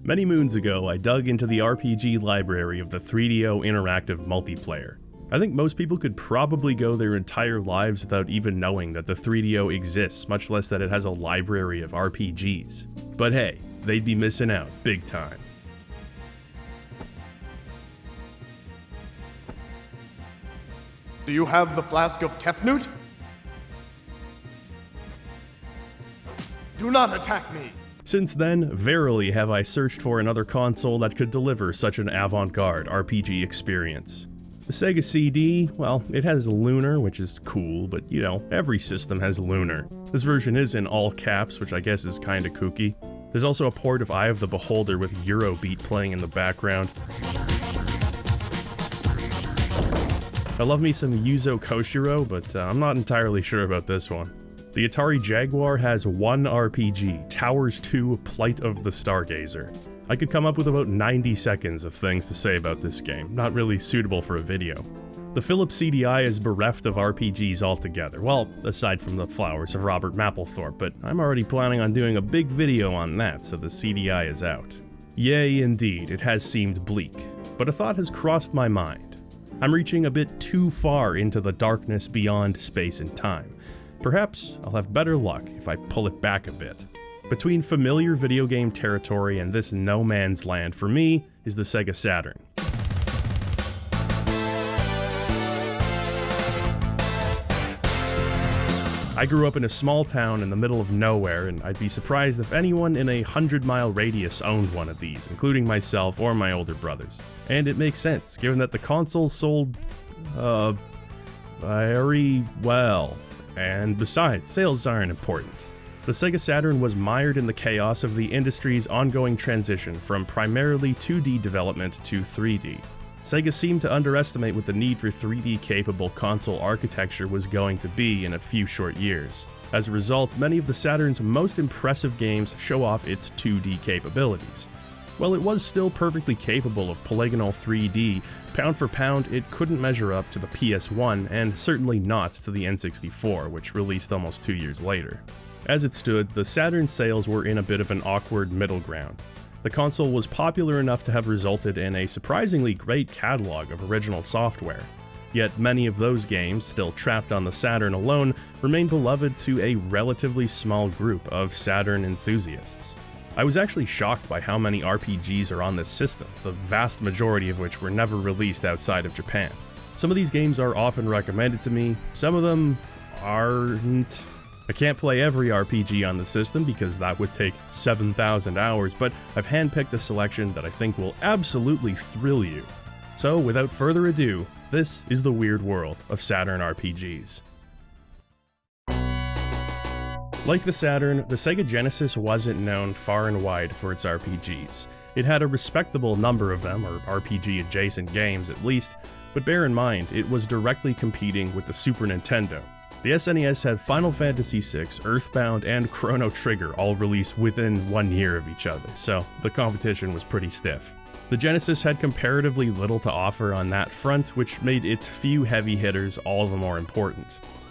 Many moons ago, I dug into the RPG library of the 3DO interactive multiplayer. I think most people could probably go their entire lives without even knowing that the 3DO exists, much less that it has a library of RPGs. But hey, they'd be missing out big time. Do you have the flask of Tefnut? Do not attack me! Since then, verily have I searched for another console that could deliver such an avant-garde RPG experience. The Sega CD, well, it has Lunar, which is cool, but you know, every system has Lunar. This version is in all caps, which I guess is kinda kooky. There's also a port of Eye of the Beholder with Eurobeat playing in the background. I love me some Yuzo Koshiro, but I'm not entirely sure about this one. The Atari Jaguar has one RPG, Towers 2 Plight of the Stargazer. I could come up with about 90 seconds of things to say about this game, not really suitable for a video. The Philips CDI is bereft of RPGs altogether, well, aside from the Flowers of Robert Mapplethorpe, but I'm already planning on doing a big video on that, so the CDI is out. Yea, indeed, it has seemed bleak, but a thought has crossed my mind. I'm reaching a bit too far into the darkness beyond space and time. Perhaps I'll have better luck if I pull it back a bit. Between familiar video game territory and this no man's land for me is the Sega Saturn. I grew up in a small town in the middle of nowhere, and I'd be surprised if anyone in a 100-mile radius owned one of these, including myself or my older brothers. And it makes sense, given that the console sold, very well. And besides, sales aren't important. The Sega Saturn was mired in the chaos of the industry's ongoing transition from primarily 2D development to 3D. Sega seemed to underestimate what the need for 3D-capable console architecture was going to be in a few short years. As a result, many of the Saturn's most impressive games show off its 2D capabilities. While it was still perfectly capable of polygonal 3D, pound for pound it couldn't measure up to the PS1 and certainly not to the N64, which released almost 2 years later. As it stood, the Saturn sales were in a bit of an awkward middle ground. The console was popular enough to have resulted in a surprisingly great catalog of original software. Yet many of those games, still trapped on the Saturn alone, remain beloved to a relatively small group of Saturn enthusiasts. I was actually shocked by how many RPGs are on this system, the vast majority of which were never released outside of Japan. Some of these games are often recommended to me, some of them aren't. I can't play every RPG on the system because that would take 7,000 hours, but I've handpicked a selection that I think will absolutely thrill you. So without further ado, this is the weird world of Saturn RPGs. Like the Saturn, the Sega Genesis wasn't known far and wide for its RPGs. It had a respectable number of them, or RPG-adjacent games at least, but bear in mind, it was directly competing with the Super Nintendo. The SNES had Final Fantasy VI, Earthbound, and Chrono Trigger all released within 1 year of each other, so the competition was pretty stiff. The Genesis had comparatively little to offer on that front, which made its few heavy hitters all the more important.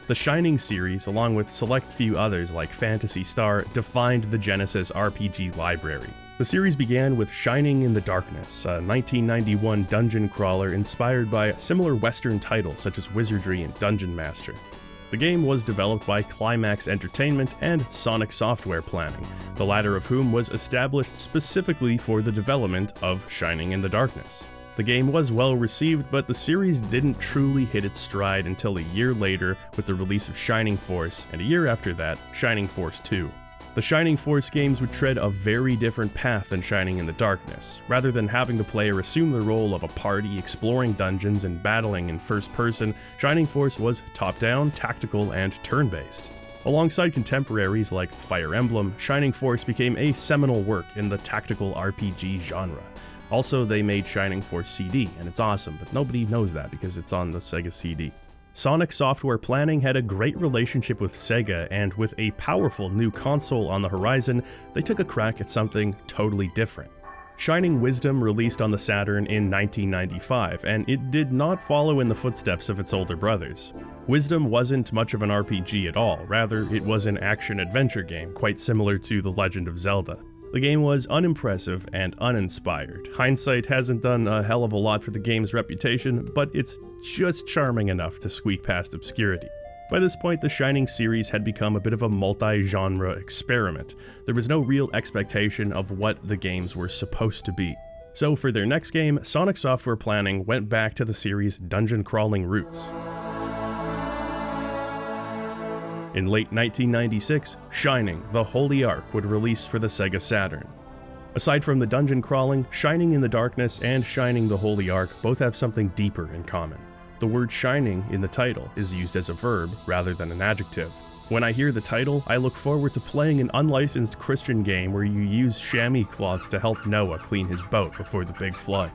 The Shining series, along with select few others like Phantasy Star, defined the Genesis RPG library. The series began with Shining in the Darkness, a 1991 dungeon crawler inspired by similar Western titles such as Wizardry and Dungeon Master. The game was developed by Climax Entertainment and Sonic Software Planning, the latter of whom was established specifically for the development of Shining in the Darkness. The game was well received, but the series didn't truly hit its stride until a year later with the release of Shining Force, and a year after that, Shining Force 2. The Shining Force games would tread a very different path than Shining in the Darkness. Rather than having the player assume the role of a party exploring dungeons and battling in first person, Shining Force was top-down, tactical, and turn-based. Alongside contemporaries like Fire Emblem, Shining Force became a seminal work in the tactical RPG genre. Also, they made Shining Force CD, and it's awesome, but nobody knows that because it's on the Sega CD. Sonic Software Planning had a great relationship with Sega, and with a powerful new console on the horizon, they took a crack at something totally different. Shining Wisdom released on the Saturn in 1995, and it did not follow in the footsteps of its older brothers. Wisdom wasn't much of an RPG at all, rather it was an action-adventure game, quite similar to The Legend of Zelda. The game was unimpressive and uninspired. Hindsight hasn't done a hell of a lot for the game's reputation, but it's just charming enough to squeak past obscurity. By this point, the Shining series had become a bit of a multi-genre experiment. There was no real expectation of what the games were supposed to be. So for their next game, Sonic Software Planning went back to the series' dungeon-crawling roots. In late 1996, Shining: The Holy Ark would release for the Sega Saturn. Aside from the dungeon crawling, Shining in the Darkness and Shining: The Holy Ark both have something deeper in common. The word shining in the title is used as a verb rather than an adjective. When I hear the title, I look forward to playing an unlicensed Christian game where you use chamois cloths to help Noah clean his boat before the big flood.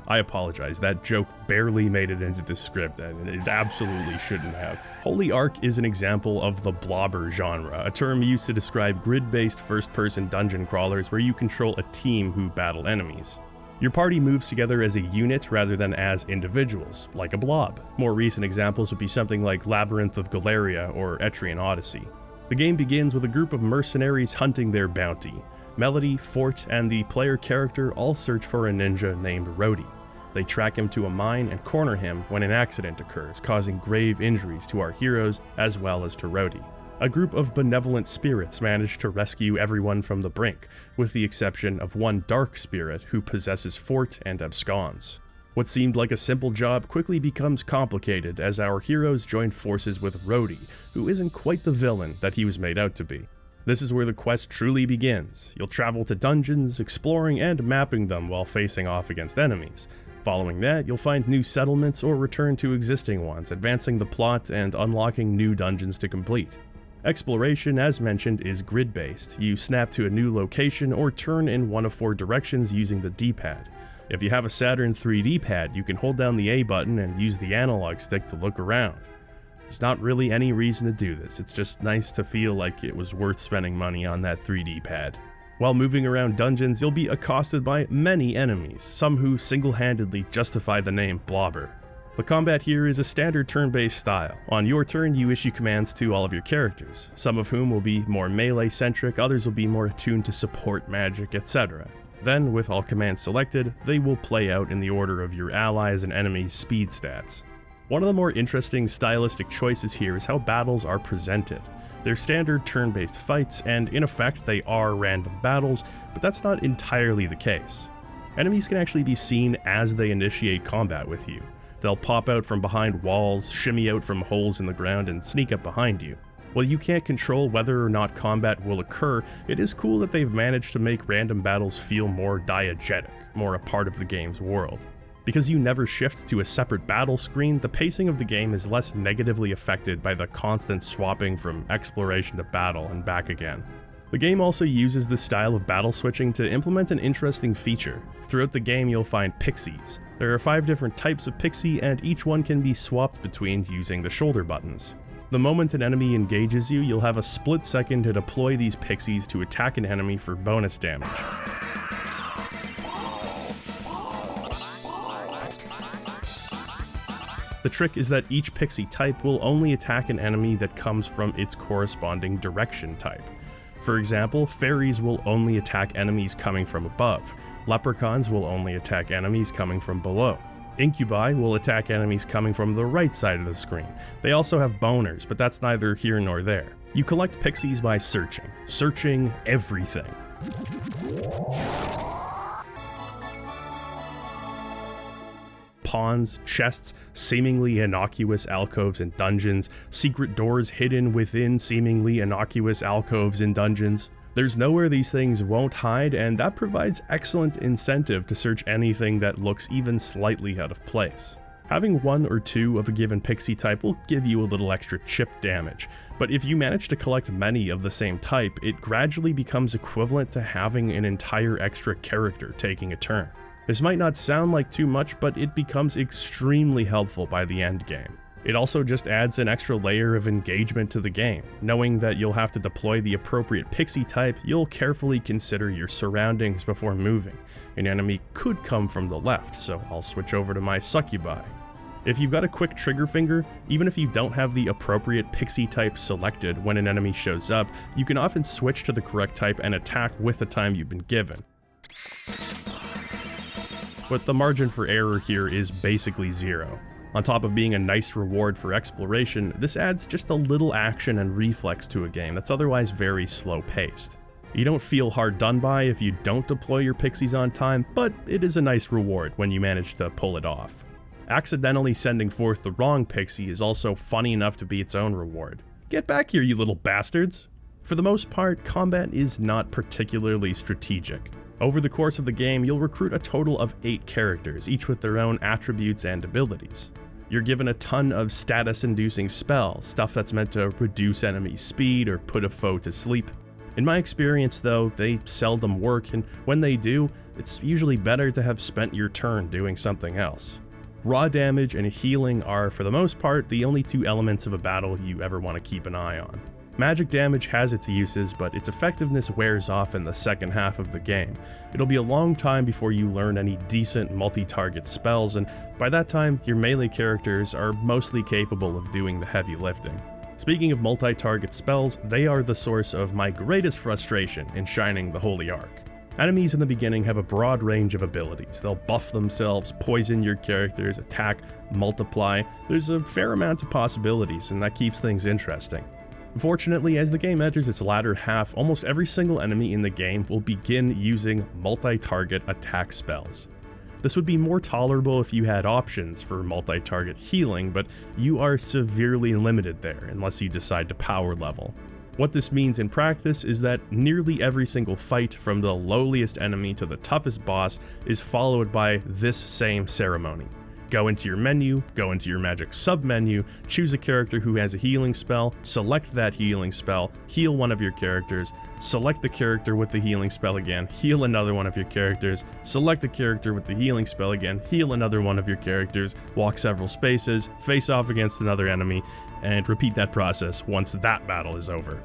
I apologize, that joke barely made it into the script, and it absolutely shouldn't have. Holy Ark is an example of the blobber genre, a term used to describe grid-based first-person dungeon crawlers where you control a team who battle enemies. Your party moves together as a unit rather than as individuals, like a blob. More recent examples would be something like Labyrinth of Galeria or Etrian Odyssey. The game begins with a group of mercenaries hunting their bounty. Melody, Fort, and the player character all search for a ninja named Rhodey. They track him to a mine and corner him when an accident occurs, causing grave injuries to our heroes as well as to Rhodey. A group of benevolent spirits manage to rescue everyone from the brink, with the exception of one dark spirit who possesses Fort and absconds. What seemed like a simple job quickly becomes complicated as our heroes join forces with Rhodey, who isn't quite the villain that he was made out to be. This is where the quest truly begins. You'll travel to dungeons, exploring and mapping them while facing off against enemies. Following that, you'll find new settlements or return to existing ones, advancing the plot and unlocking new dungeons to complete. Exploration, as mentioned, is grid-based. You snap to a new location or turn in one of 4 directions using the D-pad. If you have a Saturn 3D pad, you can hold down the A button and use the analog stick to look around. There's not really any reason to do this, it's just nice to feel like it was worth spending money on that 3D pad. While moving around dungeons, you'll be accosted by many enemies, some who single-handedly justify the name Blobber. The combat here is a standard turn-based style. On your turn, you issue commands to all of your characters, some of whom will be more melee-centric, others will be more attuned to support magic, etc. Then, with all commands selected, they will play out in the order of your allies' and enemies' speed stats. One of the more interesting stylistic choices here is how battles are presented. They're standard turn-based fights, and in effect they are random battles, but that's not entirely the case. Enemies can actually be seen as they initiate combat with you. They'll pop out from behind walls, shimmy out from holes in the ground, and sneak up behind you. While you can't control whether or not combat will occur, it is cool that they've managed to make random battles feel more diegetic, more a part of the game's world. Because you never shift to a separate battle screen, the pacing of the game is less negatively affected by the constant swapping from exploration to battle and back again. The game also uses this style of battle switching to implement an interesting feature. Throughout the game you'll find pixies. There are 5 different types of pixie, and each one can be swapped between using the shoulder buttons. The moment an enemy engages you, you'll have a split second to deploy these pixies to attack an enemy for bonus damage. The trick is that each pixie type will only attack an enemy that comes from its corresponding direction type. For example, fairies will only attack enemies coming from above. Leprechauns will only attack enemies coming from below. Incubi will attack enemies coming from the right side of the screen. They also have boners, but that's neither here nor there. You collect pixies by searching everything. Ponds, chests, seemingly innocuous alcoves in dungeons, secret doors hidden within seemingly innocuous alcoves in dungeons. There's nowhere these things won't hide, and that provides excellent incentive to search anything that looks even slightly out of place. Having 1 or 2 of a given pixie type will give you a little extra chip damage, but if you manage to collect many of the same type, it gradually becomes equivalent to having an entire extra character taking a turn. This might not sound like too much, but it becomes extremely helpful by the end game. It also just adds an extra layer of engagement to the game. Knowing that you'll have to deploy the appropriate pixie type, you'll carefully consider your surroundings before moving. An enemy could come from the left, so I'll switch over to my succubi. If you've got a quick trigger finger, even if you don't have the appropriate pixie type selected when an enemy shows up, you can often switch to the correct type and attack with the time you've been given. But the margin for error here is basically zero. On top of being a nice reward for exploration, this adds just a little action and reflex to a game that's otherwise very slow paced. You don't feel hard done by if you don't deploy your pixies on time, but it is a nice reward when you manage to pull it off. Accidentally sending forth the wrong pixie is also funny enough to be its own reward. Get back here, you little bastards! For the most part, combat is not particularly strategic. Over the course of the game, you'll recruit a total of 8 characters, each with their own attributes and abilities. You're given a ton of status-inducing spells, stuff that's meant to reduce enemy speed or put a foe to sleep. In my experience though, they seldom work, and when they do, it's usually better to have spent your turn doing something else. Raw damage and healing are, for the most part, the only 2 elements of a battle you ever want to keep an eye on. Magic damage has its uses, but its effectiveness wears off in the second half of the game. It'll be a long time before you learn any decent multi-target spells, and by that time, your melee characters are mostly capable of doing the heavy lifting. Speaking of multi-target spells, they are the source of my greatest frustration in shining the Holy Ark. Enemies in the beginning have a broad range of abilities. They'll buff themselves, poison your characters, attack, multiply. There's a fair amount of possibilities, and that keeps things interesting. Unfortunately, as the game enters its latter half, almost every single enemy in the game will begin using multi-target attack spells. This would be more tolerable if you had options for multi-target healing, but you are severely limited there unless you decide to power level. What this means in practice is that nearly every single fight, from the lowliest enemy to the toughest boss, is followed by this same ceremony. Go into your menu, go into your magic sub-menu, choose a character who has a healing spell, select that healing spell, heal one of your characters, select the character with the healing spell again, heal another one of your characters, select the character with the healing spell again, heal another one of your characters, walk several spaces, face off against another enemy, and repeat that process once that battle is over.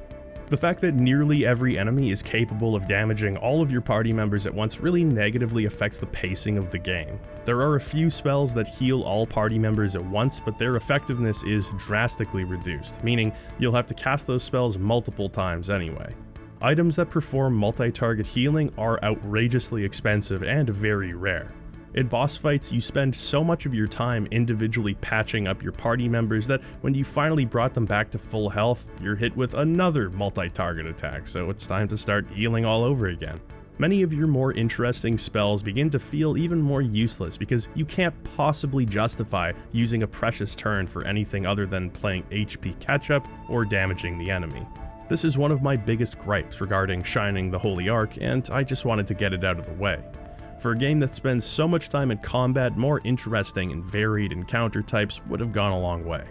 The fact that nearly every enemy is capable of damaging all of your party members at once really negatively affects the pacing of the game. There are a few spells that heal all party members at once, but their effectiveness is drastically reduced, meaning you'll have to cast those spells multiple times anyway. Items that perform multi-target healing are outrageously expensive and very rare. In boss fights, you spend so much of your time individually patching up your party members that when you finally brought them back to full health, you're hit with another multi-target attack, so it's time to start healing all over again. Many of your more interesting spells begin to feel even more useless because you can't possibly justify using a precious turn for anything other than playing HP catch-up or damaging the enemy. This is one of my biggest gripes regarding shining the Holy Ark, and I just wanted to get it out of the way. For a game that spends so much time in combat, more interesting and varied encounter types would have gone a long way.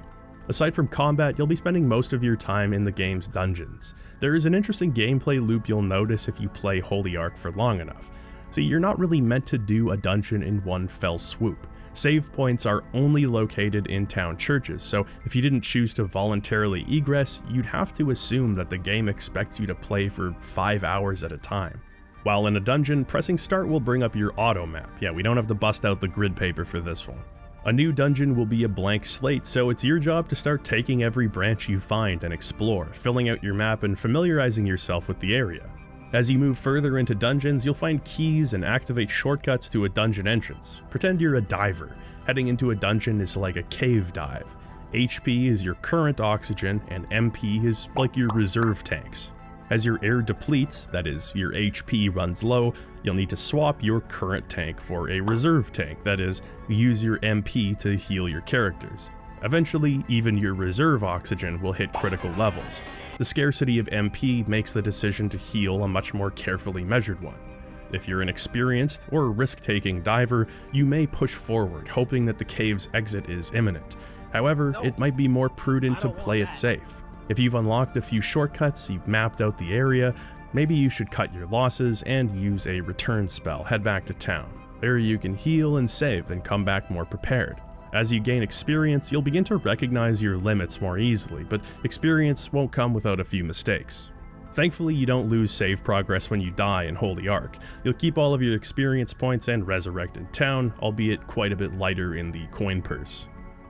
Aside from combat, you'll be spending most of your time in the game's dungeons. There is an interesting gameplay loop you'll notice if you play Holy Ark for long enough. See, you're not really meant to do a dungeon in one fell swoop. Save points are only located in town churches, so if you didn't choose to voluntarily egress, you'd have to assume that the game expects you to play for 5 hours at a time. While in a dungeon, pressing start will bring up your auto map. Yeah, we don't have to bust out the grid paper for this one. A new dungeon will be a blank slate, so it's your job to start taking every branch you find and explore, filling out your map and familiarizing yourself with the area. As you move further into dungeons, you'll find keys and activate shortcuts to a dungeon entrance. Pretend you're a diver. Heading into a dungeon is like a cave dive. HP is your current oxygen, and MP is like your reserve tanks. As your air depletes, that is, your HP runs low, you'll need to swap your current tank for a reserve tank, that is, use your MP to heal your characters. Eventually, even your reserve oxygen will hit critical levels. The scarcity of MP makes the decision to heal a much more carefully measured one. If you're an experienced or risk-taking diver, you may push forward, hoping that the cave's exit is imminent. However, it might be more prudent to play it safe. If you've unlocked a few shortcuts, you've mapped out the area, maybe you should cut your losses and use a return spell, head back to town. There you can heal and save and come back more prepared. As you gain experience, you'll begin to recognize your limits more easily, but experience won't come without a few mistakes. Thankfully, you don't lose save progress when you die in Holy Ark. You'll keep all of your experience points and resurrect in town, albeit quite a bit lighter in the coin purse.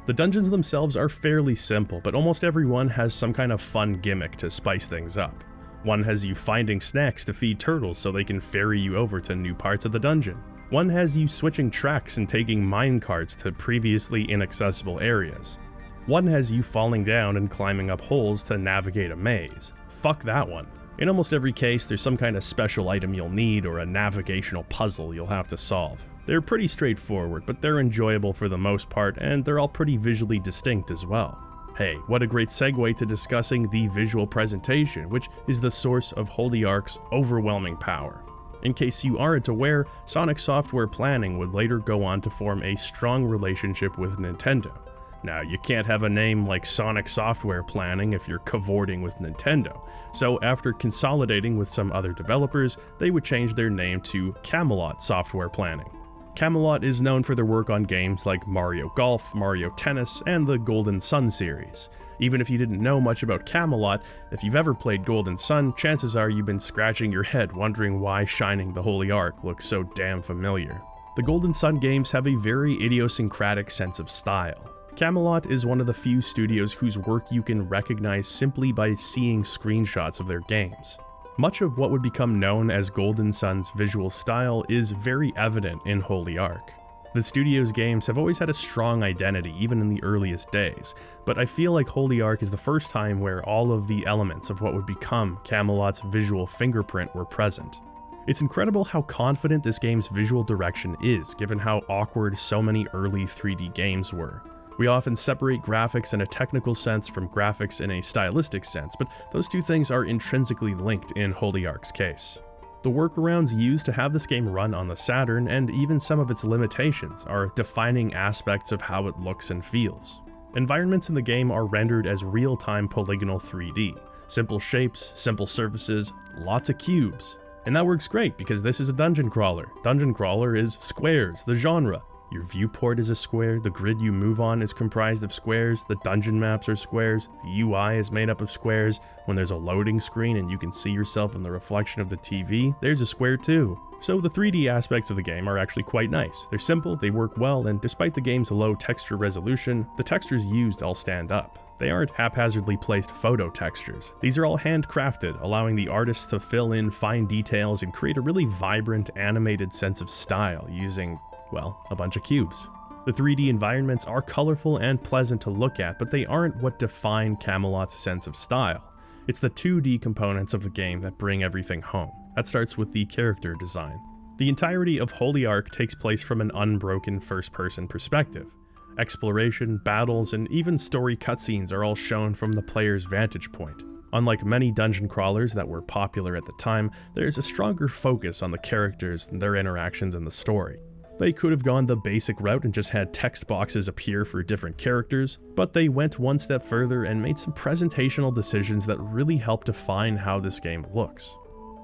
The dungeons themselves are fairly simple, but almost everyone has some kind of fun gimmick to spice things up. One has you finding snacks to feed turtles so they can ferry you over to new parts of the dungeon. One has you switching tracks and taking minecarts to previously inaccessible areas. One has you falling down and climbing up holes to navigate a maze. Fuck that one. In almost every case, there's some kind of special item you'll need or a navigational puzzle you'll have to solve. They're pretty straightforward, but they're enjoyable for the most part, and they're all pretty visually distinct as well. Hey, what a great segue to discussing the visual presentation, which is the source of Holy Ark's overwhelming power. In case you aren't aware, Sonic Software Planning would later go on to form a strong relationship with Nintendo. Now, you can't have a name like Sonic Software Planning if you're cavorting with Nintendo, so after consolidating with some other developers, they would change their name to Camelot Software Planning. Camelot is known for their work on games like Mario Golf, Mario Tennis, and the Golden Sun series. Even if you didn't know much about Camelot, if you've ever played Golden Sun, chances are you've been scratching your head wondering why shining the Holy Ark looks so damn familiar. The Golden Sun games have a very idiosyncratic sense of style. Camelot is one of the few studios whose work you can recognize simply by seeing screenshots of their games. Much of what would become known as Golden Sun's visual style is very evident in Holy Ark. The studio's games have always had a strong identity, even in the earliest days, but I feel like Holy Ark is the first time where all of the elements of what would become Camelot's visual fingerprint were present. It's incredible how confident this game's visual direction is, given how awkward so many early 3D games were. We often separate graphics in a technical sense from graphics in a stylistic sense, but those two things are intrinsically linked in Holy Ark's case. The workarounds used to have this game run on the Saturn, and even some of its limitations, are defining aspects of how it looks and feels. Environments in the game are rendered as real-time polygonal 3D. Simple shapes, simple surfaces, lots of cubes. And that works great because this is a dungeon crawler. Dungeon crawler is squares, the genre. Your viewport is a square, the grid you move on is comprised of squares, the dungeon maps are squares, the UI is made up of squares. When there's a loading screen and you can see yourself in the reflection of the TV, there's a square too. So the 3D aspects of the game are actually quite nice. They're simple, they work well, and despite the game's low texture resolution, the textures used all stand up. They aren't haphazardly placed photo textures. These are all handcrafted, allowing the artists to fill in fine details and create a really vibrant, animated sense of style using, well, a bunch of cubes. The 3D environments are colorful and pleasant to look at, but they aren't what define Camelot's sense of style. It's the 2D components of the game that bring everything home. That starts with the character design. The entirety of Holy Ark takes place from an unbroken first-person perspective. Exploration, battles, and even story cutscenes are all shown from the player's vantage point. Unlike many dungeon crawlers that were popular at the time, there's a stronger focus on the characters and their interactions in the story. They could have gone the basic route and just had text boxes appear for different characters, but they went one step further and made some presentational decisions that really help define how this game looks.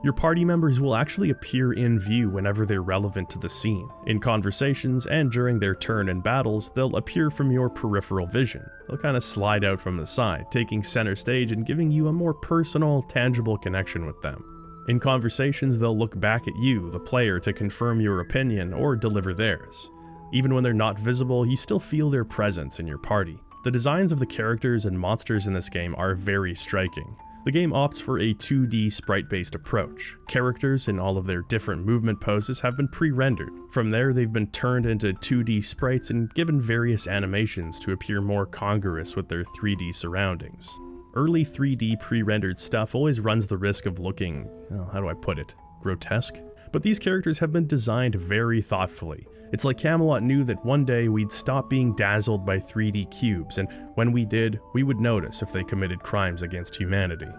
Your party members will actually appear in view whenever they're relevant to the scene. In conversations and during their turn in battles, they'll appear from your peripheral vision. They'll kind of slide out from the side, taking center stage and giving you a more personal, tangible connection with them. In conversations, they'll look back at you, the player, to confirm your opinion or deliver theirs. Even when they're not visible, you still feel their presence in your party. The designs of the characters and monsters in this game are very striking. The game opts for a 2D sprite-based approach. Characters in all of their different movement poses have been pre-rendered. From there, they've been turned into 2D sprites and given various animations to appear more congruous with their 3D surroundings. Early 3D pre-rendered stuff always runs the risk of looking, how do I put it, grotesque? But these characters have been designed very thoughtfully. It's like Camelot knew that one day we'd stop being dazzled by 3D cubes, and when we did, we would notice if they committed crimes against humanity.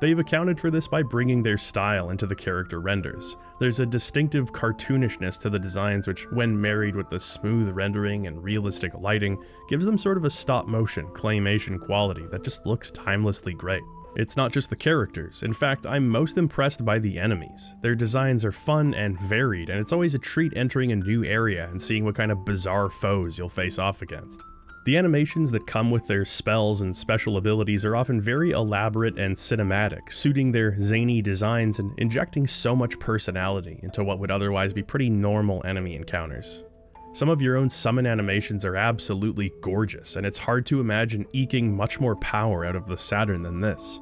They've accounted for this by bringing their style into the character renders. There's a distinctive cartoonishness to the designs which, when married with the smooth rendering and realistic lighting, gives them sort of a stop-motion, claymation quality that just looks timelessly great. It's not just the characters. In fact, I'm most impressed by the enemies. Their designs are fun and varied, and it's always a treat entering a new area and seeing what kind of bizarre foes you'll face off against. The animations that come with their spells and special abilities are often very elaborate and cinematic, suiting their zany designs and injecting so much personality into what would otherwise be pretty normal enemy encounters. Some of your own summon animations are absolutely gorgeous, and it's hard to imagine eking much more power out of the Saturn than this.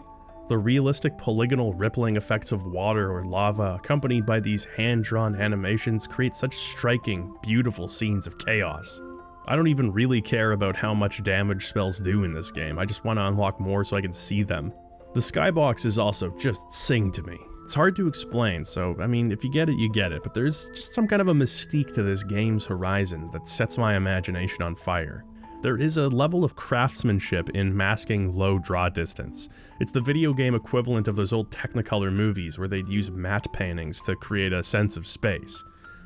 The realistic polygonal rippling effects of water or lava, accompanied by these hand-drawn animations, create such striking, beautiful scenes of chaos. I don't even really care about how much damage spells do in this game, I just want to unlock more so I can see them. The skyboxes also just sing to me. It's hard to explain, so I mean, if you get it, you get it, but there's just some kind of a mystique to this game's horizons that sets my imagination on fire. There is a level of craftsmanship in masking low draw distance. It's the video game equivalent of those old Technicolor movies where they'd use matte paintings to create a sense of space.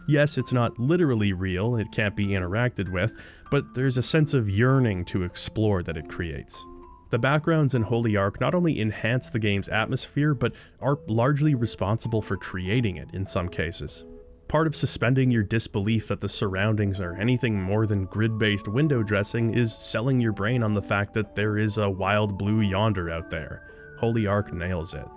Yes, it's not literally real, it can't be interacted with, but there's a sense of yearning to explore that it creates. The backgrounds in Holy Ark not only enhance the game's atmosphere, but are largely responsible for creating it in some cases. Part of suspending your disbelief that the surroundings are anything more than grid-based window dressing is selling your brain on the fact that there is a wild blue yonder out there. Holy Ark nails it.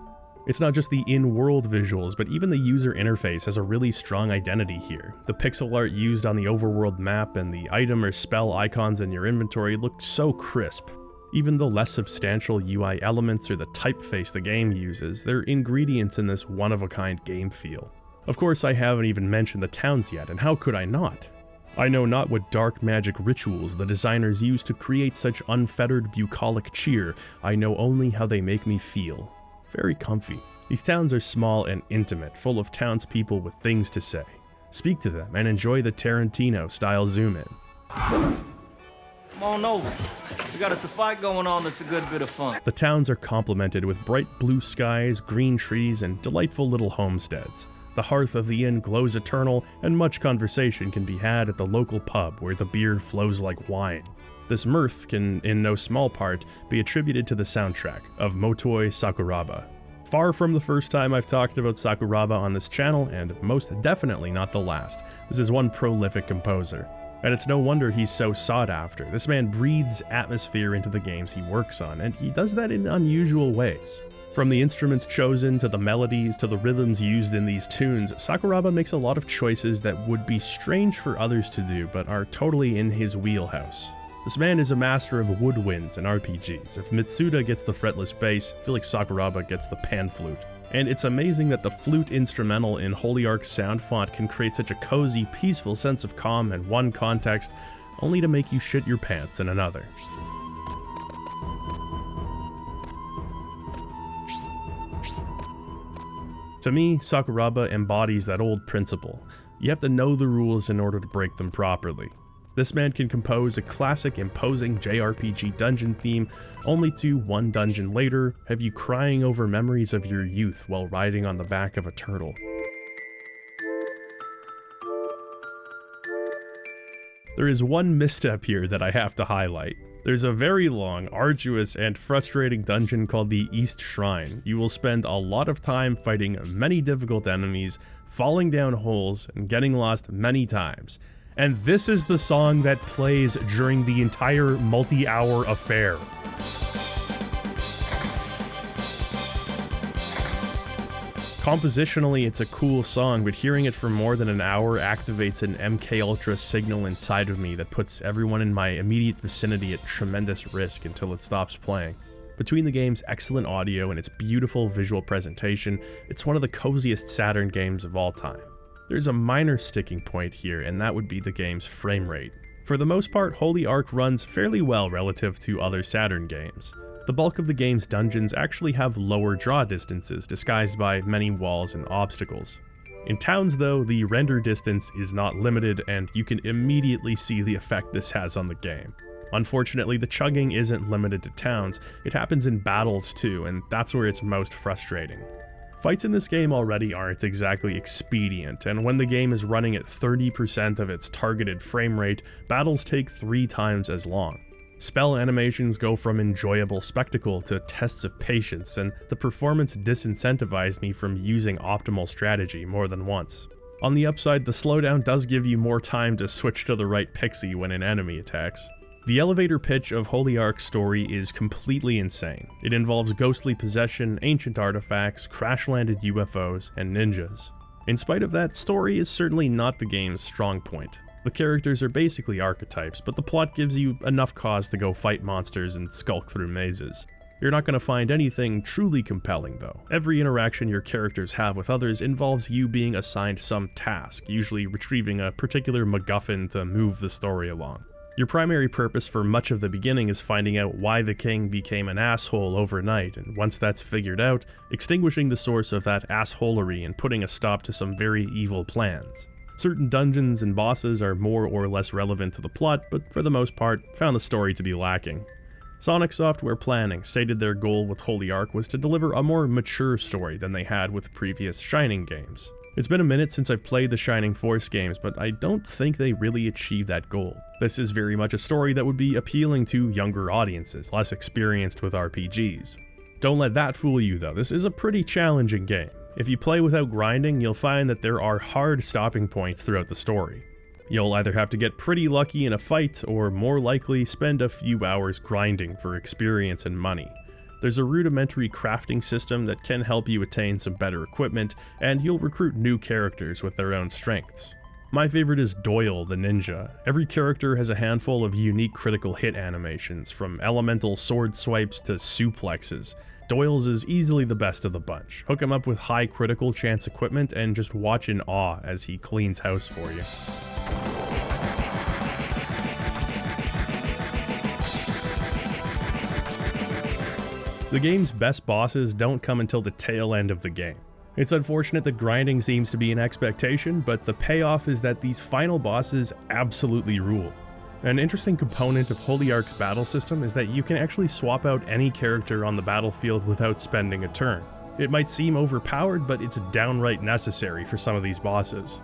It's not just the in-world visuals, but even the user interface has a really strong identity here. The pixel art used on the overworld map and the item or spell icons in your inventory look so crisp. Even the less substantial UI elements or the typeface the game uses, they're ingredients in this one-of-a-kind game feel. Of course, I haven't even mentioned the towns yet, and how could I not? I know not what dark magic rituals the designers use to create such unfettered bucolic cheer, I know only how they make me feel. Very comfy. These towns are small and intimate, full of townspeople with things to say. Speak to them and enjoy the Tarantino-style zoom-in. Come on over. We got us a fight going on that's a good bit of fun. The towns are complemented with bright blue skies, green trees, and delightful little homesteads. The hearth of the inn glows eternal, and much conversation can be had at the local pub where the beer flows like wine. This mirth can, in no small part, be attributed to the soundtrack of Motoi Sakuraba. Far from the first time I've talked about Sakuraba on this channel, and most definitely not the last. This is one prolific composer. And it's no wonder he's so sought after. This man breathes atmosphere into the games he works on, and he does that in unusual ways. From the instruments chosen, to the melodies, to the rhythms used in these tunes, Sakuraba makes a lot of choices that would be strange for others to do, but are totally in his wheelhouse. This man is a master of woodwinds and RPGs. If Mitsuda gets the fretless bass, I feel like Sakuraba gets the pan flute. And it's amazing that the flute instrumental in Holy Ark's sound font can create such a cozy, peaceful sense of calm in one context, only to make you shit your pants in another. To me, Sakuraba embodies that old principle. You have to know the rules in order to break them properly. This man can compose a classic imposing JRPG dungeon theme, only to one dungeon later have you crying over memories of your youth while riding on the back of a turtle. There is one misstep here that I have to highlight. There's a very long, arduous, and frustrating dungeon called the East Shrine. You will spend a lot of time fighting many difficult enemies, falling down holes, and getting lost many times. And this is the song that plays during the entire multi-hour affair. Compositionally, it's a cool song, but hearing it for more than an hour activates an MK Ultra signal inside of me that puts everyone in my immediate vicinity at tremendous risk until it stops playing. Between the game's excellent audio and its beautiful visual presentation, it's one of the coziest Saturn games of all time. There's a minor sticking point here, and that would be the game's frame rate. For the most part, Holy Ark runs fairly well relative to other Saturn games. The bulk of the game's dungeons actually have lower draw distances, disguised by many walls and obstacles. In towns though, the render distance is not limited, and you can immediately see the effect this has on the game. Unfortunately, the chugging isn't limited to towns, it happens in battles too, and that's where it's most frustrating. Fights in this game already aren't exactly expedient, and when the game is running at 30% of its targeted frame rate, battles take 3 times as long. Spell animations go from enjoyable spectacle to tests of patience, and the performance disincentivized me from using optimal strategy more than once. On the upside, the slowdown does give you more time to switch to the right pixie when an enemy attacks. The elevator pitch of Holy Ark's story is completely insane. It involves ghostly possession, ancient artifacts, crash-landed UFOs, and ninjas. In spite of that, story is certainly not the game's strong point. The characters are basically archetypes, but the plot gives you enough cause to go fight monsters and skulk through mazes. You're not going to find anything truly compelling though. Every interaction your characters have with others involves you being assigned some task, usually retrieving a particular MacGuffin to move the story along. Your primary purpose for much of the beginning is finding out why the king became an asshole overnight, and once that's figured out, extinguishing the source of that assholery and putting a stop to some very evil plans. Certain dungeons and bosses are more or less relevant to the plot, but for the most part, found the story to be lacking. Sonic Software Planning stated their goal with Holy Ark was to deliver a more mature story than they had with previous Shining games. It's been a minute since I've played the Shining Force games, but I don't think they really achieved that goal. This is very much a story that would be appealing to younger audiences, less experienced with RPGs. Don't let that fool you though, this is a pretty challenging game. If you play without grinding, you'll find that there are hard stopping points throughout the story. You'll either have to get pretty lucky in a fight, or more likely spend a few hours grinding for experience and money. There's a rudimentary crafting system that can help you attain some better equipment, and you'll recruit new characters with their own strengths. My favorite is Doyle the Ninja. Every character has a handful of unique critical hit animations, from elemental sword swipes to suplexes. Doyle's is easily the best of the bunch. Hook him up with high critical chance equipment and just watch in awe as he cleans house for you. The game's best bosses don't come until the tail end of the game. It's unfortunate that grinding seems to be an expectation, but the payoff is that these final bosses absolutely rule. An interesting component of Holy Ark's battle system is that you can actually swap out any character on the battlefield without spending a turn. It might seem overpowered, but it's downright necessary for some of these bosses.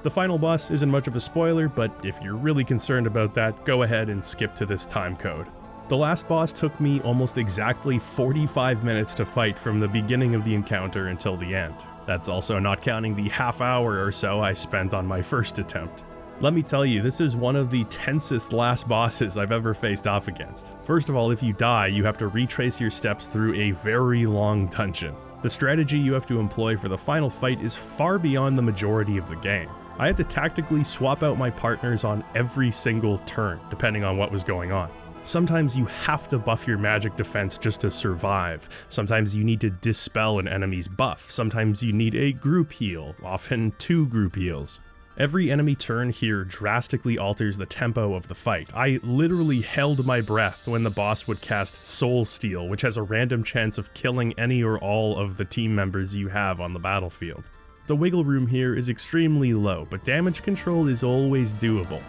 The final boss isn't much of a spoiler, but if you're really concerned about that, go ahead and skip to this time code. The last boss took me almost exactly 45 minutes to fight from the beginning of the encounter until the end. That's also not counting the half hour or so I spent on my first attempt. Let me tell you, this is one of the tensest last bosses I've ever faced off against. First of all, if you die, you have to retrace your steps through a very long dungeon. The strategy you have to employ for the final fight is far beyond the majority of the game. I had to tactically swap out my partners on every single turn, depending on what was going on. Sometimes you have to buff your magic defense just to survive. Sometimes you need to dispel an enemy's buff. Sometimes you need a group heal, often 2 group heals. Every enemy turn here drastically alters the tempo of the fight. I literally held my breath when the boss would cast Soul Steal, which has a random chance of killing any or all of the team members you have on the battlefield. The wiggle room here is extremely low, but damage control is always doable.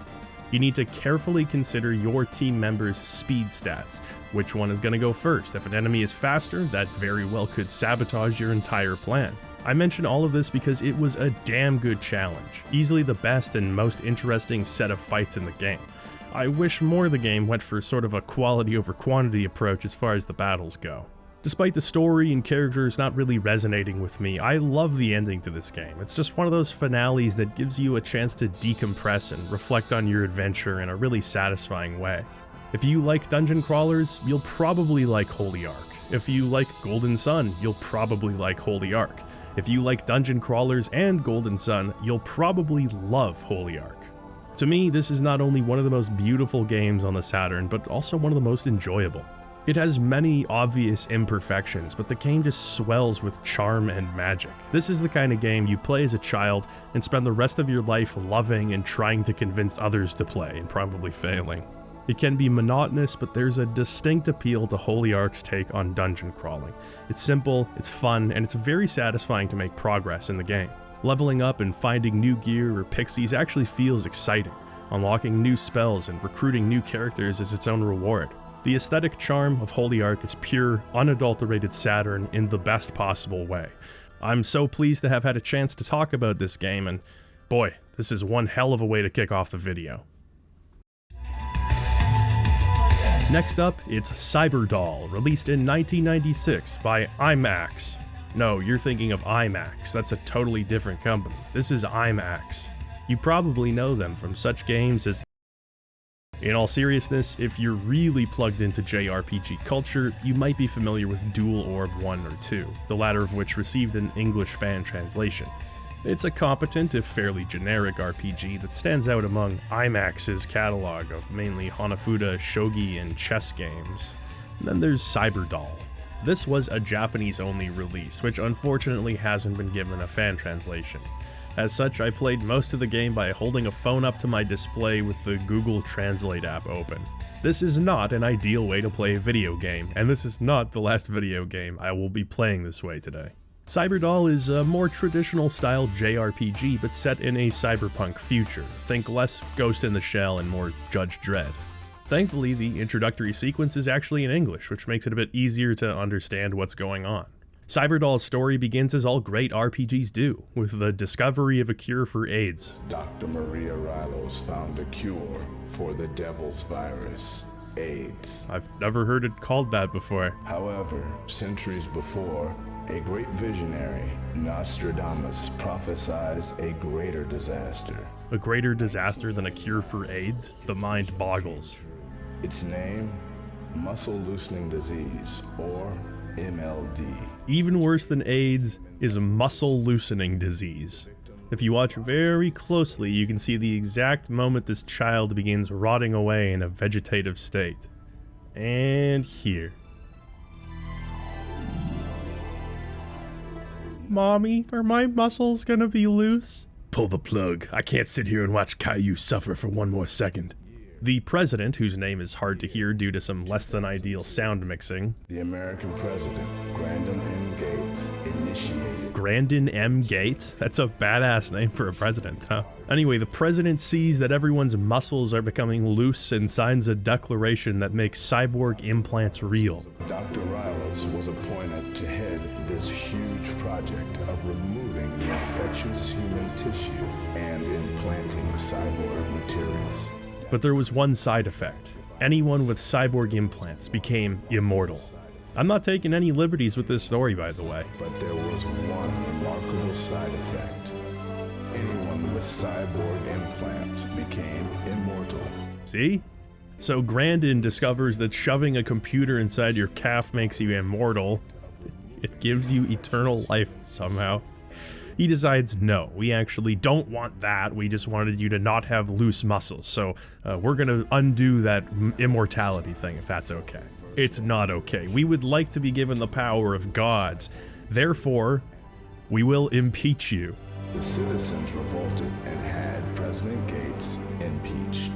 You need to carefully consider your team members' speed stats. Which one is going to go first? If an enemy is faster, that very well could sabotage your entire plan. I mention all of this because it was a damn good challenge, easily the best and most interesting set of fights in the game. I wish more of the game went for sort of a quality over quantity approach as far as the battles go. Despite the story and characters not really resonating with me, I love the ending to this game. It's just one of those finales that gives you a chance to decompress and reflect on your adventure in a really satisfying way. If you like dungeon crawlers, you'll probably like Holy Ark. If you like Golden Sun, you'll probably like Holy Ark. If you like dungeon crawlers and Golden Sun, you'll probably love Holy Ark. To me, this is not only one of the most beautiful games on the Saturn, but also one of the most enjoyable. It has many obvious imperfections, but the game just swells with charm and magic. This is the kind of game you play as a child and spend the rest of your life loving and trying to convince others to play, and probably failing. It can be monotonous, but there's a distinct appeal to Holy Ark's take on dungeon crawling. It's simple, it's fun, and it's very satisfying to make progress in the game. Leveling up and finding new gear or pixies actually feels exciting. Unlocking new spells and recruiting new characters is its own reward. The aesthetic charm of Holy Ark is pure, unadulterated Saturn in the best possible way. I'm so pleased to have had a chance to talk about this game, and boy, this is one hell of a way to kick off the video. Next up, it's Cyberdoll, released in 1996 by IMAX. No, you're thinking of IMAX, that's a totally different company. This is IMAX. You probably know them from such games as... In all seriousness, if you're really plugged into JRPG culture, you might be familiar with Dual Orb 1 or 2, the latter of which received an English fan translation. It's a competent, if fairly generic RPG that stands out among IMAX's catalog of mainly Hanafuda, shogi, and chess games. And then there's Cyberdoll. This was a Japanese-only release, which unfortunately hasn't been given a fan translation. As such, I played most of the game by holding a phone up to my display with the Google Translate app open. This is not an ideal way to play a video game, and this is not the last video game I will be playing this way today. Cyberdoll is a more traditional style JRPG, but set in a cyberpunk future. Think less Ghost in the Shell and more Judge Dredd. Thankfully, the introductory sequence is actually in English, which makes it a bit easier to understand what's going on. Cyberdoll's story begins as all great RPGs do, with the discovery of a cure for AIDS. Dr. Maria Rilos found a cure for the devil's virus, AIDS. I've never heard it called that before. However, centuries before, a great visionary, Nostradamus, prophesied a greater disaster. A greater disaster than a cure for AIDS? The mind boggles. Its name? Muscle loosening disease, or MLD. Even worse than AIDS is a muscle loosening disease. If you watch very closely, you can see the exact moment this child begins rotting away in a vegetative state. And here. Mommy, are my muscles gonna be loose? Pull the plug. I can't sit here and watch Caillou suffer for one more second. The president, whose name is hard to hear due to some less than ideal sound mixing. The American president, Grandin M. Gates, initiated. Grandin M. Gates? That's a badass name for a president, huh? Anyway, the president sees that everyone's muscles are becoming loose and signs a declaration that makes cyborg implants real. Dr. Riles was appointed to head this huge project of removing the infectious human tissue and implanting cyborg materials. But there was one side effect. Anyone with cyborg implants became immortal. I'm not taking any liberties with this story, by the way. But there was one remarkable side effect. Anyone with cyborg implants became immortal. See? So Grandin discovers that shoving a computer inside your calf makes you immortal. It gives you eternal life somehow. He decides, no, we actually don't want that. We just wanted you to not have loose muscles. So we're going to undo that immortality thing, if that's okay. It's not okay. We would like to be given the power of gods. Therefore, we will impeach you. The citizens revolted and had President Gates impeached.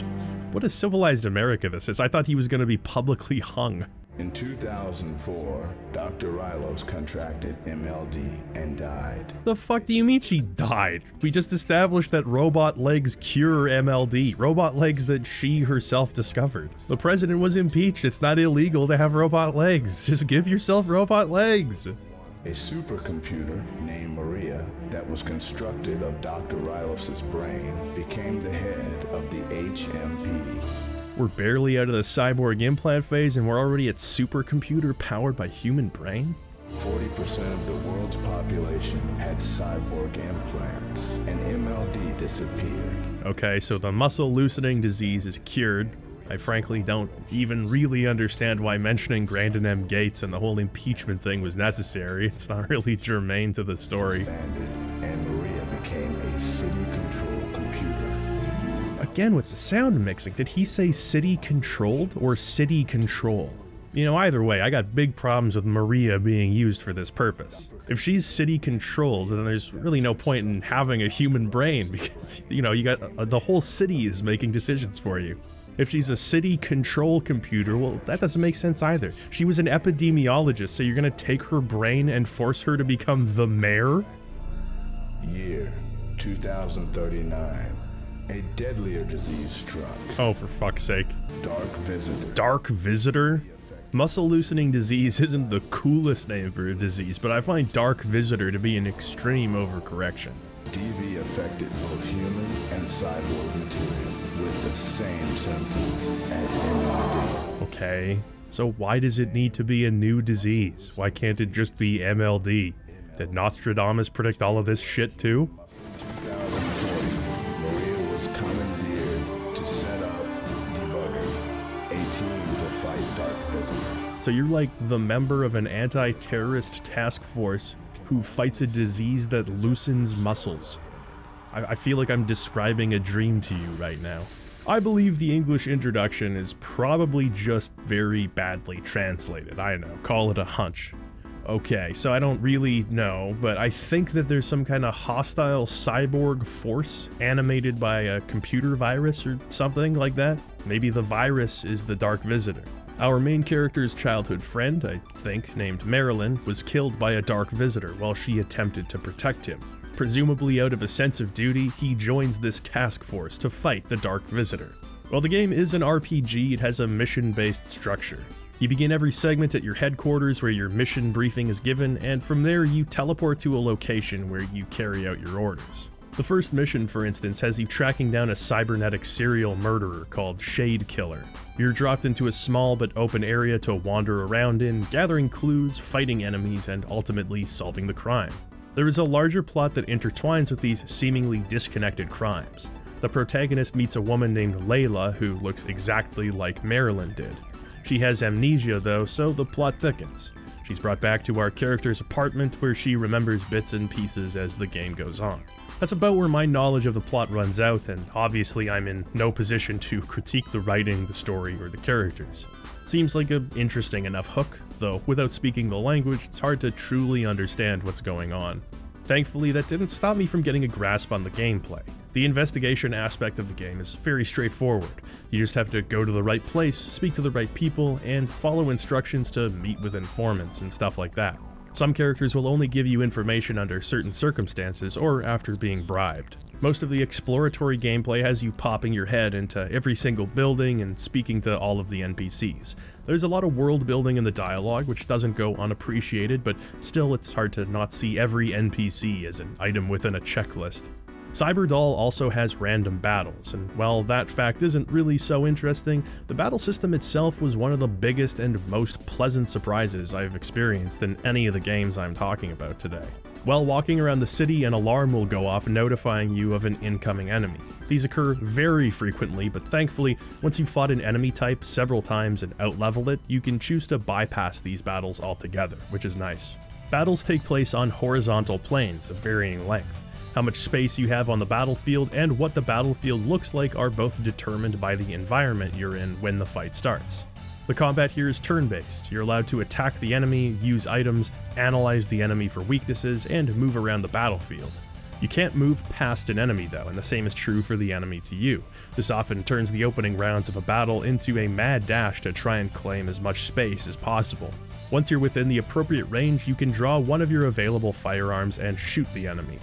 What a civilized America this is. I thought he was going to be publicly hung. In 2004, Dr. Rilos contracted MLD and died. The fuck do you mean she died? We just established that robot legs cure MLD. Robot legs that she herself discovered. The president was impeached. It's not illegal to have robot legs. Just give yourself robot legs. A supercomputer named Maria that was constructed of Dr. Rilos' brain became the head of the HMP. We're barely out of the cyborg implant phase and we're already at supercomputer powered by human brain? 40% of the world's population had cyborg implants, and MLD disappeared. Okay, so the muscle loosening disease is cured. I frankly don't even really understand why mentioning Grandin M. Gates and the whole impeachment thing was necessary. It's not really germane to the story. Expanded, and Maria became a city-controlled computer. Again with the sound mixing, did he say city controlled or city control? You know, either way, I got big problems with Maria being used for this purpose. If she's city controlled, then there's really no point in having a human brain because, you know, you got the whole city is making decisions for you. If she's a city control computer, well, that doesn't make sense either. She was an epidemiologist, so you're gonna take her brain and force her to become the mayor? Year 2039. A deadlier disease struck. Oh, for fuck's sake. Dark Visitor. Dark Visitor? Muscle loosening disease isn't the coolest name for a disease, but I find Dark Visitor to be an extreme overcorrection. DV affected both human and cyborg material with the same symptoms as MLD. Okay, so why does it need to be a new disease? Why can't it just be MLD? Did Nostradamus predict all of this shit too? 2040, Maria was commandeered to set up Debugger, a team to fight Dark Visitor. So you're like the member of an anti-terrorist task force who fights a disease that loosens muscles. I feel like I'm describing a dream to you right now. I believe the English introduction is probably just very badly translated. I know, call it a hunch. Okay, so I don't really know, but I think that there's some kind of hostile cyborg force animated by a computer virus or something like that. Maybe the virus is the Dark Visitor. Our main character's childhood friend, I think, named Marilyn, was killed by a Dark Visitor while she attempted to protect him. Presumably out of a sense of duty, he joins this task force to fight the Dark Visitor. While the game is an RPG, it has a mission-based structure. You begin every segment at your headquarters where your mission briefing is given, and from there you teleport to a location where you carry out your orders. The first mission, for instance, has you tracking down a cybernetic serial murderer called Shade Killer. You're dropped into a small but open area to wander around in, gathering clues, fighting enemies, and ultimately solving the crime. There is a larger plot that intertwines with these seemingly disconnected crimes. The protagonist meets a woman named Layla who looks exactly like Marilyn did. She has amnesia though, so the plot thickens. She's brought back to our character's apartment where she remembers bits and pieces as the game goes on. That's about where my knowledge of the plot runs out, and obviously I'm in no position to critique the writing, the story, or the characters. Seems like an interesting enough hook, though without speaking the language, it's hard to truly understand what's going on. Thankfully, that didn't stop me from getting a grasp on the gameplay. The investigation aspect of the game is very straightforward. You just have to go to the right place, speak to the right people, and follow instructions to meet with informants and stuff like that. Some characters will only give you information under certain circumstances or after being bribed. Most of the exploratory gameplay has you popping your head into every single building and speaking to all of the NPCs. There's a lot of world building in the dialogue, which doesn't go unappreciated, but still it's hard to not see every NPC as an item within a checklist. Cyberdoll also has random battles, and while that fact isn't really so interesting, the battle system itself was one of the biggest and most pleasant surprises I've experienced in any of the games I'm talking about today. While walking around the city, an alarm will go off notifying you of an incoming enemy. These occur very frequently, but thankfully, once you've fought an enemy type several times and outleveled it, you can choose to bypass these battles altogether, which is nice. Battles take place on horizontal planes of varying length. How much space you have on the battlefield and what the battlefield looks like are both determined by the environment you're in when the fight starts. The combat here is turn-based. You're allowed to attack the enemy, use items, analyze the enemy for weaknesses, and move around the battlefield. You can't move past an enemy though, and the same is true for the enemy to you. This often turns the opening rounds of a battle into a mad dash to try and claim as much space as possible. Once you're within the appropriate range, you can draw one of your available firearms and shoot the enemy.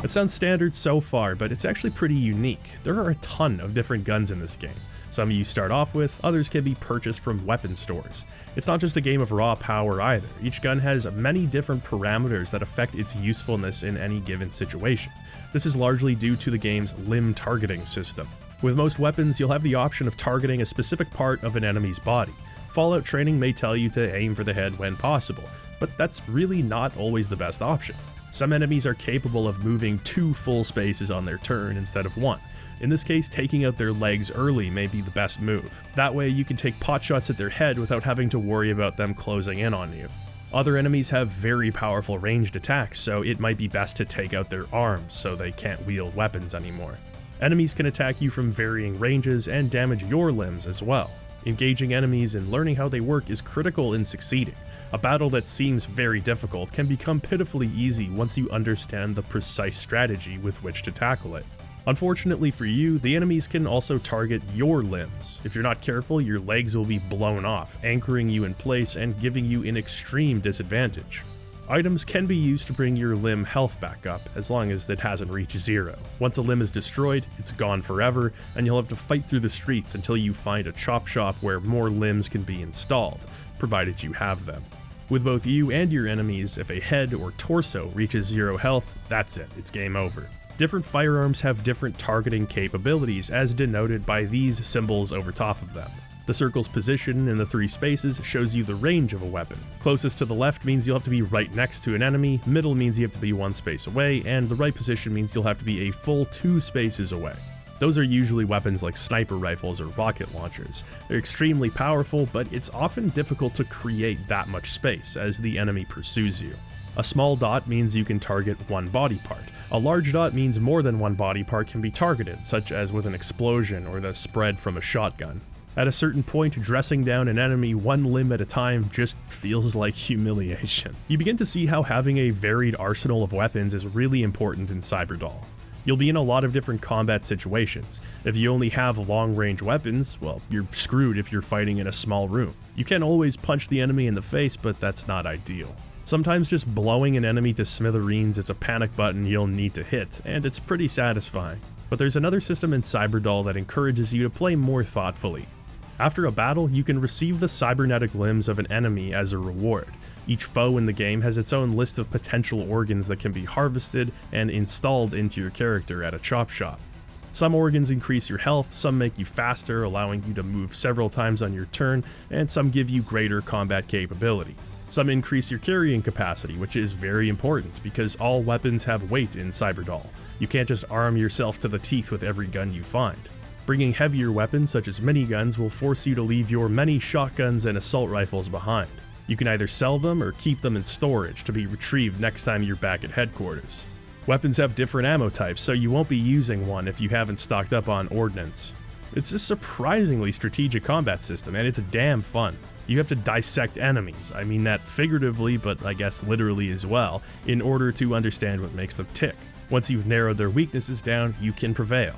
It sounds standard so far, but it's actually pretty unique. There are a ton of different guns in this game. Some you start off with, others can be purchased from weapon stores. It's not just a game of raw power either. Each gun has many different parameters that affect its usefulness in any given situation. This is largely due to the game's limb targeting system. With most weapons, you'll have the option of targeting a specific part of an enemy's body. Fallout training may tell you to aim for the head when possible, but that's really not always the best option. Some enemies are capable of moving 2 full spaces on their turn instead of 1. In this case, taking out their legs early may be the best move. That way you can take potshots at their head without having to worry about them closing in on you. Other enemies have very powerful ranged attacks, so it might be best to take out their arms so they can't wield weapons anymore. Enemies can attack you from varying ranges and damage your limbs as well. Engaging enemies and learning how they work is critical in succeeding. A battle that seems very difficult can become pitifully easy once you understand the precise strategy with which to tackle it. Unfortunately for you, the enemies can also target your limbs. If you're not careful, your legs will be blown off, anchoring you in place and giving you an extreme disadvantage. Items can be used to bring your limb health back up, as long as it hasn't reached 0. Once a limb is destroyed, it's gone forever, and you'll have to fight through the streets until you find a chop shop where more limbs can be installed, provided you have them. With both you and your enemies, if a head or torso reaches 0 health, that's it, it's game over. Different firearms have different targeting capabilities, as denoted by these symbols over top of them. The circle's position in the 3 spaces shows you the range of a weapon. Closest to the left means you'll have to be right next to an enemy, middle means you have to be 1 space away, and the right position means you'll have to be a full 2 spaces away. Those are usually weapons like sniper rifles or rocket launchers. They're extremely powerful, but it's often difficult to create that much space as the enemy pursues you. A small dot means you can target one body part. A large dot means more than one body part can be targeted, such as with an explosion or the spread from a shotgun. At a certain point, dressing down an enemy one limb at a time just feels like humiliation. You begin to see how having a varied arsenal of weapons is really important in Cyberdoll. You'll be in a lot of different combat situations. If you only have long-range weapons, well, you're screwed if you're fighting in a small room. You can always punch the enemy in the face, but that's not ideal. Sometimes just blowing an enemy to smithereens is a panic button you'll need to hit, and it's pretty satisfying. But there's another system in Cyberdoll that encourages you to play more thoughtfully. After a battle, you can receive the cybernetic limbs of an enemy as a reward. Each foe in the game has its own list of potential organs that can be harvested and installed into your character at a chop shop. Some organs increase your health, some make you faster, allowing you to move several times on your turn, and some give you greater combat capability. Some increase your carrying capacity, which is very important because all weapons have weight in Cyberdoll. You can't just arm yourself to the teeth with every gun you find. Bringing heavier weapons such as miniguns will force you to leave your many shotguns and assault rifles behind. You can either sell them or keep them in storage to be retrieved next time you're back at headquarters. Weapons have different ammo types, so you won't be using one if you haven't stocked up on ordnance. It's a surprisingly strategic combat system, and it's damn fun. You have to dissect enemies, I mean that figuratively, but I guess literally as well, in order to understand what makes them tick. Once you've narrowed their weaknesses down, you can prevail.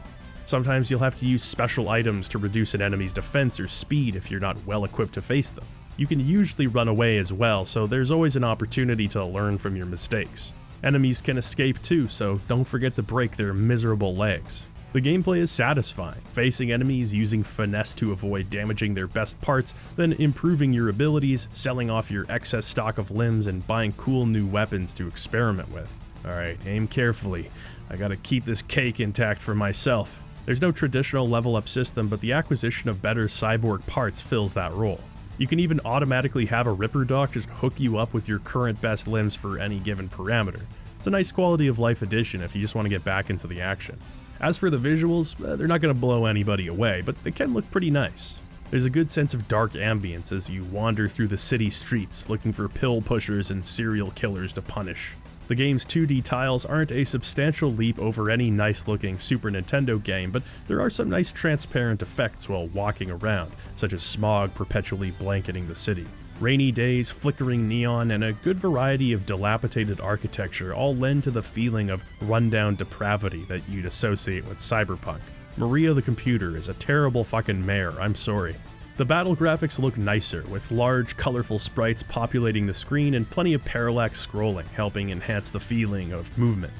Sometimes you'll have to use special items to reduce an enemy's defense or speed if you're not well equipped to face them. You can usually run away as well, so there's always an opportunity to learn from your mistakes. Enemies can escape too, so don't forget to break their miserable legs. The gameplay is satisfying, facing enemies using finesse to avoid damaging their best parts, then improving your abilities, selling off your excess stock of limbs, and buying cool new weapons to experiment with. Alright, aim carefully. I gotta keep this cake intact for myself. There's no traditional level up system, but the acquisition of better cyborg parts fills that role. You can even automatically have a Ripper Doc just hook you up with your current best limbs for any given parameter. It's a nice quality of life addition if you just want to get back into the action. As for the visuals, they're not going to blow anybody away, but they can look pretty nice. There's a good sense of dark ambience as you wander through the city streets looking for pill pushers and serial killers to punish. The game's 2D tiles aren't a substantial leap over any nice-looking Super Nintendo game, but there are some nice transparent effects while walking around, such as smog perpetually blanketing the city. Rainy days, flickering neon, and a good variety of dilapidated architecture all lend to the feeling of rundown depravity that you'd associate with cyberpunk. Maria the computer is a terrible fucking mare, I'm sorry. The battle graphics look nicer, with large, colorful sprites populating the screen and plenty of parallax scrolling, helping enhance the feeling of movement.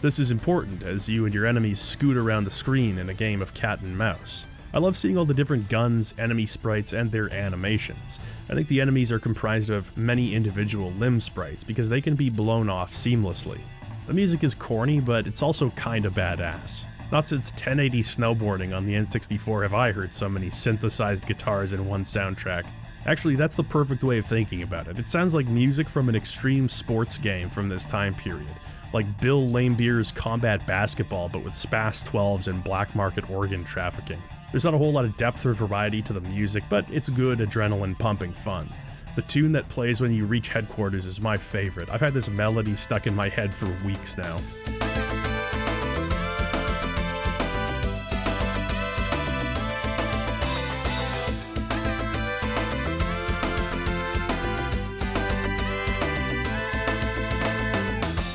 This is important as you and your enemies scoot around the screen in a game of cat and mouse. I love seeing all the different guns, enemy sprites, and their animations. I think the enemies are comprised of many individual limb sprites because they can be blown off seamlessly. The music is corny, but it's also kinda badass. Not since 1080 snowboarding on the N64 have I heard so many synthesized guitars in one soundtrack. Actually, that's the perfect way of thinking about it. It sounds like music from an extreme sports game from this time period. Like Bill Laimbeer's Combat Basketball, but with Spas 12s and black market organ trafficking. There's not a whole lot of depth or variety to the music, but it's good adrenaline-pumping fun. The tune that plays when you reach headquarters is my favorite. I've had this melody stuck in my head for weeks now.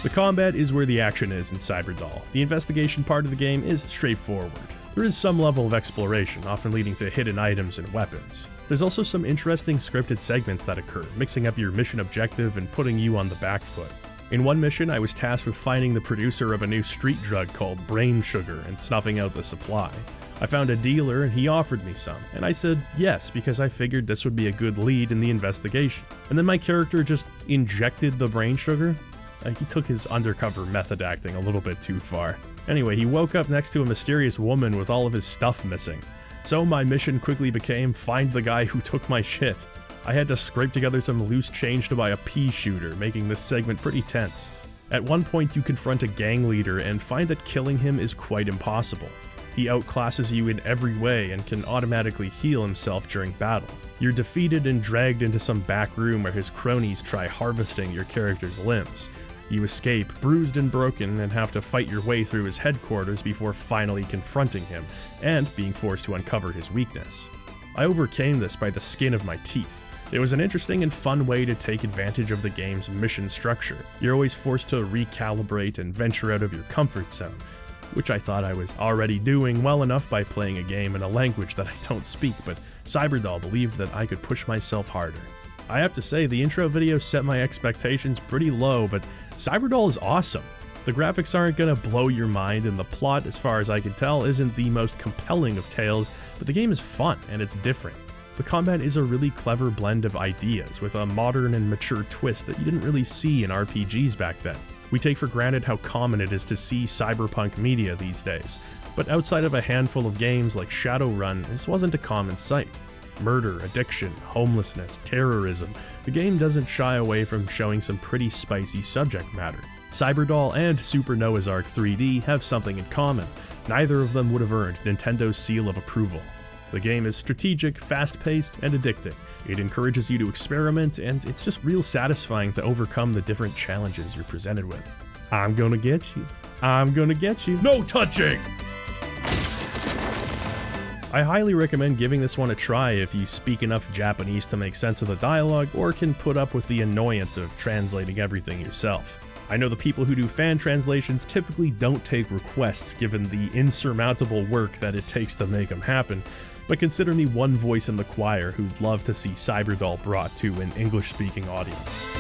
The combat is where the action is in Cyberdoll. The investigation part of the game is straightforward. There is some level of exploration, often leading to hidden items and weapons. There's also some interesting scripted segments that occur, mixing up your mission objective and putting you on the back foot. In one mission, I was tasked with finding the producer of a new street drug called brain sugar and snuffing out the supply. I found a dealer and he offered me some, and I said yes because I figured this would be a good lead in the investigation. And then my character just injected the brain sugar. He took his undercover method acting a little bit too far. Anyway, he woke up next to a mysterious woman with all of his stuff missing. So my mission quickly became find the guy who took my shit. I had to scrape together some loose change to buy a pea shooter, making this segment pretty tense. At one point you confront a gang leader and find that killing him is quite impossible. He outclasses you in every way and can automatically heal himself during battle. You're defeated and dragged into some back room where his cronies try harvesting your character's limbs. You escape, bruised and broken, and have to fight your way through his headquarters before finally confronting him, and being forced to uncover his weakness. I overcame this by the skin of my teeth. It was an interesting and fun way to take advantage of the game's mission structure. You're always forced to recalibrate and venture out of your comfort zone, which I thought I was already doing well enough by playing a game in a language that I don't speak, but Cyberdoll believed that I could push myself harder. I have to say, the intro video set my expectations pretty low, but Cyberdoll is awesome. The graphics aren't gonna blow your mind, and the plot, as far as I can tell, isn't the most compelling of tales, but the game is fun and it's different. The combat is a really clever blend of ideas, with a modern and mature twist that you didn't really see in RPGs back then. We take for granted how common it is to see cyberpunk media these days, but outside of a handful of games like Shadowrun, this wasn't a common sight. Murder, addiction, homelessness, terrorism, the game doesn't shy away from showing some pretty spicy subject matter. Cyberdoll and Super Noah's Ark 3D have something in common. Neither of them would have earned Nintendo's seal of approval. The game is strategic, fast-paced, and addicting. It encourages you to experiment, and it's just real satisfying to overcome the different challenges you're presented with. I'm gonna get you. I'm gonna get you. No touching! I highly recommend giving this one a try if you speak enough Japanese to make sense of the dialogue, or can put up with the annoyance of translating everything yourself. I know the people who do fan translations typically don't take requests given the insurmountable work that it takes to make them happen, but consider me one voice in the choir who'd love to see Cyberdoll brought to an English-speaking audience.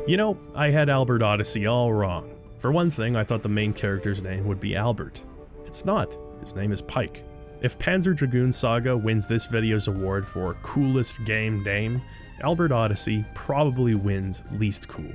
You know, I had Albert Odyssey all wrong. For one thing, I thought the main character's name would be Albert. It's not. His name is Pike. If Panzer Dragoon Saga wins this video's award for coolest game name, Albert Odyssey probably wins least cool.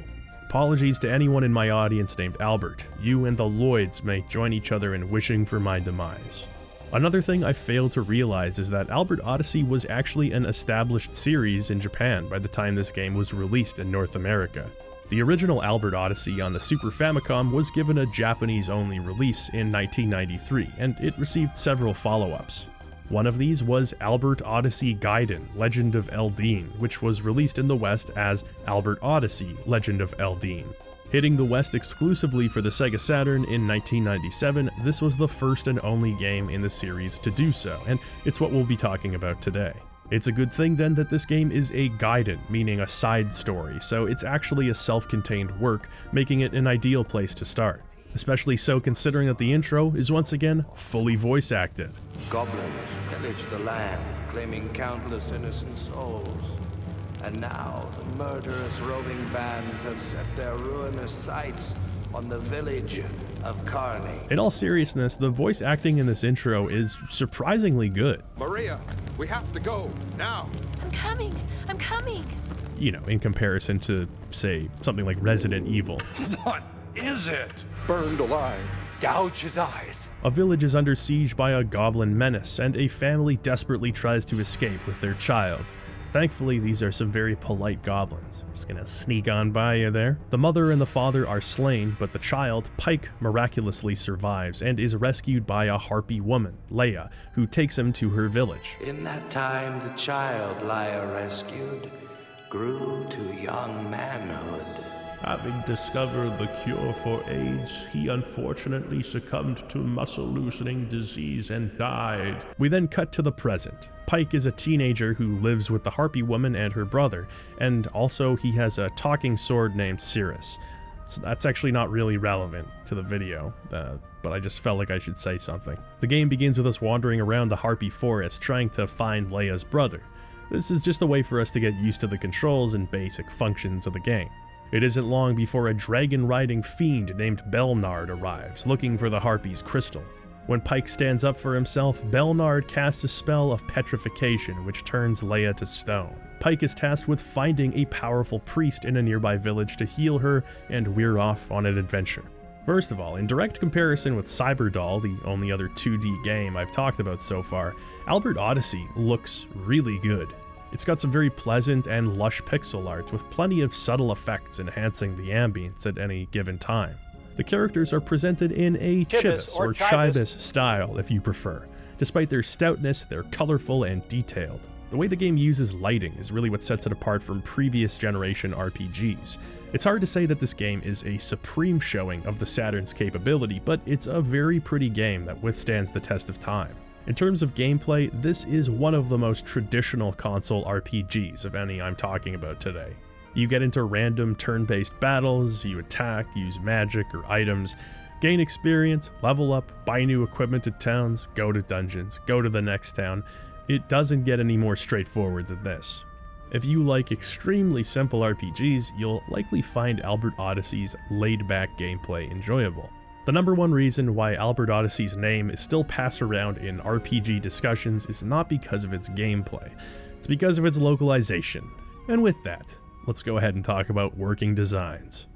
Apologies to anyone in my audience named Albert. You and the Lloyds may join each other in wishing for my demise. Another thing I failed to realize is that Albert Odyssey was actually an established series in Japan by the time this game was released in North America. The original Albert Odyssey on the Super Famicom was given a Japanese-only release in 1993, and it received several follow-ups. One of these was Albert Odyssey Gaiden, Legend of Eldine, which was released in the West as Albert Odyssey, Legend of Eldine. Hitting the West exclusively for the Sega Saturn in 1997, this was the first and only game in the series to do so, and it's what we'll be talking about today. It's a good thing then that this game is a Gaiden, meaning a side story, so it's actually a self-contained work, making it an ideal place to start. Especially so considering that the intro is once again fully voice acted. Goblins pillage the land, claiming countless innocent souls. And now the murderous roving bands have set their ruinous sights on the village of Carney. In all seriousness, the voice acting in this intro is surprisingly good. Maria, we have to go, now! I'm coming! I'm coming! You know, in comparison to, say, something like Resident Evil. What is it? Burned alive. Gouge his eyes. A village is under siege by a goblin menace, and a family desperately tries to escape with their child. Thankfully, these are some very polite goblins. Just gonna sneak on by you there. The mother and the father are slain, but the child, Pike, miraculously survives and is rescued by a harpy woman, Leia, who takes him to her village. In that time, the child Leia rescued grew to young manhood. Having discovered the cure for AIDS, he unfortunately succumbed to muscle-loosening disease and died. We then cut to the present. Pike is a teenager who lives with the harpy woman and her brother, and also he has a talking sword named Cirrus. So that's actually not really relevant to the video, but I just felt like I should say something. The game begins with us wandering around the harpy forest trying to find Leia's brother. This is just a way for us to get used to the controls and basic functions of the game. It isn't long before a dragon-riding fiend named Belnard arrives, looking for the harpy's crystal. When Pike stands up for himself, Belnard casts a spell of petrification which turns Leia to stone. Pike is tasked with finding a powerful priest in a nearby village to heal her, and we're off on an adventure. First of all, in direct comparison with Cyberdoll, the only other 2D game I've talked about so far, Albert Odyssey looks really good. It's got some very pleasant and lush pixel art with plenty of subtle effects enhancing the ambience at any given time. The characters are presented in a chibis or chibis style if you prefer. Despite their stoutness, they're colorful and detailed. The way the game uses lighting is really what sets it apart from previous generation RPGs. It's hard to say that this game is a supreme showing of the Saturn's capability, but it's a very pretty game that withstands the test of time. In terms of gameplay, this is one of the most traditional console RPGs of any I'm talking about today. You get into random turn-based battles, you attack, use magic or items, gain experience, level up, buy new equipment at towns, go to dungeons, go to the next town. It doesn't get any more straightforward than this. If you like extremely simple RPGs, you'll likely find Albert Odyssey's laid-back gameplay enjoyable. The number one reason why Albert Odyssey's name is still passed around in RPG discussions is not because of its gameplay, it's because of its localization. And with that, let's go ahead and talk about Working Designs.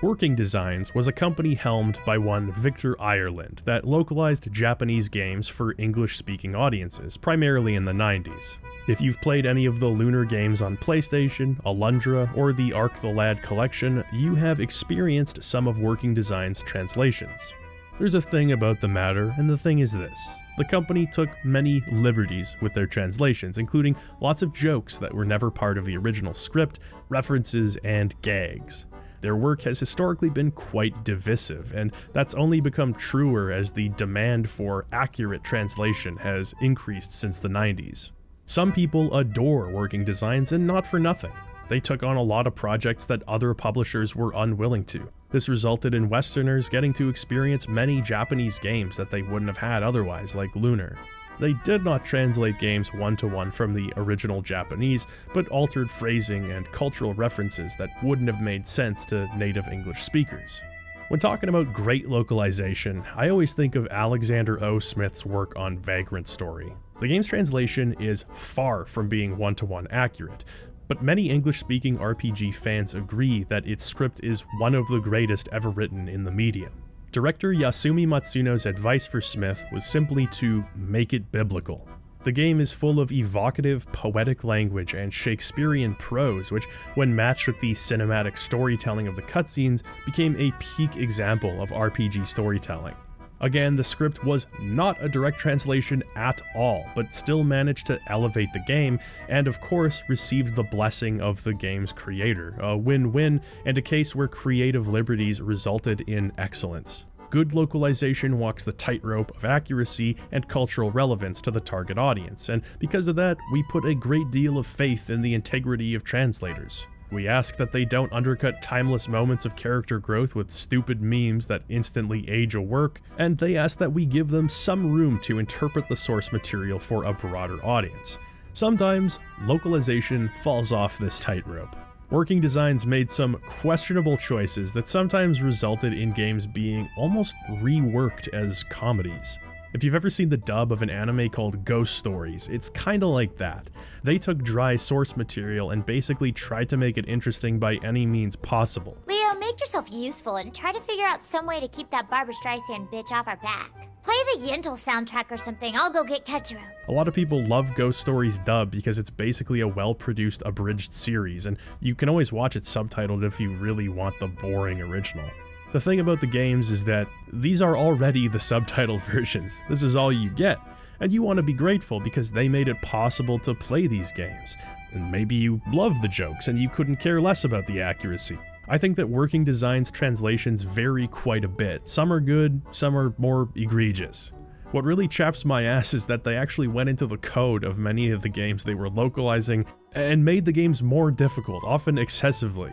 Working Designs was a company helmed by one Victor Ireland that localized Japanese games for English-speaking audiences, primarily in the 90s. If you've played any of the Lunar games on PlayStation, Alundra, or the Ark the Lad collection, you have experienced some of Working Designs' translations. There's a thing about the matter, and the thing is this. The company took many liberties with their translations, including lots of jokes that were never part of the original script, references, and gags. Their work has historically been quite divisive, and that's only become truer as the demand for accurate translation has increased since the 90s. Some people adore Working Designs, and not for nothing. They took on a lot of projects that other publishers were unwilling to. This resulted in Westerners getting to experience many Japanese games that they wouldn't have had otherwise, like Lunar. They did not translate games one-to-one from the original Japanese, but altered phrasing and cultural references that wouldn't have made sense to native English speakers. When talking about great localization, I always think of Alexander O. Smith's work on Vagrant Story. The game's translation is far from being one-to-one accurate, but many English-speaking RPG fans agree that its script is one of the greatest ever written in the medium. Director Yasumi Matsuno's advice for Smith was simply to make it biblical. The game is full of evocative, poetic language and Shakespearean prose, which, when matched with the cinematic storytelling of the cutscenes, became a peak example of RPG storytelling. Again, the script was not a direct translation at all, but still managed to elevate the game, and of course received the blessing of the game's creator, a win-win, and a case where creative liberties resulted in excellence. Good localization walks the tightrope of accuracy and cultural relevance to the target audience, and because of that, we put a great deal of faith in the integrity of translators. We ask that they don't undercut timeless moments of character growth with stupid memes that instantly age a work, and they ask that we give them some room to interpret the source material for a broader audience. Sometimes, localization falls off this tightrope. Working Designs made some questionable choices that sometimes resulted in games being almost reworked as comedies. If you've ever seen the dub of an anime called Ghost Stories, it's kinda like that. They took dry source material and basically tried to make it interesting by any means possible. Leo, make yourself useful and try to figure out some way to keep that Barbra Streisand bitch off our back. Play the Yentl soundtrack or something, I'll go get Ketchero. A lot of people love Ghost Stories dub because it's basically a well-produced abridged series, and you can always watch it subtitled if you really want the boring original. The thing about the games is that these are already the subtitled versions. This is all you get, and you want to be grateful because they made it possible to play these games. And maybe you love the jokes and you couldn't care less about the accuracy. I think that Working Designs translations vary quite a bit. Some are good, some are more egregious. What really chaps my ass is that they actually went into the code of many of the games they were localizing and made the games more difficult, often excessively.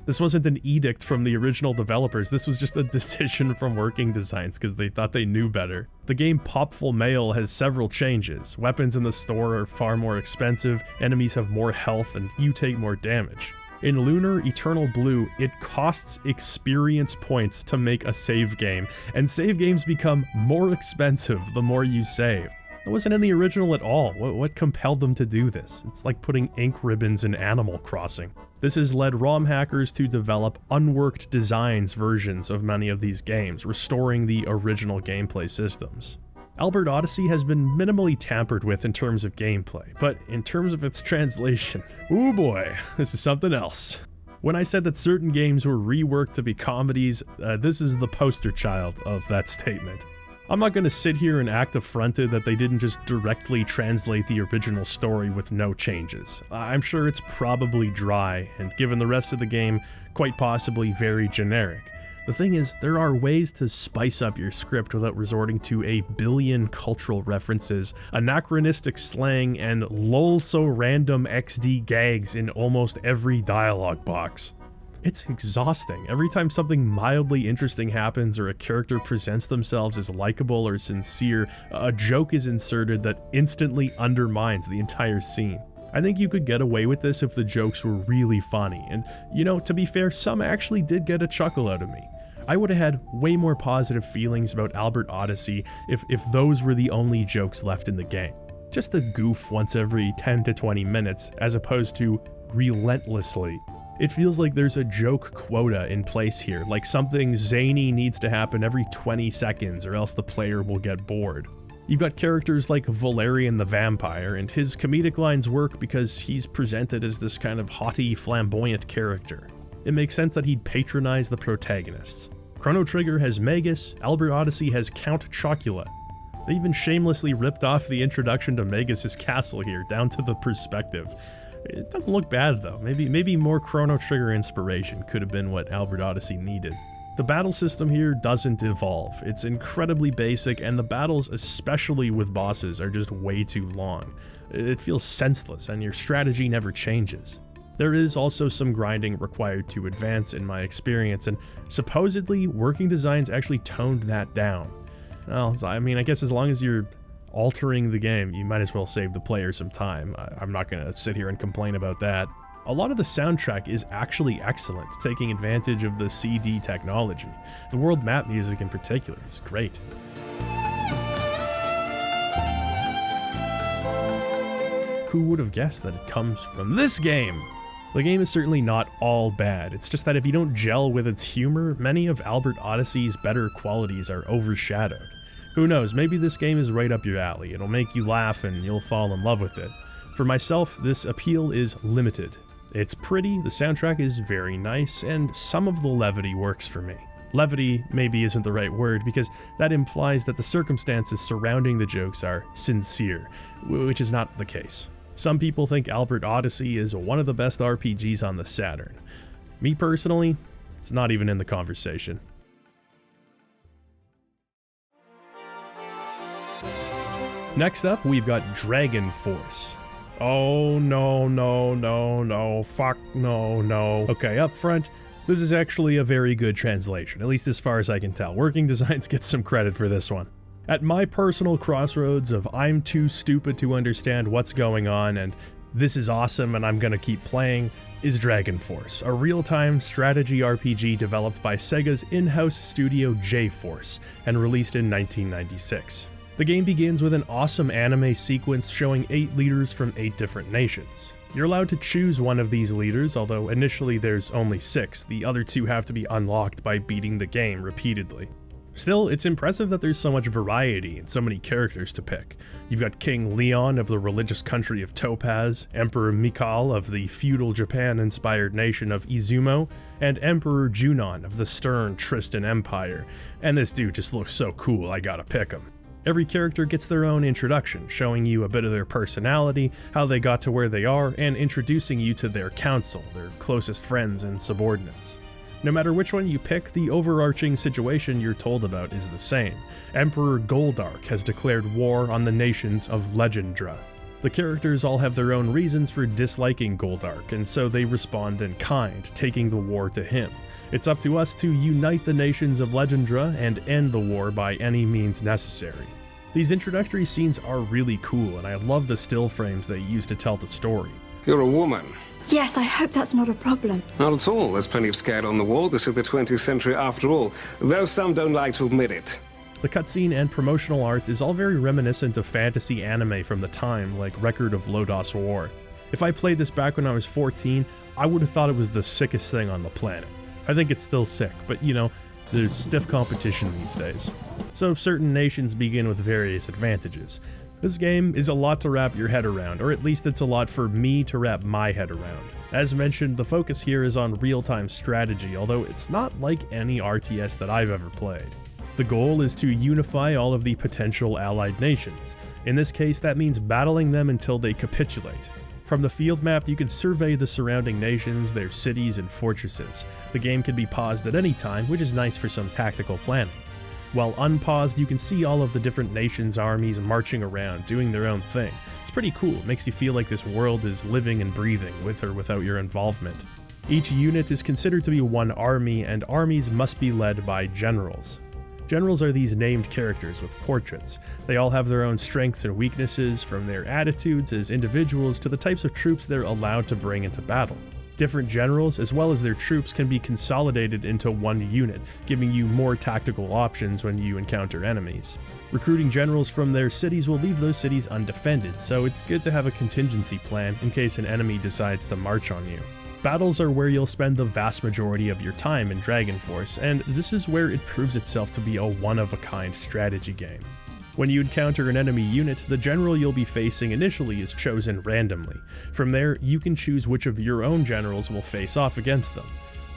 This wasn't an edict from the original developers, this was just a decision from Working Designs because they thought they knew better. The game Popful Mail has several changes. Weapons in the store are far more expensive, enemies have more health, and you take more damage. In Lunar Eternal Blue, it costs experience points to make a save game, and save games become more expensive the more you save. It wasn't in the original at all. What compelled them to do this? It's like putting ink ribbons in Animal Crossing. This has led ROM hackers to develop unworked designs versions of many of these games, restoring the original gameplay systems. Albert Odyssey has been minimally tampered with in terms of gameplay, but in terms of its translation, ooh boy, this is something else. When I said that certain games were reworked to be comedies, this is the poster child of that statement. I'm not going to sit here and act affronted that they didn't just directly translate the original story with no changes. I'm sure it's probably dry, and given the rest of the game, quite possibly very generic. The thing is, there are ways to spice up your script without resorting to a billion cultural references, anachronistic slang, and lol-so-random XD gags in almost every dialogue box. It's exhausting. Every time something mildly interesting happens or a character presents themselves as likable or sincere, a joke is inserted that instantly undermines the entire scene. I think you could get away with this if the jokes were really funny, and to be fair, some actually did get a chuckle out of me. I would have had way more positive feelings about Albert Odyssey if those were the only jokes left in the game. Just the goof once every 10 to 20 minutes, as opposed to relentlessly. It feels like there's a joke quota in place here, like something zany needs to happen every 20 seconds or else the player will get bored. You've got characters like Valerian the Vampire, and his comedic lines work because he's presented as this kind of haughty, flamboyant character. It makes sense that he'd patronize the protagonists. Chrono Trigger has Magus, Albert Odyssey has Count Chocula. They even shamelessly ripped off the introduction to Magus' castle here, down to the perspective. It doesn't look bad though. Maybe more Chrono Trigger inspiration could have been what Albert Odyssey needed. The battle system here doesn't evolve. It's incredibly basic, and the battles, especially with bosses, are just way too long. It feels senseless, and your strategy never changes. There is also some grinding required to advance in my experience, and supposedly working designs actually toned that down. Well, I mean, I guess as long as you're altering the game, you might as well save the player some time. I'm not going to sit here and complain about that. A lot of the soundtrack is actually excellent, taking advantage of the CD technology. The world map music in particular is great. Who would have guessed that it comes from this game? The game is certainly not all bad, it's just that if you don't gel with its humor, many of Albert Odyssey's better qualities are overshadowed. Who knows, maybe this game is right up your alley, it'll make you laugh and you'll fall in love with it. For myself, this appeal is limited. It's pretty, the soundtrack is very nice, and some of the levity works for me. Levity maybe isn't the right word, because that implies that the circumstances surrounding the jokes are sincere, which is not the case. Some people think Albert Odyssey is one of the best RPGs on the Saturn. Me personally, it's not even in the conversation. Next up, we've got Dragon Force. Oh no, fuck no. Okay, up front, this is actually a very good translation, at least as far as I can tell. Working Designs gets some credit for this one. At my personal crossroads of I'm too stupid to understand what's going on and this is awesome and I'm gonna keep playing, is Dragon Force, a real-time strategy RPG developed by Sega's in-house studio J-Force and released in 1996. The game begins with an awesome anime sequence showing 8 leaders from 8 different nations. You're allowed to choose one of these leaders, although initially there's only 6. The other 2 have to be unlocked by beating the game repeatedly. Still, it's impressive that there's so much variety and so many characters to pick. You've got King Leon of the religious country of Topaz, Emperor Mikal of the feudal Japan-inspired nation of Izumo, and Emperor Junon of the stern Tristan Empire. And this dude just looks so cool, I gotta pick him. Every character gets their own introduction, showing you a bit of their personality, how they got to where they are, and introducing you to their council, their closest friends and subordinates. No matter which one you pick, the overarching situation you're told about is the same. Emperor Goldark has declared war on the nations of Legendra. The characters all have their own reasons for disliking Goldark, and so they respond in kind, taking the war to him. It's up to us to unite the nations of Legendra and end the war by any means necessary. These introductory scenes are really cool, and I love the still frames they use to tell the story. You're a woman. Yes, I hope that's not a problem. Not at all. There's plenty of scare on the wall. This is the 20th century after all, though some don't like to admit it. The cutscene and promotional art is all very reminiscent of fantasy anime from the time, like Record of Lodoss War. If I played this back when I was 14, I would have thought it was the sickest thing on the planet. I think it's still sick, but There's stiff competition these days, so certain nations begin with various advantages. This game is a lot to wrap your head around, or at least it's a lot for me to wrap my head around. As mentioned, the focus here is on real-time strategy, although it's not like any RTS that I've ever played. The goal is to unify all of the potential allied nations. In this case, that means battling them until they capitulate. From the field map, you can survey the surrounding nations, their cities, and fortresses. The game can be paused at any time, which is nice for some tactical planning. While unpaused, you can see all of the different nations' armies marching around, doing their own thing. It's pretty cool, it makes you feel like this world is living and breathing, with or without your involvement. Each unit is considered to be one army, and armies must be led by generals. Generals are these named characters with portraits. They all have their own strengths and weaknesses, from their attitudes as individuals to the types of troops they're allowed to bring into battle. Different generals, as well as their troops, can be consolidated into one unit, giving you more tactical options when you encounter enemies. Recruiting generals from their cities will leave those cities undefended, so it's good to have a contingency plan in case an enemy decides to march on you. Battles are where you'll spend the vast majority of your time in Dragon Force, and this is where it proves itself to be a one-of-a-kind strategy game. When you encounter an enemy unit, the general you'll be facing initially is chosen randomly. From there, you can choose which of your own generals will face off against them.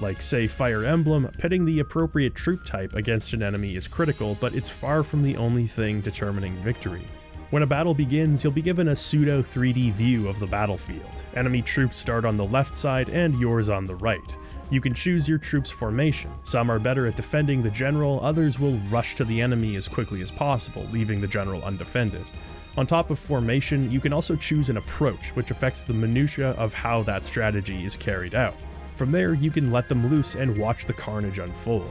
Like, say, Fire Emblem, pitting the appropriate troop type against an enemy is critical, but it's far from the only thing determining victory. When a battle begins, you'll be given a pseudo 3D view of the battlefield. Enemy troops start on the left side and yours on the right. You can choose your troops' formation. Some are better at defending the general, others will rush to the enemy as quickly as possible, leaving the general undefended. On top of formation, you can also choose an approach, which affects the minutiae of how that strategy is carried out. From there, you can let them loose and watch the carnage unfold.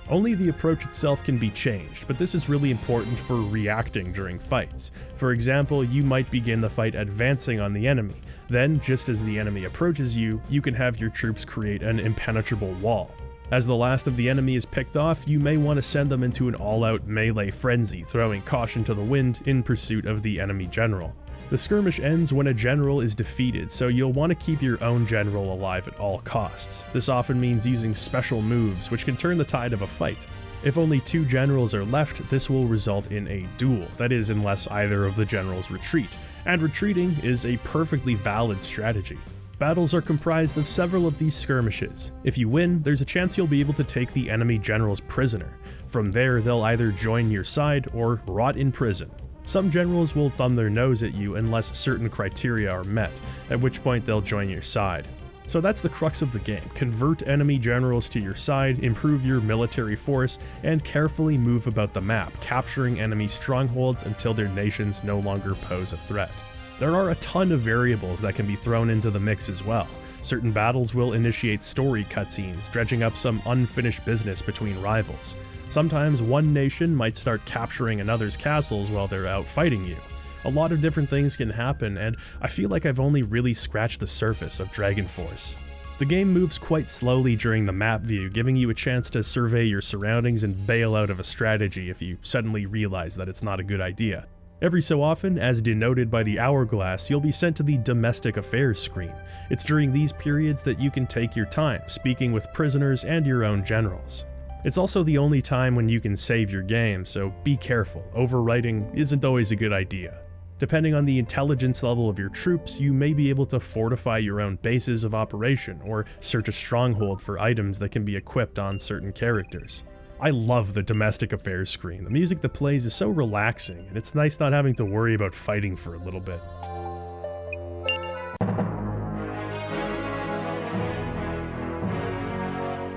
Only the approach itself can be changed, but this is really important for reacting during fights. For example, you might begin the fight advancing on the enemy. Then, just as the enemy approaches you, you can have your troops create an impenetrable wall. As the last of the enemy is picked off, you may want to send them into an all-out melee frenzy, throwing caution to the wind in pursuit of the enemy general. The skirmish ends when a general is defeated, so you'll want to keep your own general alive at all costs. This often means using special moves, which can turn the tide of a fight. If only two generals are left, this will result in a duel, that is, unless either of the generals retreat, and retreating is a perfectly valid strategy. Battles are comprised of several of these skirmishes. If you win, there's a chance you'll be able to take the enemy generals prisoner. From there, they'll either join your side or rot in prison. Some generals will thumb their nose at you unless certain criteria are met, at which point they'll join your side. So that's the crux of the game. Convert enemy generals to your side, improve your military force, and carefully move about the map, capturing enemy strongholds until their nations no longer pose a threat. There are a ton of variables that can be thrown into the mix as well. Certain battles will initiate story cutscenes, dredging up some unfinished business between rivals. Sometimes one nation might start capturing another's castles while they're out fighting you. A lot of different things can happen, and I feel like I've only really scratched the surface of Dragon Force. The game moves quite slowly during the map view, giving you a chance to survey your surroundings and bail out of a strategy if you suddenly realize that it's not a good idea. Every so often, as denoted by the hourglass, you'll be sent to the Domestic Affairs screen. It's during these periods that you can take your time, speaking with prisoners and your own generals. It's also the only time when you can save your game, so be careful. Overwriting isn't always a good idea. Depending on the intelligence level of your troops, you may be able to fortify your own bases of operation, or search a stronghold for items that can be equipped on certain characters. I love the Domestic Affairs screen. The music that plays is so relaxing, and it's nice not having to worry about fighting for a little bit.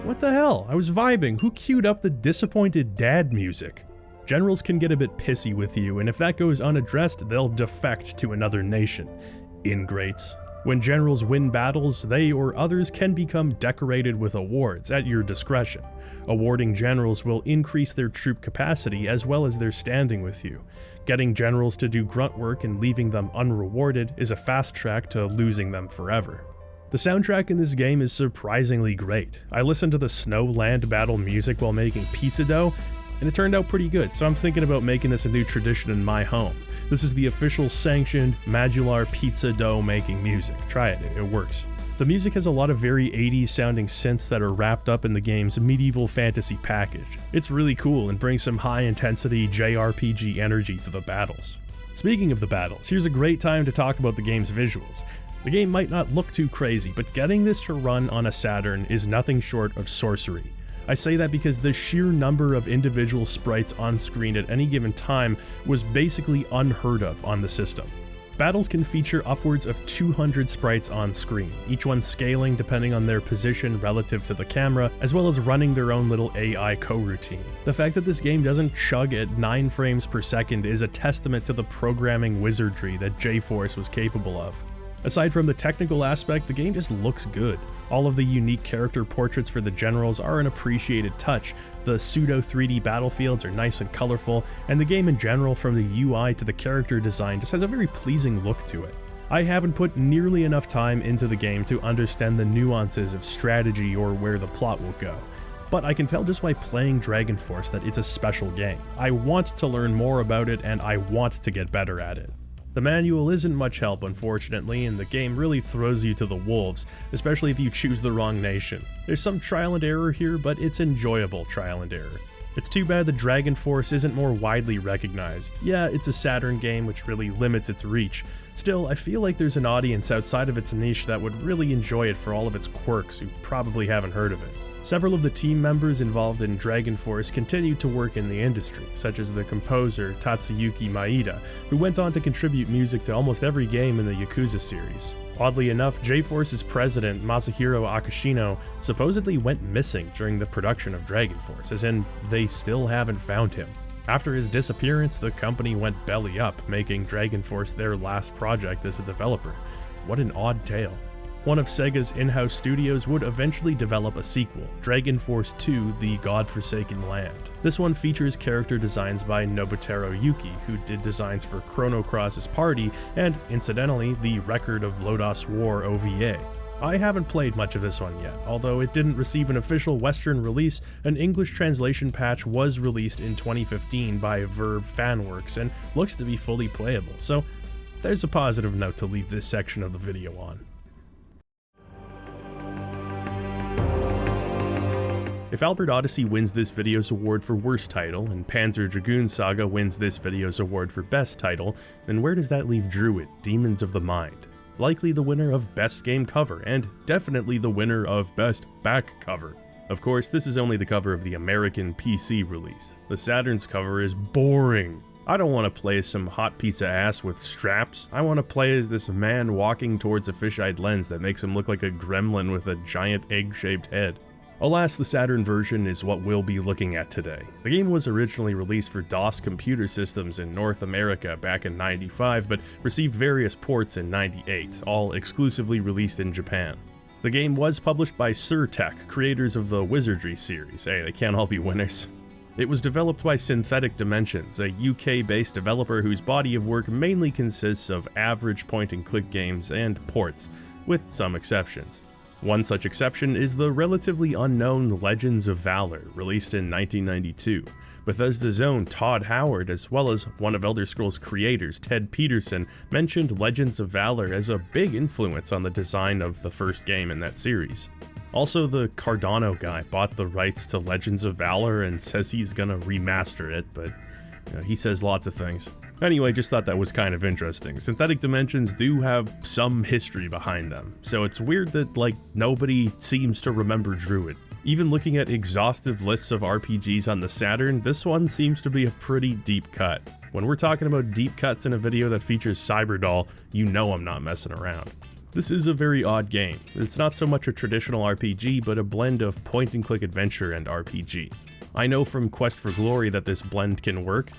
What the hell? I was vibing. Who queued up the disappointed dad music? Generals can get a bit pissy with you, and if that goes unaddressed, they'll defect to another nation. Ingrates. When generals win battles, they or others can become decorated with awards at your discretion. Awarding generals will increase their troop capacity as well as their standing with you. Getting generals to do grunt work and leaving them unrewarded is a fast track to losing them forever. The soundtrack in this game is surprisingly great. I listened to the Snowland battle music while making pizza dough, and it turned out pretty good, so I'm thinking about making this a new tradition in my home. This is the official sanctioned Madular pizza dough making music. Try it, it works. The music has a lot of very 80s sounding synths that are wrapped up in the game's medieval fantasy package. It's really cool and brings some high intensity JRPG energy to the battles. Speaking of the battles, here's a great time to talk about the game's visuals. The game might not look too crazy, but getting this to run on a Saturn is nothing short of sorcery. I say that because the sheer number of individual sprites on screen at any given time was basically unheard of on the system. Battles can feature upwards of 200 sprites on screen, each one scaling depending on their position relative to the camera, as well as running their own little AI coroutine. The fact that this game doesn't chug at 9 frames per second is a testament to the programming wizardry that J-Force was capable of. Aside from the technical aspect, the game just looks good. All of the unique character portraits for the generals are an appreciated touch, the pseudo 3D battlefields are nice and colorful, and the game in general, from the UI to the character design, just has a very pleasing look to it. I haven't put nearly enough time into the game to understand the nuances of strategy or where the plot will go, but I can tell just by playing Dragon Force that it's a special game. I want to learn more about it and I want to get better at it. The manual isn't much help, unfortunately, and the game really throws you to the wolves, especially if you choose the wrong nation. There's some trial and error here, but it's enjoyable trial and error. It's too bad the Dragon Force isn't more widely recognized. Yeah, it's a Saturn game, which really limits its reach. Still, I feel like there's an audience outside of its niche that would really enjoy it for all of its quirks who probably haven't heard of it. Several of the team members involved in Dragon Force continued to work in the industry, such as the composer Tatsuyuki Maeda, who went on to contribute music to almost every game in the Yakuza series. Oddly enough, J-Force's president, Masahiro Akashino, supposedly went missing during the production of Dragon Force, as in, they still haven't found him. After his disappearance, the company went belly up, making Dragon Force their last project as a developer. What an odd tale. One of Sega's in-house studios would eventually develop a sequel, Dragon Force 2: The God-Forsaken Land. This one features character designs by Nobutaro Yuki, who did designs for Chrono Cross's Party and, incidentally, the Record of Lodoss War OVA. I haven't played much of this one yet, although it didn't receive an official Western release. An English translation patch was released in 2015 by Verve Fanworks and looks to be fully playable, so there's a positive note to leave this section of the video on. If Albert Odyssey wins this video's award for Worst Title, and Panzer Dragoon Saga wins this video's award for Best Title, then where does that leave Druid, Demons of the Mind? Likely the winner of Best Game Cover, and definitely the winner of Best Back Cover. Of course, this is only the cover of the American PC release. The Saturn's cover is boring. I don't want to play as some hot piece of ass with straps. I want to play as this man walking towards a fisheye lens that makes him look like a gremlin with a giant egg-shaped head. Alas, the Saturn version is what we'll be looking at today. The game was originally released for DOS computer systems in North America back in '95, but received various ports in '98, all exclusively released in Japan. The game was published by Surtech, creators of the Wizardry series. Hey, they can't all be winners. It was developed by Synthetic Dimensions, a UK-based developer whose body of work mainly consists of average point-and-click games and ports, with some exceptions. One such exception is the relatively unknown Legends of Valor, released in 1992. Bethesda's own Todd Howard, as well as one of Elder Scrolls creators, Ted Peterson, mentioned Legends of Valor as a big influence on the design of the first game in that series. Also, the Cardano guy bought the rights to Legends of Valor and says he's gonna remaster it, but he says lots of things. Anyway, just thought that was kind of interesting. Synthetic Dimensions do have some history behind them, so it's weird that, nobody seems to remember Druid. Even looking at exhaustive lists of RPGs on the Saturn, this one seems to be a pretty deep cut. When we're talking about deep cuts in a video that features Cyberdoll, you know I'm not messing around. This is a very odd game. It's not so much a traditional RPG, but a blend of point-and-click adventure and RPG. I know from Quest for Glory that this blend can work,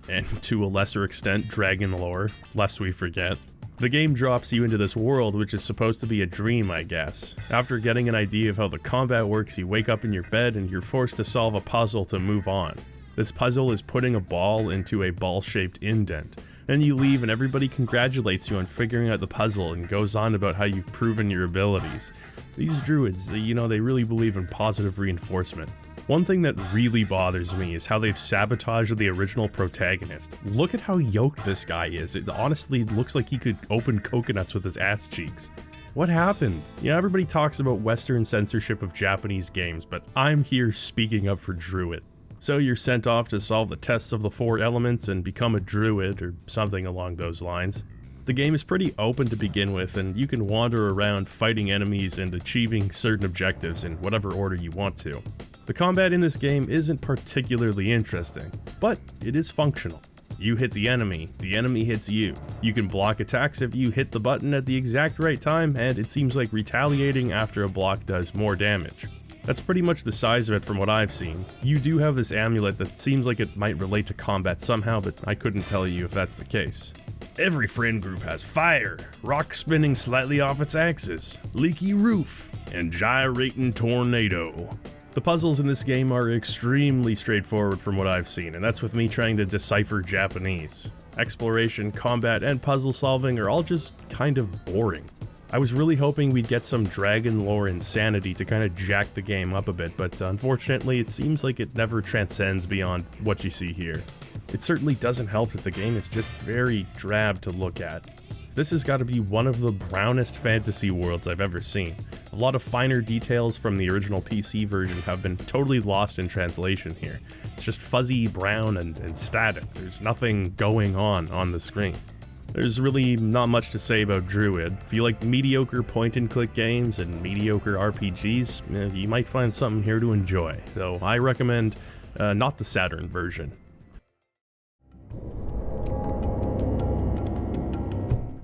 and to a lesser extent Dragon lore, lest we forget. The game drops you into this world, which is supposed to be a dream, I guess. After getting an idea of how the combat works, you wake up in your bed and you're forced to solve a puzzle to move on. This puzzle is putting a ball into a ball-shaped indent. Then you leave and everybody congratulates you on figuring out the puzzle and goes on about how you've proven your abilities. These druids, they really believe in positive reinforcement. One thing that really bothers me is how they've sabotaged the original protagonist. Look at how yoked this guy is. It honestly looks like he could open coconuts with his ass cheeks. What happened? Yeah, everybody talks about Western censorship of Japanese games, but I'm here speaking up for Druid. So you're sent off to solve the tests of the 4 elements and become a druid, or something along those lines. The game is pretty open to begin with, and you can wander around fighting enemies and achieving certain objectives in whatever order you want to. The combat in this game isn't particularly interesting, but it is functional. You hit the enemy hits you. You can block attacks if you hit the button at the exact right time, and it seems like retaliating after a block does more damage. That's pretty much the size of it from what I've seen. You do have this amulet that seems like it might relate to combat somehow, but I couldn't tell you if that's the case. Every friend group has fire, rock spinning slightly off its axis, leaky roof, and gyrating tornado. The puzzles in this game are extremely straightforward from what I've seen, and that's with me trying to decipher Japanese. Exploration, combat, and puzzle solving are all just kind of boring. I was really hoping we'd get some dragon lore insanity to kind of jack the game up a bit, but unfortunately it seems like it never transcends beyond what you see here. It certainly doesn't help that the game is just very drab to look at. This has got to be one of the brownest fantasy worlds I've ever seen. A lot of finer details from the original PC version have been totally lost in translation here. It's just fuzzy, brown, and static. There's nothing going on the screen. There's really not much to say about Druid. If you like mediocre point-and-click games and mediocre RPGs, you might find something here to enjoy, though I recommend not the Saturn version.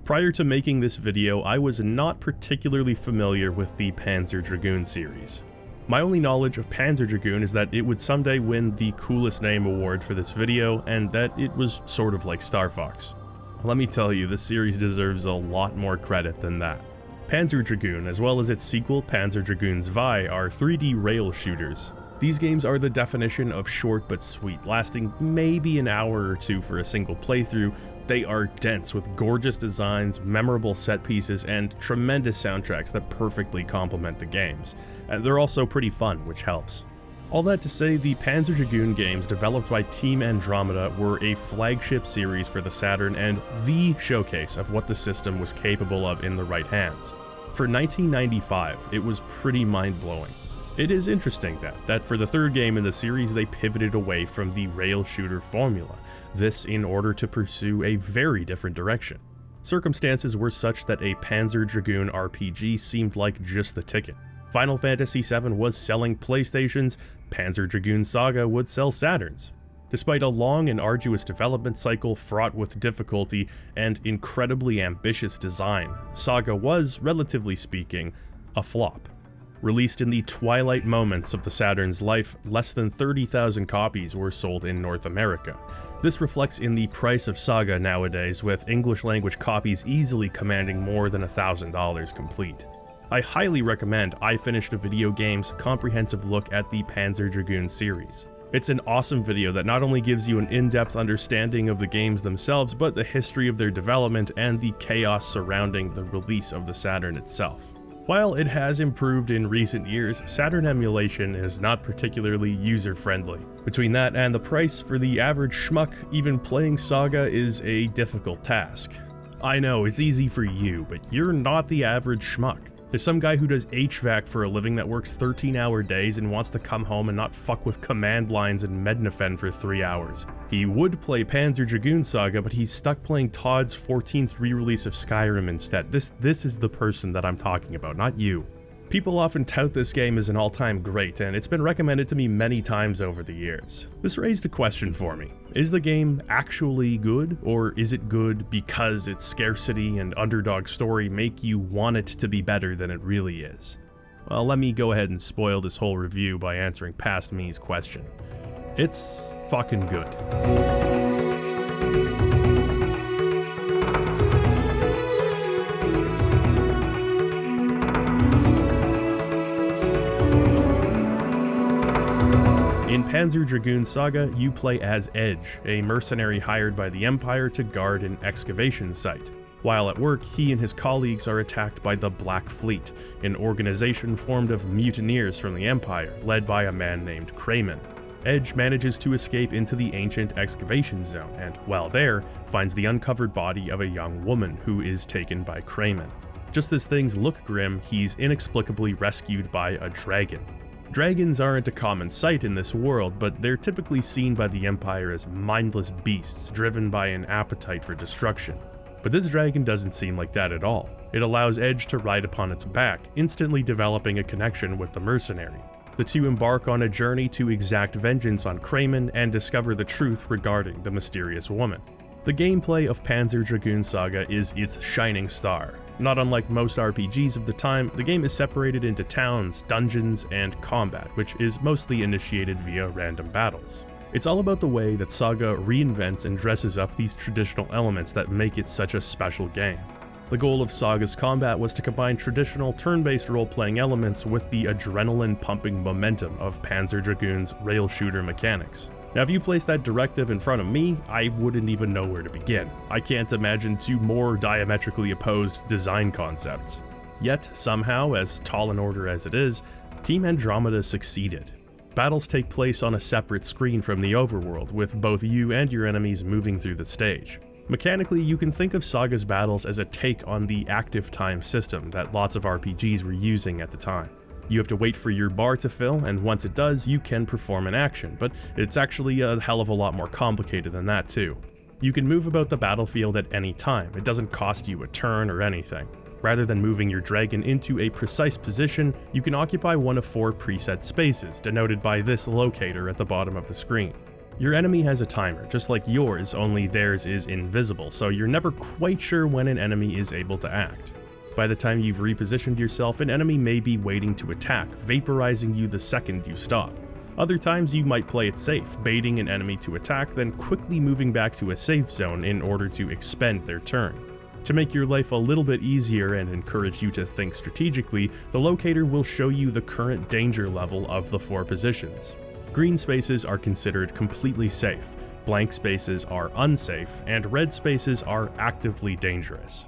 Prior to making this video, I was not particularly familiar with the Panzer Dragoon series. My only knowledge of Panzer Dragoon is that it would someday win the Coolest Name award for this video, and that it was sort of like Star Fox. Let me tell you, this series deserves a lot more credit than that. Panzer Dragoon, as well as its sequel Panzer Dragoon Zwei, are 3D rail shooters. These games are the definition of short but sweet, lasting maybe an hour or two for a single playthrough. They are dense with gorgeous designs, memorable set pieces, and tremendous soundtracks that perfectly complement the games. They're also pretty fun, which helps. All that to say, the Panzer Dragoon games developed by Team Andromeda were a flagship series for the Saturn and the showcase of what the system was capable of in the right hands. For 1995, it was pretty mind-blowing. It is interesting that for the third game in the series they pivoted away from the rail shooter formula, this in order to pursue a very different direction. Circumstances were such that a Panzer Dragoon RPG seemed like just the ticket. Final Fantasy VII was selling PlayStations, Panzer Dragoon Saga would sell Saturns. Despite a long and arduous development cycle fraught with difficulty and incredibly ambitious design, Saga was, relatively speaking, a flop. Released in the twilight moments of the Saturn's life, less than 30,000 copies were sold in North America. This reflects in the price of Saga nowadays, with English-language copies easily commanding more than $1,000 complete. I highly recommend I Finished a Video Game's comprehensive look at the Panzer Dragoon series. It's an awesome video that not only gives you an in-depth understanding of the games themselves, but the history of their development and the chaos surrounding the release of the Saturn itself. While it has improved in recent years, Saturn emulation is not particularly user-friendly. Between that and the price, for the average schmuck, even playing Saga is a difficult task. I know, it's easy for you, but you're not the average schmuck. There's some guy who does HVAC for a living that works 13-hour days and wants to come home and not fuck with command lines and Mednafen for 3 hours. He would play Panzer Dragoon Saga, but he's stuck playing Todd's 14th re-release of Skyrim instead. This is the person that I'm talking about, not you. People often tout this game as an all-time great, and it's been recommended to me many times over the years. This raised a question for me. Is the game actually good, or is it good because its scarcity and underdog story make you want it to be better than it really is? Well, let me go ahead and spoil this whole review by answering past me's question. It's fucking good. In Panzer Dragoon Saga, you play as Edge, a mercenary hired by the Empire to guard an excavation site. While at work, he and his colleagues are attacked by the Black Fleet, an organization formed of mutineers from the Empire, led by a man named Kramen. Edge manages to escape into the ancient excavation zone, and while there, finds the uncovered body of a young woman who is taken by Kramen. Just as things look grim, he's inexplicably rescued by a dragon. Dragons aren't a common sight in this world, but they're typically seen by the Empire as mindless beasts driven by an appetite for destruction. But this dragon doesn't seem like that at all. It allows Edge to ride upon its back, instantly developing a connection with the mercenary. The two embark on a journey to exact vengeance on Kramen and discover the truth regarding the mysterious woman. The gameplay of Panzer Dragoon Saga is its shining star. Not unlike most RPGs of the time, the game is separated into towns, dungeons, and combat, which is mostly initiated via random battles. It's all about the way that Saga reinvents and dresses up these traditional elements that make it such a special game. The goal of Saga's combat was to combine traditional turn-based role-playing elements with the adrenaline-pumping momentum of Panzer Dragoon's rail shooter mechanics. Now, if you place that directive in front of me, I wouldn't even know where to begin. I can't imagine two more diametrically opposed design concepts. Yet, somehow, as tall in order as it is, Team Andromeda succeeded. Battles take place on a separate screen from the overworld, with both you and your enemies moving through the stage. Mechanically, you can think of Saga's battles as a take on the active time system that lots of RPGs were using at the time. You have to wait for your bar to fill, and once it does, you can perform an action, but it's actually a hell of a lot more complicated than that too. You can move about the battlefield at any time, it doesn't cost you a turn or anything. Rather than moving your dragon into a precise position, you can occupy one of 4 preset spaces, denoted by this locator at the bottom of the screen. Your enemy has a timer, just like yours, only theirs is invisible, so you're never quite sure when an enemy is able to act. By the time you've repositioned yourself, an enemy may be waiting to attack, vaporizing you the second you stop. Other times you might play it safe, baiting an enemy to attack, then quickly moving back to a safe zone in order to expend their turn. To make your life a little bit easier and encourage you to think strategically, the locator will show you the current danger level of the 4 positions. Green spaces are considered completely safe, blank spaces are unsafe, and red spaces are actively dangerous.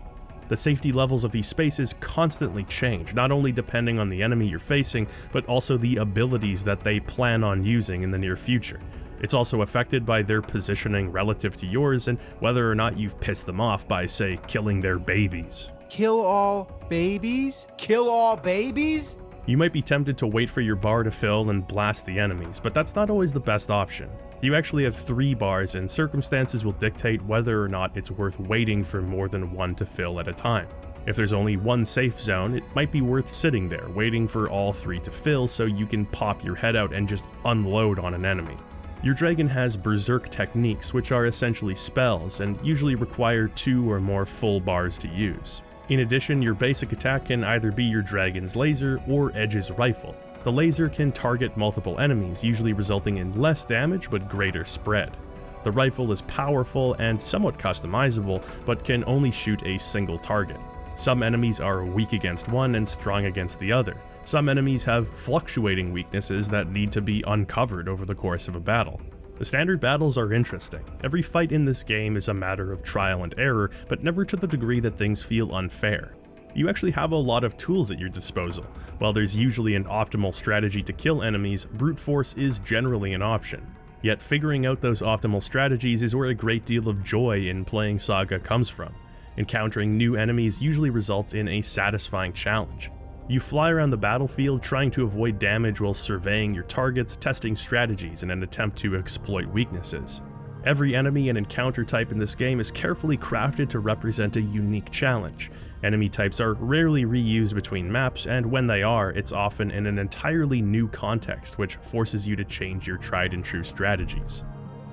The safety levels of these spaces constantly change, not only depending on the enemy you're facing, but also the abilities that they plan on using in the near future. It's also affected by their positioning relative to yours and whether or not you've pissed them off by, say, killing their babies. Kill all babies? Kill all babies? You might be tempted to wait for your bar to fill and blast the enemies, but that's not always the best option. You actually have 3 bars, and circumstances will dictate whether or not it's worth waiting for more than one to fill at a time. If there's only one safe zone, it might be worth sitting there, waiting for all 3 to fill so you can pop your head out and just unload on an enemy. Your dragon has berserk techniques, which are essentially spells, and usually require 2 or more full bars to use. In addition, your basic attack can either be your dragon's laser or Edge's rifle. The laser can target multiple enemies, usually resulting in less damage but greater spread. The rifle is powerful and somewhat customizable, but can only shoot a single target. Some enemies are weak against one and strong against the other. Some enemies have fluctuating weaknesses that need to be uncovered over the course of a battle. The standard battles are interesting. Every fight in this game is a matter of trial and error, but never to the degree that things feel unfair. You actually have a lot of tools at your disposal. While there's usually an optimal strategy to kill enemies, brute force is generally an option. Yet figuring out those optimal strategies is where a great deal of joy in playing Saga comes from. Encountering new enemies usually results in a satisfying challenge. You fly around the battlefield trying to avoid damage while surveying your targets, testing strategies in an attempt to exploit weaknesses. Every enemy and encounter type in this game is carefully crafted to represent a unique challenge. Enemy types are rarely reused between maps, and when they are, it's often in an entirely new context, which forces you to change your tried and true strategies.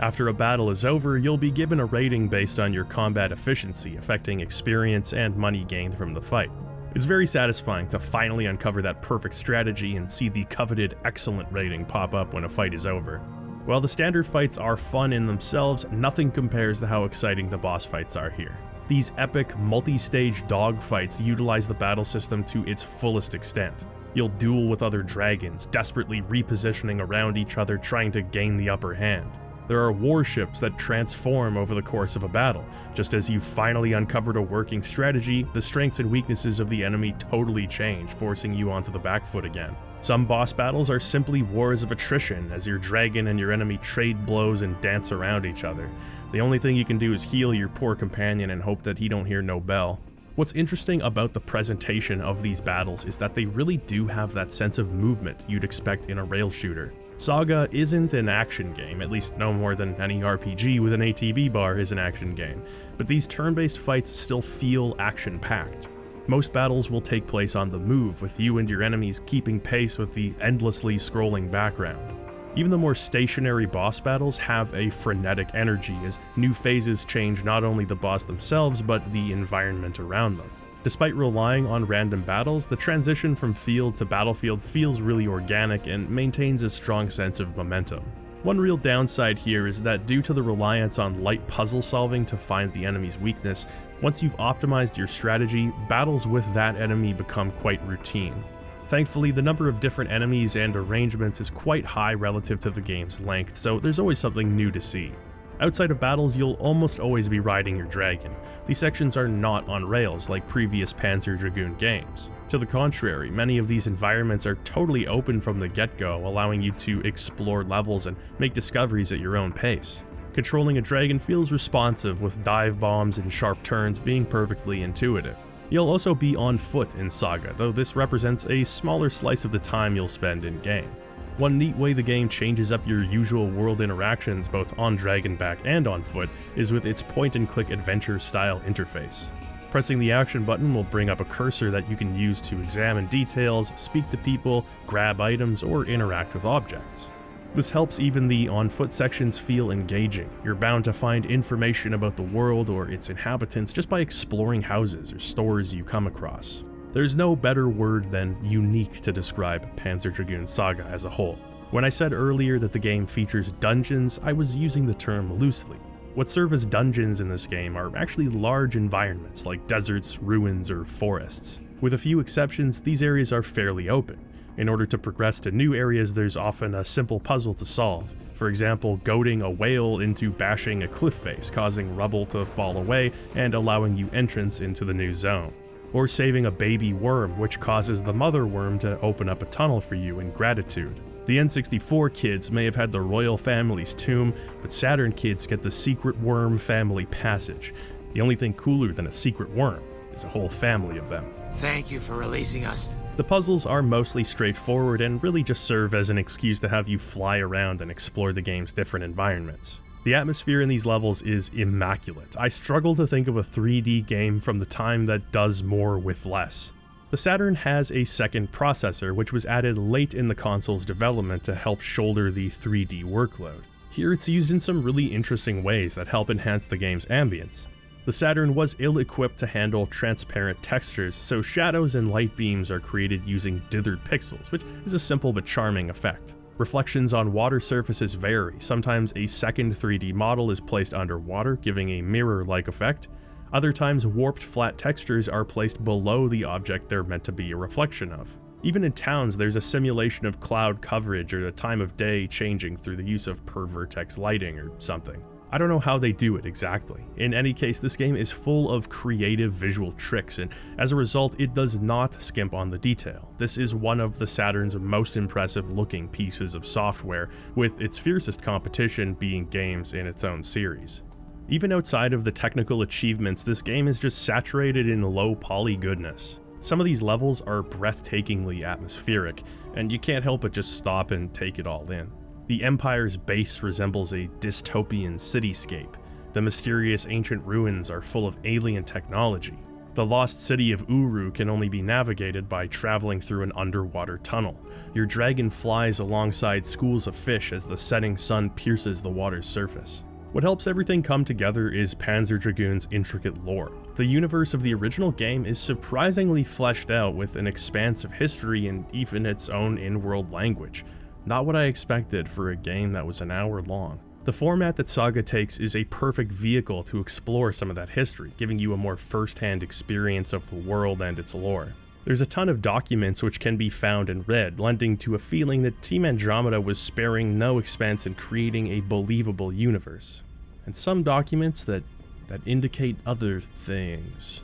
After a battle is over, you'll be given a rating based on your combat efficiency, affecting experience and money gained from the fight. It's very satisfying to finally uncover that perfect strategy and see the coveted excellent rating pop up when a fight is over. While the standard fights are fun in themselves, nothing compares to how exciting the boss fights are here. These epic, multi-stage dogfights utilize the battle system to its fullest extent. You'll duel with other dragons, desperately repositioning around each other trying to gain the upper hand. There are warships that transform over the course of a battle. Just as you've finally uncovered a working strategy, the strengths and weaknesses of the enemy totally change, forcing you onto the back foot again. Some boss battles are simply wars of attrition, as your dragon and your enemy trade blows and dance around each other. The only thing you can do is heal your poor companion and hope that he don't hear no bell. What's interesting about the presentation of these battles is that they really do have that sense of movement you'd expect in a rail shooter. Saga isn't an action game, at least no more than any RPG with an ATB bar is an action game, but these turn-based fights still feel action-packed. Most battles will take place on the move, with you and your enemies keeping pace with the endlessly scrolling background. Even the more stationary boss battles have a frenetic energy as new phases change not only the boss themselves but the environment around them. Despite relying on random battles, the transition from field to battlefield feels really organic and maintains a strong sense of momentum. One real downside here is that due to the reliance on light puzzle solving to find the enemy's weakness, once you've optimized your strategy, battles with that enemy become quite routine. Thankfully, the number of different enemies and arrangements is quite high relative to the game's length, so there's always something new to see. Outside of battles, you'll almost always be riding your dragon. These sections are not on rails like previous Panzer Dragoon games. To the contrary, many of these environments are totally open from the get-go, allowing you to explore levels and make discoveries at your own pace. Controlling a dragon feels responsive, with dive bombs and sharp turns being perfectly intuitive. You'll also be on foot in Saga, though this represents a smaller slice of the time you'll spend in-game. One neat way the game changes up your usual world interactions both on Dragonback and on foot is with its point-and-click adventure-style interface. Pressing the action button will bring up a cursor that you can use to examine details, speak to people, grab items, or interact with objects. This helps even the on-foot sections feel engaging. You're bound to find information about the world or its inhabitants just by exploring houses or stores you come across. There's no better word than unique to describe Panzer Dragoon Saga as a whole. When I said earlier that the game features dungeons, I was using the term loosely. What serve as dungeons in this game are actually large environments like deserts, ruins, or forests. With a few exceptions, these areas are fairly open. In order to progress to new areas, there's often a simple puzzle to solve. For example, goading a whale into bashing a cliff face, causing rubble to fall away and allowing you entrance into the new zone. Or saving a baby worm, which causes the mother worm to open up a tunnel for you in gratitude. The N64 kids may have had the royal family's tomb, but Saturn kids get the secret worm family passage. The only thing cooler than a secret worm is a whole family of them. Thank you for releasing us. The puzzles are mostly straightforward and really just serve as an excuse to have you fly around and explore the game's different environments. The atmosphere in these levels is immaculate. I struggle to think of a 3D game from the time that does more with less. The Saturn has a second processor, which was added late in the console's development to help shoulder the 3D workload. Here it's used in some really interesting ways that help enhance the game's ambience. The Saturn was ill-equipped to handle transparent textures, so shadows and light beams are created using dithered pixels, which is a simple but charming effect. Reflections on water surfaces vary. Sometimes a second 3D model is placed underwater, giving a mirror-like effect. Other times, warped flat textures are placed below the object they're meant to be a reflection of. Even in towns, there's a simulation of cloud coverage or the time of day changing through the use of per-vertex lighting or something. I don't know how they do it exactly. In any case, this game is full of creative visual tricks, and as a result, it does not skimp on the detail. This is one of the Saturn's most impressive looking pieces of software, with its fiercest competition being games in its own series. Even outside of the technical achievements, this game is just saturated in low poly goodness. Some of these levels are breathtakingly atmospheric, and you can't help but just stop and take it all in. The Empire's base resembles a dystopian cityscape. The mysterious ancient ruins are full of alien technology. The lost city of Uru can only be navigated by traveling through an underwater tunnel. Your dragon flies alongside schools of fish as the setting sun pierces the water's surface. What helps everything come together is Panzer Dragoon's intricate lore. The universe of the original game is surprisingly fleshed out with an expansive history and even its own in-world language. Not what I expected for a game that was an hour long. The format that Saga takes is a perfect vehicle to explore some of that history, giving you a more first-hand experience of the world and its lore. There's a ton of documents which can be found and read, lending to a feeling that Team Andromeda was sparing no expense in creating a believable universe. And some documents that indicate other things.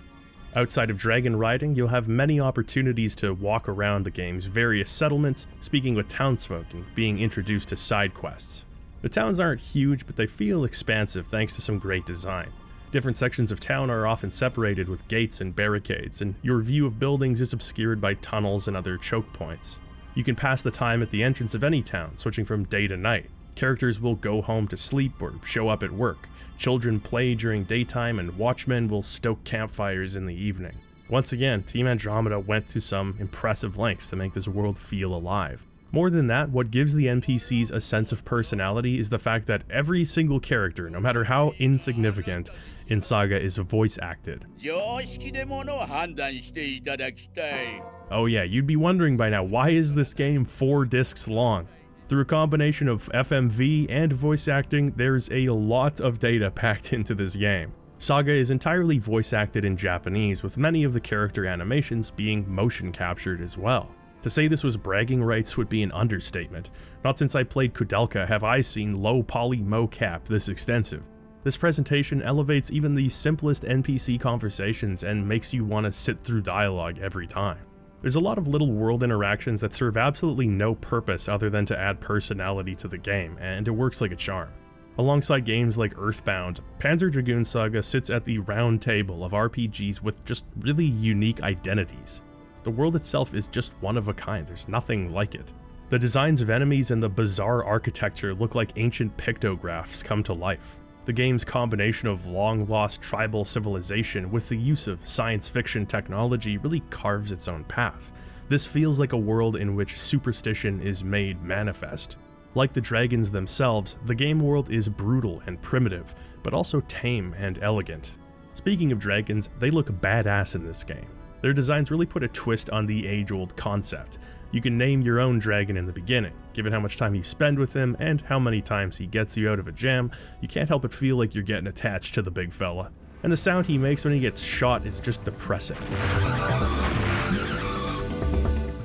Outside of dragon riding, you'll have many opportunities to walk around the game's various settlements, speaking with townsfolk and being introduced to side quests. The towns aren't huge, but they feel expansive thanks to some great design. Different sections of town are often separated with gates and barricades, and your view of buildings is obscured by tunnels and other choke points. You can pass the time at the entrance of any town, switching from day to night. Characters will go home to sleep or show up at work. Children play during daytime, and watchmen will stoke campfires in the evening. Once again, Team Andromeda went to some impressive lengths to make this world feel alive. More than that, what gives the NPCs a sense of personality is the fact that every single character, no matter how insignificant, in Saga is voice acted. Oh yeah, you'd be wondering by now, why is this game 4 discs long? Through a combination of FMV and voice acting, there's a lot of data packed into this game. Saga is entirely voice acted in Japanese, with many of the character animations being motion captured as well. To say this was bragging rights would be an understatement. Not since I played Kudelka have I seen low poly mocap this extensive. This presentation elevates even the simplest NPC conversations and makes you want to sit through dialogue every time. There's a lot of little world interactions that serve absolutely no purpose other than to add personality to the game, and it works like a charm. Alongside games like Earthbound, Panzer Dragoon Saga sits at the round table of RPGs with just really unique identities. The world itself is just one of a kind, there's nothing like it. The designs of enemies and the bizarre architecture look like ancient pictographs come to life. The game's combination of long-lost tribal civilization with the use of science fiction technology really carves its own path. This feels like a world in which superstition is made manifest. Like the dragons themselves, the game world is brutal and primitive, but also tame and elegant. Speaking of dragons, they look badass in this game. Their designs really put a twist on the age-old concept. You can name your own dragon in the beginning. Given how much time you spend with him and how many times he gets you out of a jam, you can't help but feel like you're getting attached to the big fella. And the sound he makes when he gets shot is just depressing.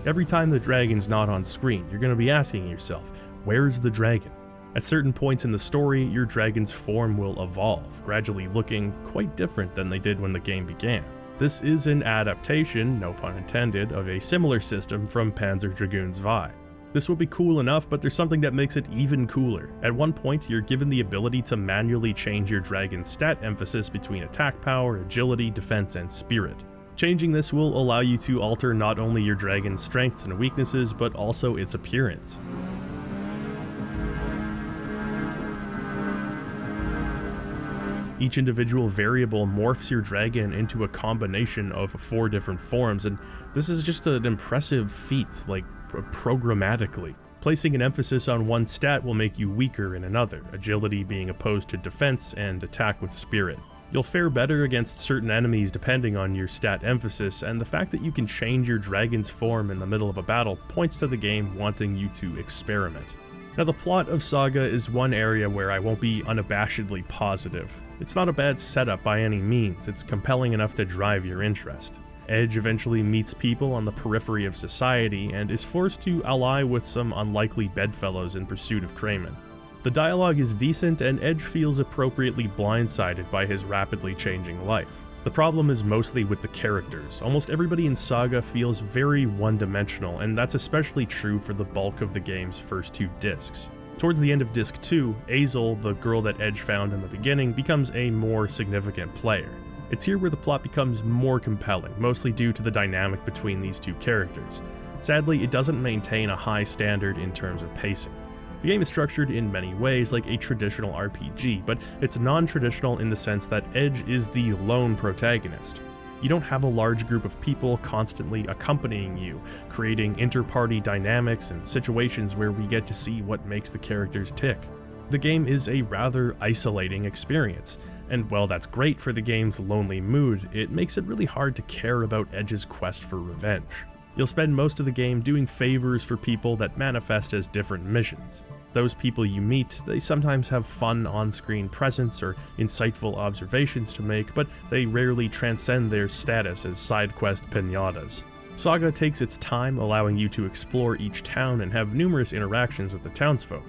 Every time the dragon's not on screen, you're going to be asking yourself, where's the dragon? At certain points in the story, your dragon's form will evolve, gradually looking quite different than they did when the game began. This is an adaptation, no pun intended, of a similar system from Panzer Dragoon's vibe. This would be cool enough, but there's something that makes it even cooler. At one point, you're given the ability to manually change your dragon's stat emphasis between attack power, agility, defense, and spirit. Changing this will allow you to alter not only your dragon's strengths and weaknesses, but also its appearance. Each individual variable morphs your dragon into a combination of 4 different forms, and this is just an impressive feat, like programmatically. Placing an emphasis on one stat will make you weaker in another, agility being opposed to defense and attack with spirit. You'll fare better against certain enemies depending on your stat emphasis, and the fact that you can change your dragon's form in the middle of a battle points to the game wanting you to experiment. Now, the plot of Saga is one area where I won't be unabashedly positive. It's not a bad setup by any means, it's compelling enough to drive your interest. Edge eventually meets people on the periphery of society and is forced to ally with some unlikely bedfellows in pursuit of Kramen. The dialogue is decent, and Edge feels appropriately blindsided by his rapidly changing life. The problem is mostly with the characters. Almost everybody in Saga feels very one-dimensional, and that's especially true for the bulk of the game's first 2 discs. Towards the end of Disc 2, Azel, the girl that Edge found in the beginning, becomes a more significant player. It's here where the plot becomes more compelling, mostly due to the dynamic between these 2 characters. Sadly, it doesn't maintain a high standard in terms of pacing. The game is structured in many ways like a traditional RPG, but it's non-traditional in the sense that Edge is the lone protagonist. You don't have a large group of people constantly accompanying you, creating inter-party dynamics and situations where we get to see what makes the characters tick. The game is a rather isolating experience, and while that's great for the game's lonely mood, it makes it really hard to care about Edge's quest for revenge. You'll spend most of the game doing favors for people that manifest as different missions. Those people you meet, they sometimes have fun on-screen presence or insightful observations to make, but they rarely transcend their status as side quest pinatas. Saga takes its time, allowing you to explore each town and have numerous interactions with the townsfolk.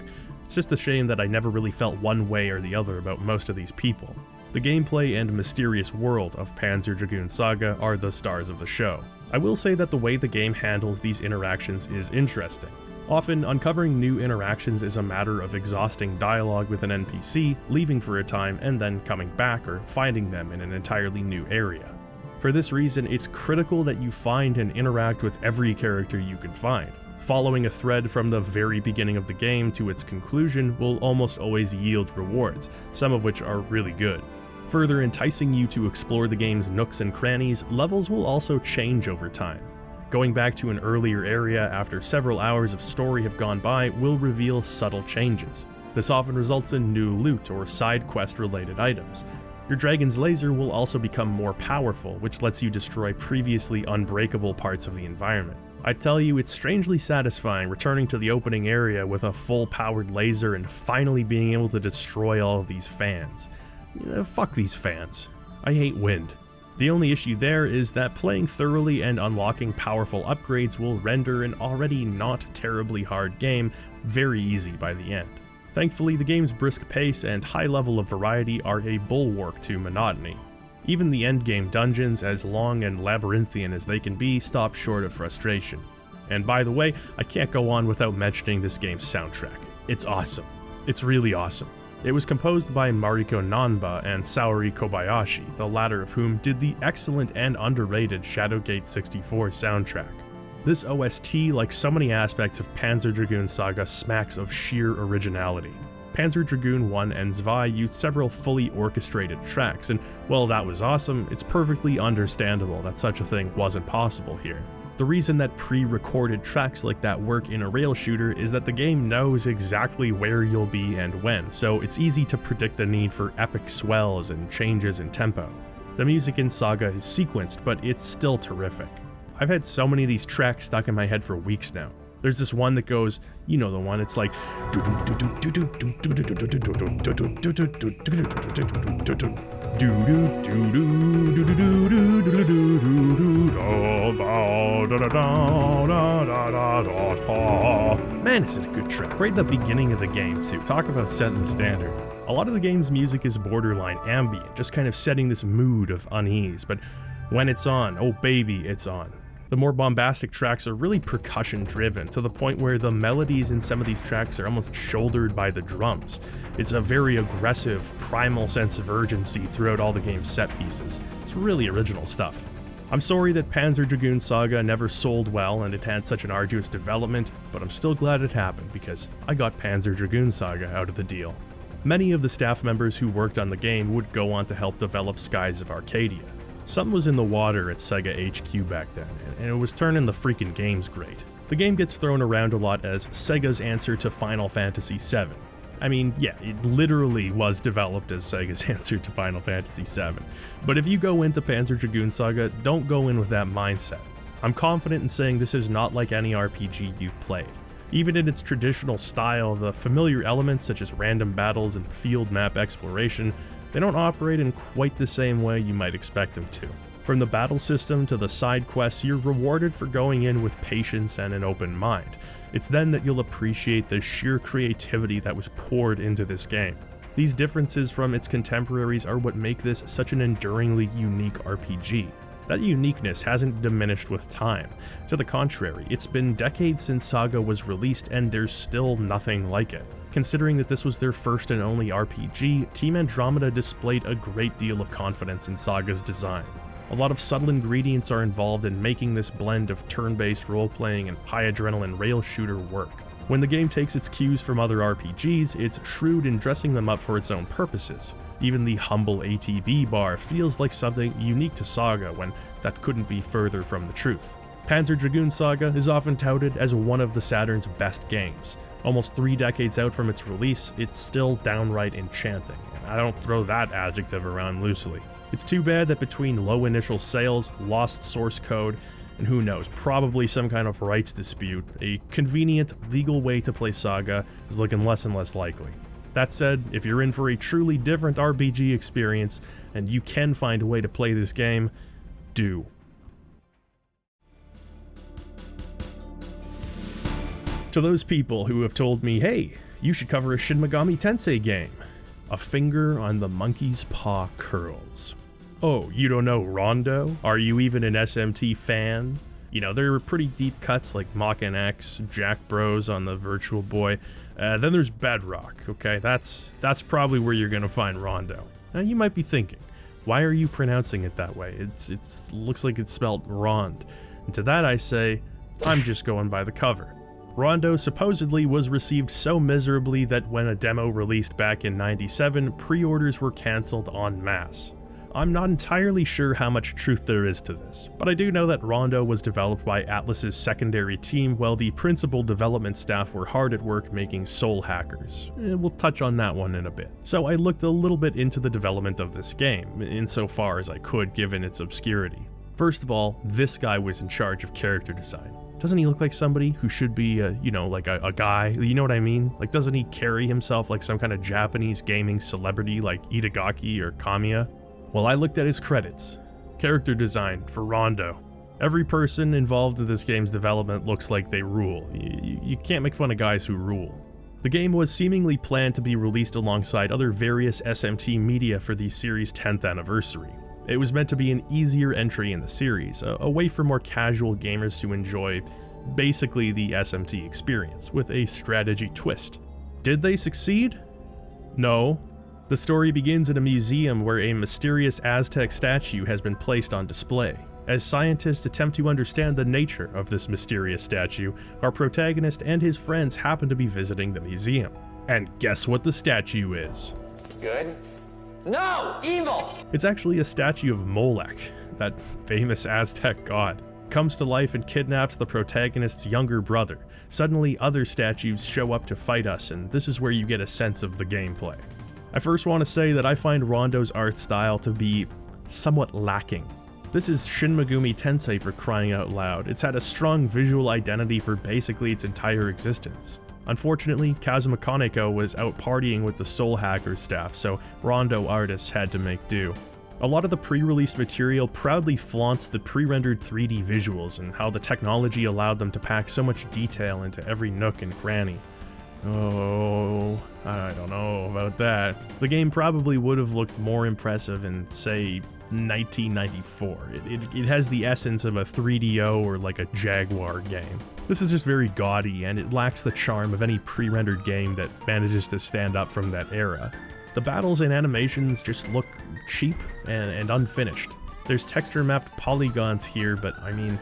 It's just a shame that I never really felt one way or the other about most of these people. The gameplay and mysterious world of Panzer Dragoon Saga are the stars of the show. I will say that the way the game handles these interactions is interesting. Often, uncovering new interactions is a matter of exhausting dialogue with an NPC, leaving for a time, and then coming back or finding them in an entirely new area. For this reason, it's critical that you find and interact with every character you can find. Following a thread from the very beginning of the game to its conclusion will almost always yield rewards, some of which are really good. Further enticing you to explore the game's nooks and crannies, levels will also change over time. Going back to an earlier area after several hours of story have gone by will reveal subtle changes. This often results in new loot or side quest related items. Your dragon's laser will also become more powerful, which lets you destroy previously unbreakable parts of the environment. I tell you, it's strangely satisfying returning to the opening area with a full-powered laser and finally being able to destroy all of these fans. Fuck these fans. I hate wind. The only issue there is that playing thoroughly and unlocking powerful upgrades will render an already not terribly hard game very easy by the end. Thankfully, the game's brisk pace and high level of variety are a bulwark to monotony. Even the endgame dungeons, as long and labyrinthian as they can be, stop short of frustration. And by the way, I can't go on without mentioning this game's soundtrack. It's awesome. It's really awesome. It was composed by Mariko Nanba and Saori Kobayashi, the latter of whom did the excellent and underrated Shadowgate 64 soundtrack. This OST, like so many aspects of Panzer Dragoon Saga, smacks of sheer originality. Panzer Dragoon 1 and Zwei used several fully orchestrated tracks, and while that was awesome, it's perfectly understandable that such a thing wasn't possible here. The reason that pre-recorded tracks like that work in a rail shooter is that the game knows exactly where you'll be and when, so it's easy to predict the need for epic swells and changes in tempo. The music in Saga is sequenced, but it's still terrific. I've had so many of these tracks stuck in my head for weeks now. There's this one that goes, you know the one, it's like man, is it a good track. Right at the beginning of the game too. Talk about setting the standard. A lot of the game's music is borderline ambient, just kind of setting this mood of unease, but when it's on, oh baby, it's on. The more bombastic tracks are really percussion driven, to the point where the melodies in some of these tracks are almost shouldered by the drums. It's a very aggressive, primal sense of urgency throughout all the game's set pieces. It's really original stuff. I'm sorry that Panzer Dragoon Saga never sold well and it had such an arduous development, but I'm still glad it happened because I got Panzer Dragoon Saga out of the deal. Many of the staff members who worked on the game would go on to help develop Skies of Arcadia. Something was in the water at Sega HQ back then, and it was turning the freaking games great. The game gets thrown around a lot as Sega's answer to Final Fantasy VII. I mean, yeah, it literally was developed as Sega's answer to Final Fantasy VII. But if you go into Panzer Dragoon Saga, don't go in with that mindset. I'm confident in saying this is not like any RPG you've played. Even in its traditional style, the familiar elements such as random battles and field map exploration, they don't operate in quite the same way you might expect them to. From the battle system to the side quests, you're rewarded for going in with patience and an open mind. It's then that you'll appreciate the sheer creativity that was poured into this game. These differences from its contemporaries are what make this such an enduringly unique RPG. That uniqueness hasn't diminished with time. To the contrary, it's been decades since Saga was released and there's still nothing like it. Considering that this was their first and only RPG, Team Andromeda displayed a great deal of confidence in Saga's design. A lot of subtle ingredients are involved in making this blend of turn-based role-playing and high-adrenaline rail shooter work. When the game takes its cues from other RPGs, it's shrewd in dressing them up for its own purposes. Even the humble ATB bar feels like something unique to Saga when that couldn't be further from the truth. Panzer Dragoon Saga is often touted as one of the Saturn's best games. Almost 3 decades out from its release, it's still downright enchanting, and I don't throw that adjective around loosely. It's too bad that between low initial sales, lost source code, and who knows, probably some kind of rights dispute, a convenient, legal way to play Saga is looking less and less likely. That said, if you're in for a truly different RPG experience, and you can find a way to play this game, do. To those people who have told me, hey, you should cover a Shin Megami Tensei game, a finger on the monkey's paw curls. Oh, you don't know Ronde? Are you even an SMT fan? You know, there were pretty deep cuts like Mach-N X, Jack Bros on the Virtual Boy. Then there's Bedrock, okay? That's probably where you're gonna find Rondo. Now you might be thinking, why are you pronouncing it that way? It looks like it's spelled Ronde. And to that I say, I'm just going by the cover. Rondo supposedly was received so miserably that when a demo released back in '97, pre-orders were cancelled en masse. I'm not entirely sure how much truth there is to this, but I do know that Rondo was developed by Atlus's secondary team while the principal development staff were hard at work making Soul Hackers. We'll touch on that one in a bit. So I looked a little bit into the development of this game, insofar as I could given its obscurity. First of all, this guy was in charge of character design. Doesn't he look like somebody who should be, like a guy? You know what I mean? Like, doesn't he carry himself like some kind of Japanese gaming celebrity like Itagaki or Kamiya? Well, I looked at his credits. Character design for Rondo. Every person involved in this game's development looks like they rule. You can't make fun of guys who rule. The game was seemingly planned to be released alongside other various SMT media for the series' 10th anniversary. It was meant to be an easier entry in the series, a way for more casual gamers to enjoy basically the SMT experience, with a strategy twist. Did they succeed? No. The story begins in a museum where a mysterious Aztec statue has been placed on display. As scientists attempt to understand the nature of this mysterious statue, our protagonist and his friends happen to be visiting the museum. And guess what the statue is? Good? No! Evil! It's actually a statue of Molech, that famous Aztec god. Comes to life and kidnaps the protagonist's younger brother. Suddenly, other statues show up to fight us, and this is where you get a sense of the gameplay. I first want to say that I find Rondo's art style to be somewhat lacking. This is Shin Megami Tensei for crying out loud. It's had a strong visual identity for basically its entire existence. Unfortunately, Kazuma Kaneko was out partying with the Soul Hackers staff, so Rondo artists had to make do. A lot of the pre-release material proudly flaunts the pre-rendered 3D visuals and how the technology allowed them to pack so much detail into every nook and cranny. Oh, I don't know about that. The game probably would have looked more impressive in, say, 1994. It has the essence of a 3DO or like a Jaguar game. This is just very gaudy, and it lacks the charm of any pre-rendered game that manages to stand up from that era. The battles and animations just look cheap and unfinished. There's texture-mapped polygons here, but I mean,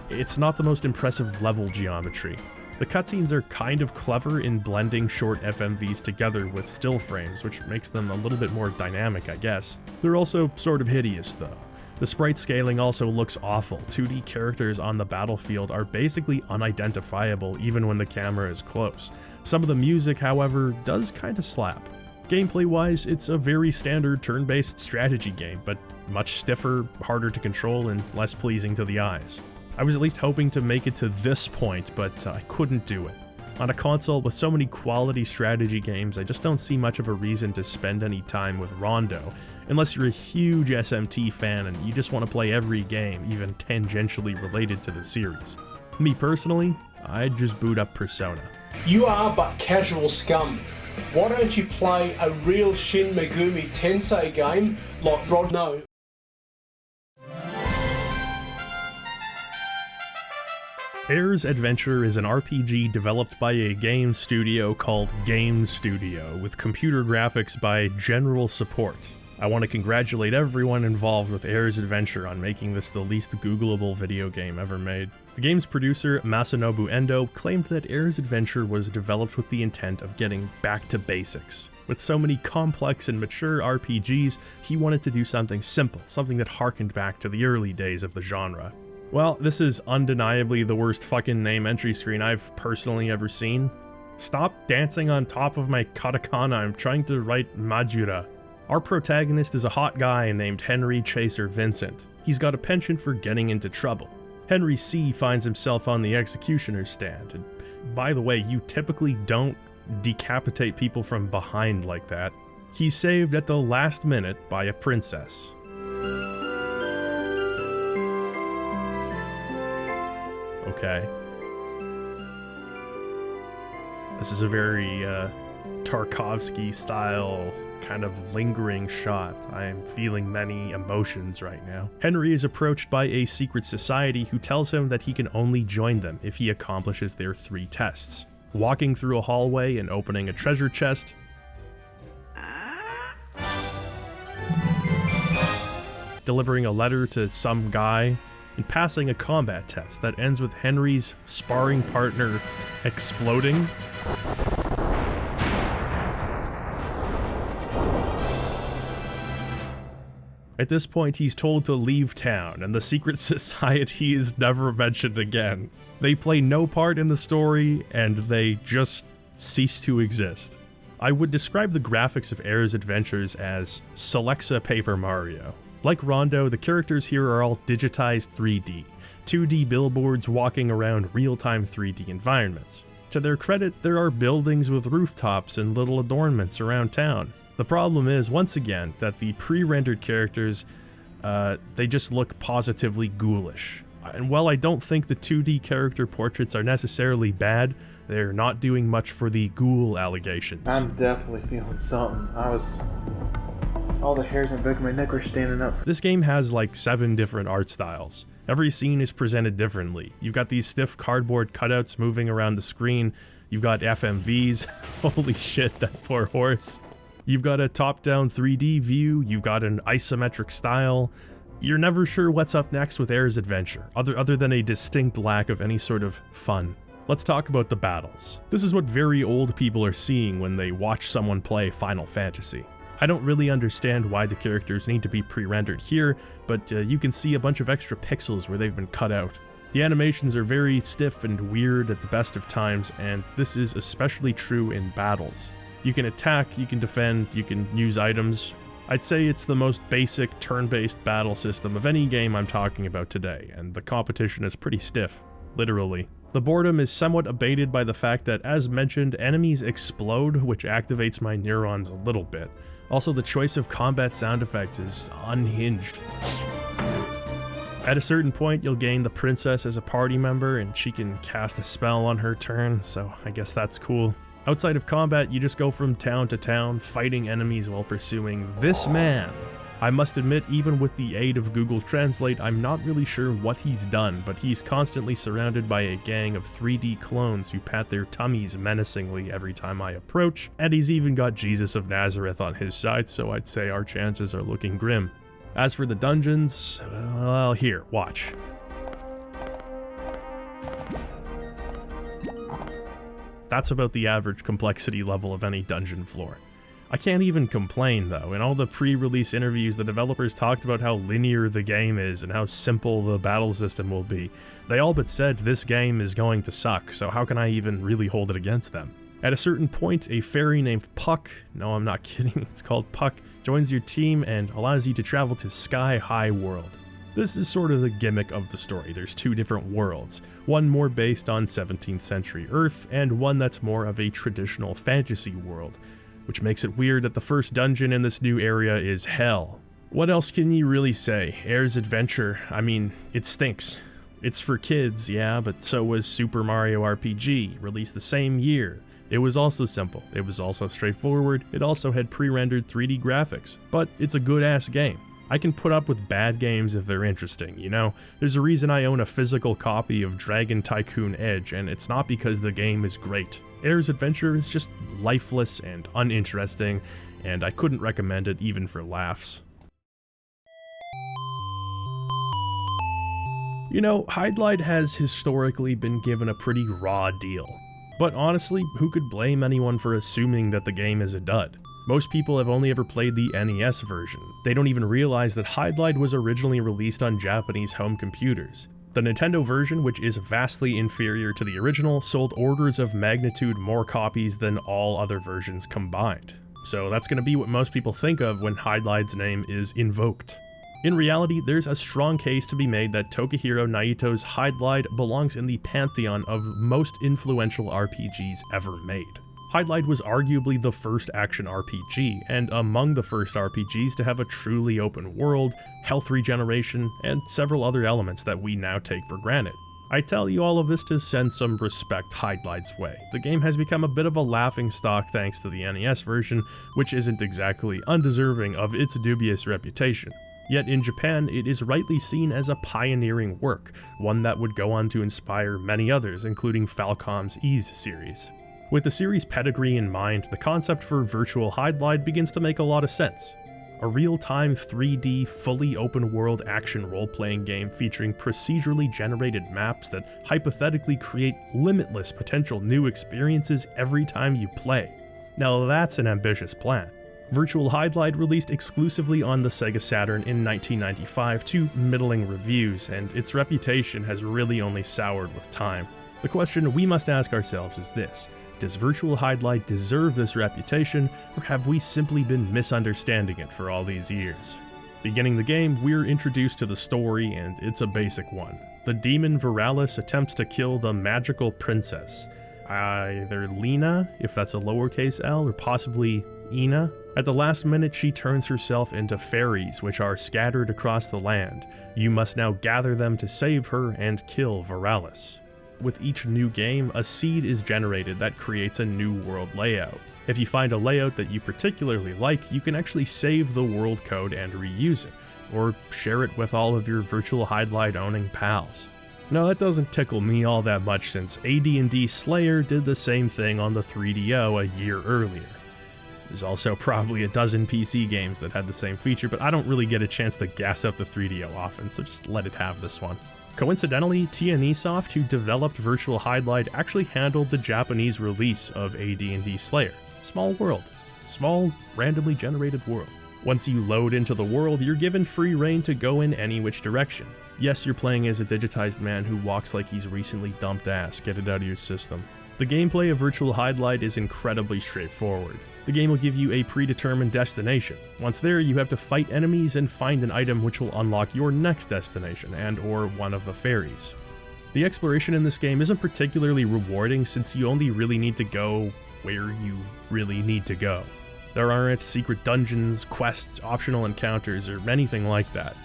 it's not the most impressive level geometry. The cutscenes are kind of clever in blending short FMVs together with still frames, which makes them a little bit more dynamic, I guess. They're also sort of hideous, though. The sprite scaling also looks awful. 2D characters on the battlefield are basically unidentifiable even when the camera is close. Some of the music, however, does kinda slap. Gameplay-wise, it's a very standard turn-based strategy game, but much stiffer, harder to control, and less pleasing to the eyes. I was at least hoping to make it to this point, but I couldn't do it. On a console with so many quality strategy games, I just don't see much of a reason to spend any time with Rondo, unless you're a huge SMT fan and you just want to play every game, even tangentially related to the series. Me personally, I'd just boot up Persona. You are but casual scum. Why don't you play a real Shin Megami Tensei game like Ronde? No. Air's Adventure is an RPG developed by a game studio called Game Studio, with computer graphics by General Support. I want to congratulate everyone involved with Air's Adventure on making this the least Googleable video game ever made. The game's producer, Masanobu Endo, claimed that Air's Adventure was developed with the intent of getting back to basics. With so many complex and mature RPGs, he wanted to do something simple, something that harkened back to the early days of the genre. Well, this is undeniably the worst fucking name entry screen I've personally ever seen. Stop dancing on top of my katakana, I'm trying to write Majura. Our protagonist is a hot guy named Henry Chaser Vincent. He's got a penchant for getting into trouble. Henry C finds himself on the executioner's stand, and by the way, you typically don't decapitate people from behind like that. He's saved at the last minute by a princess. Okay. This is a very Tarkovsky style kind of lingering shot. I am feeling many emotions right now. Henry is approached by a secret society who tells him that he can only join them if he accomplishes their 3 tests. Walking through a hallway and opening a treasure chest, delivering a letter to some guy, and passing a combat test that ends with Henry's sparring partner exploding. At this point, he's told to leave town, and the secret society is never mentioned again. They play no part in the story, and they just cease to exist. I would describe the graphics of Air's Adventures as Celexa Paper Mario. Like Ronde, the characters here are all digitized 3D, 2D billboards walking around real-time 3D environments. To their credit, there are buildings with rooftops and little adornments around town. The problem is, once again, that the pre-rendered characters, they just look positively ghoulish. And while I don't think the 2D character portraits are necessarily bad, they're not doing much for the ghoul allegations. I'm definitely feeling something. All the hairs on the back of my neck are standing up. This game has like 7 different art styles. Every scene is presented differently. You've got these stiff cardboard cutouts moving around the screen. You've got FMVs. Holy shit, that poor horse. You've got a top-down 3D view. You've got an isometric style. You're never sure what's up next with Air's Adventure, other than a distinct lack of any sort of fun. Let's talk about the battles. This is what very old people are seeing when they watch someone play Final Fantasy. I don't really understand why the characters need to be pre-rendered here, but you can see a bunch of extra pixels where they've been cut out. The animations are very stiff and weird at the best of times, and this is especially true in battles. You can attack, you can defend, you can use items. I'd say it's the most basic turn-based battle system of any game I'm talking about today, and the competition is pretty stiff, literally. The boredom is somewhat abated by the fact that, as mentioned, enemies explode, which activates my neurons a little bit. Also, the choice of combat sound effects is unhinged. At a certain point, you'll gain the princess as a party member, and she can cast a spell on her turn, so I guess that's cool. Outside of combat, you just go from town to town, fighting enemies while pursuing this man. I must admit, even with the aid of Google Translate, I'm not really sure what he's done, but he's constantly surrounded by a gang of 3D clones who pat their tummies menacingly every time I approach, and he's even got Jesus of Nazareth on his side, so I'd say our chances are looking grim. As for the dungeons, well, here, watch. That's about the average complexity level of any dungeon floor. I can't even complain though. In all the pre-release interviews, the developers talked about how linear the game is and how simple the battle system will be. They all but said this game is going to suck, so how can I even really hold it against them? At a certain point, a fairy named Puck, no I'm not kidding, it's called Puck, joins your team and allows you to travel to Sky High World. This is sort of the gimmick of the story. There's 2 different worlds, one more based on 17th century Earth, and one that's more of a traditional fantasy world, which makes it weird that the first dungeon in this new area is hell. What else can you really say? Air's Adventure, I mean, it stinks. It's for kids, yeah, but so was Super Mario RPG, released the same year. It was also simple, it was also straightforward, it also had pre-rendered 3D graphics, but it's a good-ass game. I can put up with bad games if they're interesting, you know? There's a reason I own a physical copy of Dragon Tycoon Edge, and it's not because the game is great. Air's Adventure is just lifeless and uninteresting, and I couldn't recommend it even for laughs. You know, Hydlide has historically been given a pretty raw deal. But honestly, who could blame anyone for assuming that the game is a dud? Most people have only ever played the NES version. They don't even realize that Hydlide was originally released on Japanese home computers. The Nintendo version, which is vastly inferior to the original, sold orders of magnitude more copies than all other versions combined. So that's going to be what most people think of when Hydlide's name is invoked. In reality, there's a strong case to be made that Tokihiro Naito's Hydlide belongs in the pantheon of most influential RPGs ever made. Hydlide was arguably the first action RPG, and among the first RPGs to have a truly open world, health regeneration, and several other elements that we now take for granted. I tell you all of this to send some respect Hydlide's way. The game has become a bit of a laughingstock thanks to the NES version, which isn't exactly undeserving of its dubious reputation. Yet in Japan, it is rightly seen as a pioneering work, one that would go on to inspire many others, including Falcom's Ys series. With the series' pedigree in mind, the concept for Virtual Hydlide begins to make a lot of sense. A real-time 3D, fully open-world action role-playing game featuring procedurally generated maps that hypothetically create limitless potential new experiences every time you play. Now that's an ambitious plan. Virtual Hydlide released exclusively on the Sega Saturn in 1995 to middling reviews, and its reputation has really only soured with time. The question we must ask ourselves is this: does Virtual Hydlide deserve this reputation, or have we simply been misunderstanding it for all these years? Beginning the game, we're introduced to the story, and it's a basic one. The demon Viralis attempts to kill the magical princess, either Lena, if that's a lowercase l, or possibly Ina. At the last minute, she turns herself into fairies, which are scattered across the land. You must now gather them to save her and kill Viralis. With each new game, a seed is generated that creates a new world layout. If you find a layout that you particularly like, you can actually save the world code and reuse it, or share it with all of your Virtual Hydlide owning pals. No, that doesn't tickle me all that much since AD&D Slayer did the same thing on the 3DO a year earlier. There's also probably a dozen PC games that had the same feature, but I don't really get a chance to gas up the 3DO often, so just let it have this one. Coincidentally, TNE Soft, who developed Virtual Hydlide, actually handled the Japanese release of AD&D Slayer. Small world. Small, randomly generated world. Once you load into the world, you're given free reign to go in any which direction. Yes, you're playing as a digitized man who walks like he's recently dumped ass. Get it out of your system. The gameplay of Virtual Hydlide is incredibly straightforward. The game will give you a predetermined destination. Once there, you have to fight enemies and find an item which will unlock your next destination and/or one of the fairies. The exploration in this game isn't particularly rewarding since you only really need to go where you really need to go. There aren't secret dungeons, quests, optional encounters, or anything like that.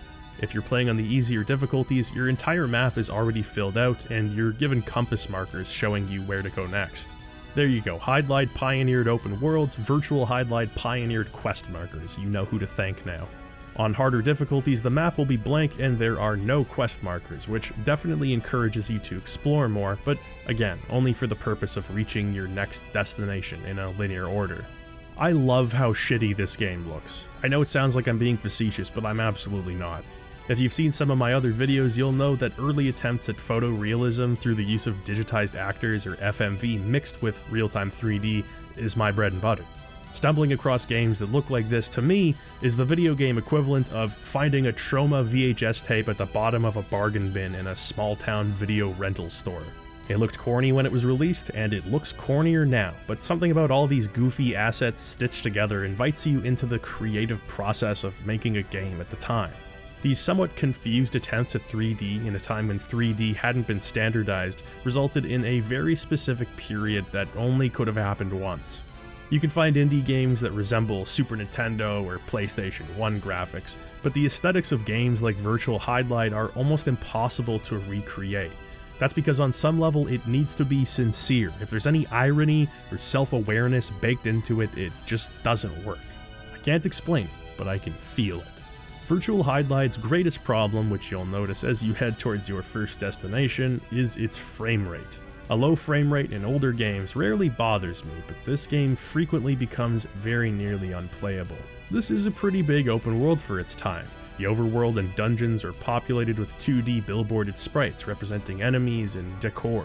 If you're playing on the easier difficulties, your entire map is already filled out and you're given compass markers showing you where to go next. There you go, Hydlide pioneered open worlds, Virtual Hydlide pioneered quest markers. You know who to thank now. On harder difficulties, the map will be blank and there are no quest markers, which definitely encourages you to explore more, but again, only for the purpose of reaching your next destination in a linear order. I love how shitty this game looks. I know it sounds like I'm being facetious, but I'm absolutely not. If you've seen some of my other videos, you'll know that early attempts at photorealism through the use of digitized actors or FMV mixed with real-time 3D is my bread and butter. Stumbling across games that look like this, to me, is the video game equivalent of finding a Troma VHS tape at the bottom of a bargain bin in a small-town video rental store. It looked corny when it was released, and it looks cornier now, but something about all these goofy assets stitched together invites you into the creative process of making a game at the time. These somewhat confused attempts at 3D in a time when 3D hadn't been standardized resulted in a very specific period that only could have happened once. You can find indie games that resemble Super Nintendo or PlayStation 1 graphics, but the aesthetics of games like Virtual Hydlide are almost impossible to recreate. That's because on some level it needs to be sincere. If there's any irony or self-awareness baked into it, it just doesn't work. I can't explain it, but I can feel it. Virtual Hydlide's greatest problem, which you'll notice as you head towards your first destination, is its frame rate. A low frame rate in older games rarely bothers me, but this game frequently becomes very nearly unplayable. This is a pretty big open world for its time. The overworld and dungeons are populated with 2D billboarded sprites representing enemies and decor.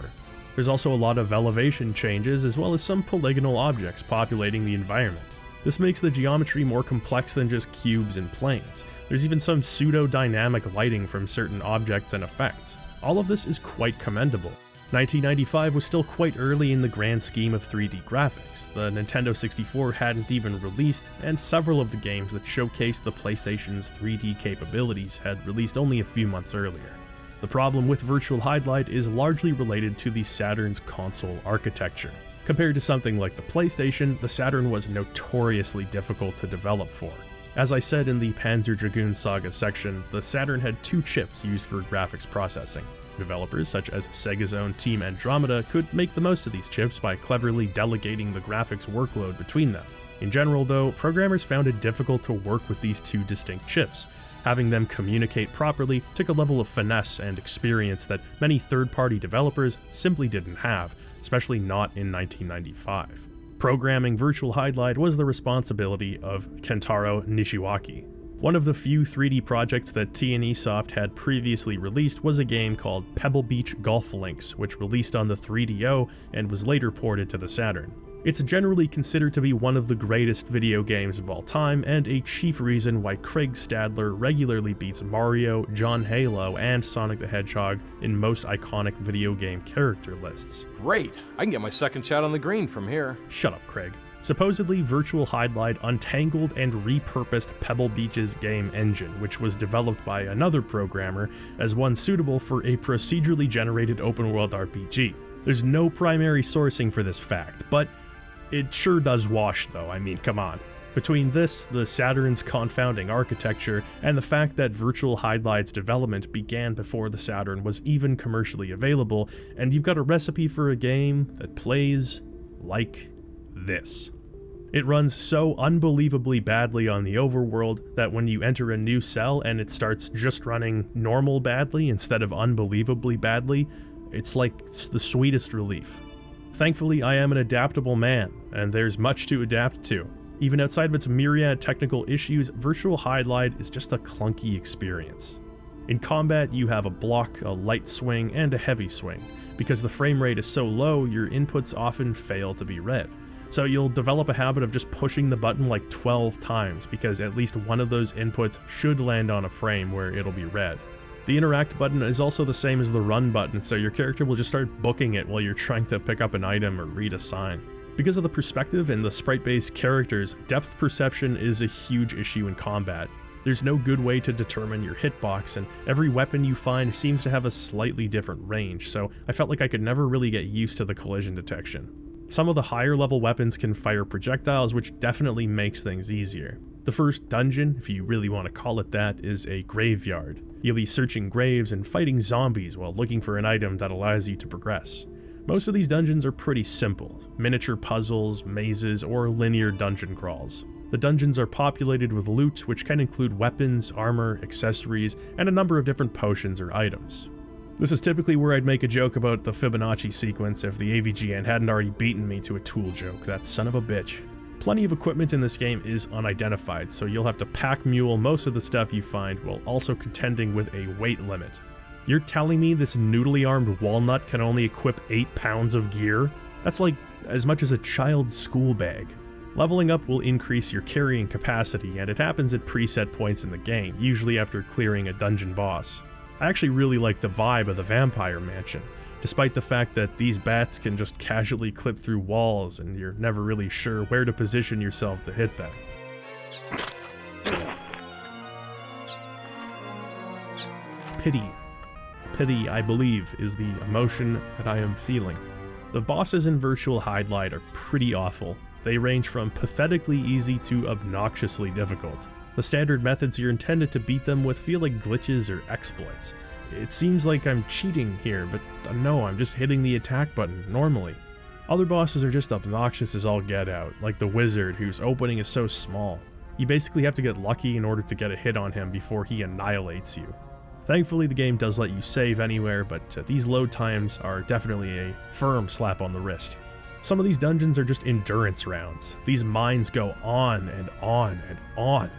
There's also a lot of elevation changes as well as some polygonal objects populating the environment. This makes the geometry more complex than just cubes and planes. There's even some pseudo-dynamic lighting from certain objects and effects. All of this is quite commendable. 1995 was still quite early in the grand scheme of 3D graphics. The Nintendo 64 hadn't even released, and several of the games that showcased the PlayStation's 3D capabilities had released only a few months earlier. The problem with Virtual Hydlide is largely related to the Saturn's console architecture. Compared to something like the PlayStation, the Saturn was notoriously difficult to develop for. As I said in the Panzer Dragoon Saga section, the Saturn had two chips used for graphics processing. developers, such as Sega's own Team Andromeda, could make the most of these chips by cleverly delegating the graphics workload between them. In general, though, programmers found it difficult to work with these two distinct chips. Having them communicate properly took a level of finesse and experience that many third-party developers simply didn't have, especially not in 1995. Programming Virtual Hydlide was the responsibility of Kentaro Nishiwaki. One of the few 3D projects that T&E Soft had previously released was a game called Pebble Beach Golf Links, which released on the 3DO and was later ported to the Saturn. It's generally considered to be one of the greatest video games of all time, and a chief reason why Craig Stadler regularly beats Mario, John Halo, and Sonic the Hedgehog in most iconic video game character lists. Great! I can get my second shot on the green from here. Shut up, Craig. Supposedly, Virtual Hydlide untangled and repurposed Pebble Beach's game engine, which was developed by another programmer as one suitable for a procedurally generated open-world RPG. There's no primary sourcing for this fact, but it sure does wash though, I mean, come on. Between this, the Saturn's confounding architecture, and the fact that Virtual Hydlide's development began before the Saturn was even commercially available, and you've got a recipe for a game that plays like this. It runs so unbelievably badly on the overworld that when you enter a new cell and it starts just running normal badly instead of unbelievably badly, it's like the sweetest relief. Thankfully, I am an adaptable man, and there's much to adapt to. Even outside of its myriad technical issues, Virtual Hydlide is just a clunky experience. In combat, you have a block, a light swing, and a heavy swing. Because the frame rate is so low, your inputs often fail to be read. So you'll develop a habit of just pushing the button like 12 times, because at least one of those inputs should land on a frame where it'll be read. The interact button is also the same as the run button, so your character will just start booking it while you're trying to pick up an item or read a sign. Because of the perspective and the sprite-based characters, depth perception is a huge issue in combat. There's no good way to determine your hitbox, and every weapon you find seems to have a slightly different range, so I felt like I could never really get used to the collision detection. Some of the higher level weapons can fire projectiles, which definitely makes things easier. The first dungeon, if you really want to call it that, is a graveyard. You'll be searching graves and fighting zombies while looking for an item that allows you to progress. Most of these dungeons are pretty simple, miniature puzzles, mazes, or linear dungeon crawls. The dungeons are populated with loot, which can include weapons, armor, accessories, and a number of different potions or items. This is typically where I'd make a joke about the Fibonacci sequence if the AVGN hadn't already beaten me to a tool joke, that son of a bitch. Plenty of equipment in this game is unidentified, so you'll have to pack mule most of the stuff you find while also contending with a weight limit. You're telling me this noodly armed walnut can only equip 8 pounds of gear? That's like as much as a child's school bag. Leveling up will increase your carrying capacity, and it happens at preset points in the game, usually after clearing a dungeon boss. I actually really like the vibe of the Vampire Mansion, despite the fact that these bats can just casually clip through walls and you're never really sure where to position yourself to hit them. Pity. Pity, I believe, is the emotion that I am feeling. The bosses in Virtual Hydlide are pretty awful. They range from pathetically easy to obnoxiously difficult. The standard methods you're intended to beat them with feel like glitches or exploits. It seems like I'm cheating here, but no, I'm just hitting the attack button normally. Other bosses are just obnoxious as all get out, like the wizard whose opening is so small. You basically have to get lucky in order to get a hit on him before he annihilates you. Thankfully, the game does let you save anywhere, but these load times are definitely a firm slap on the wrist. Some of these dungeons are just endurance rounds. These mines go on and on and on.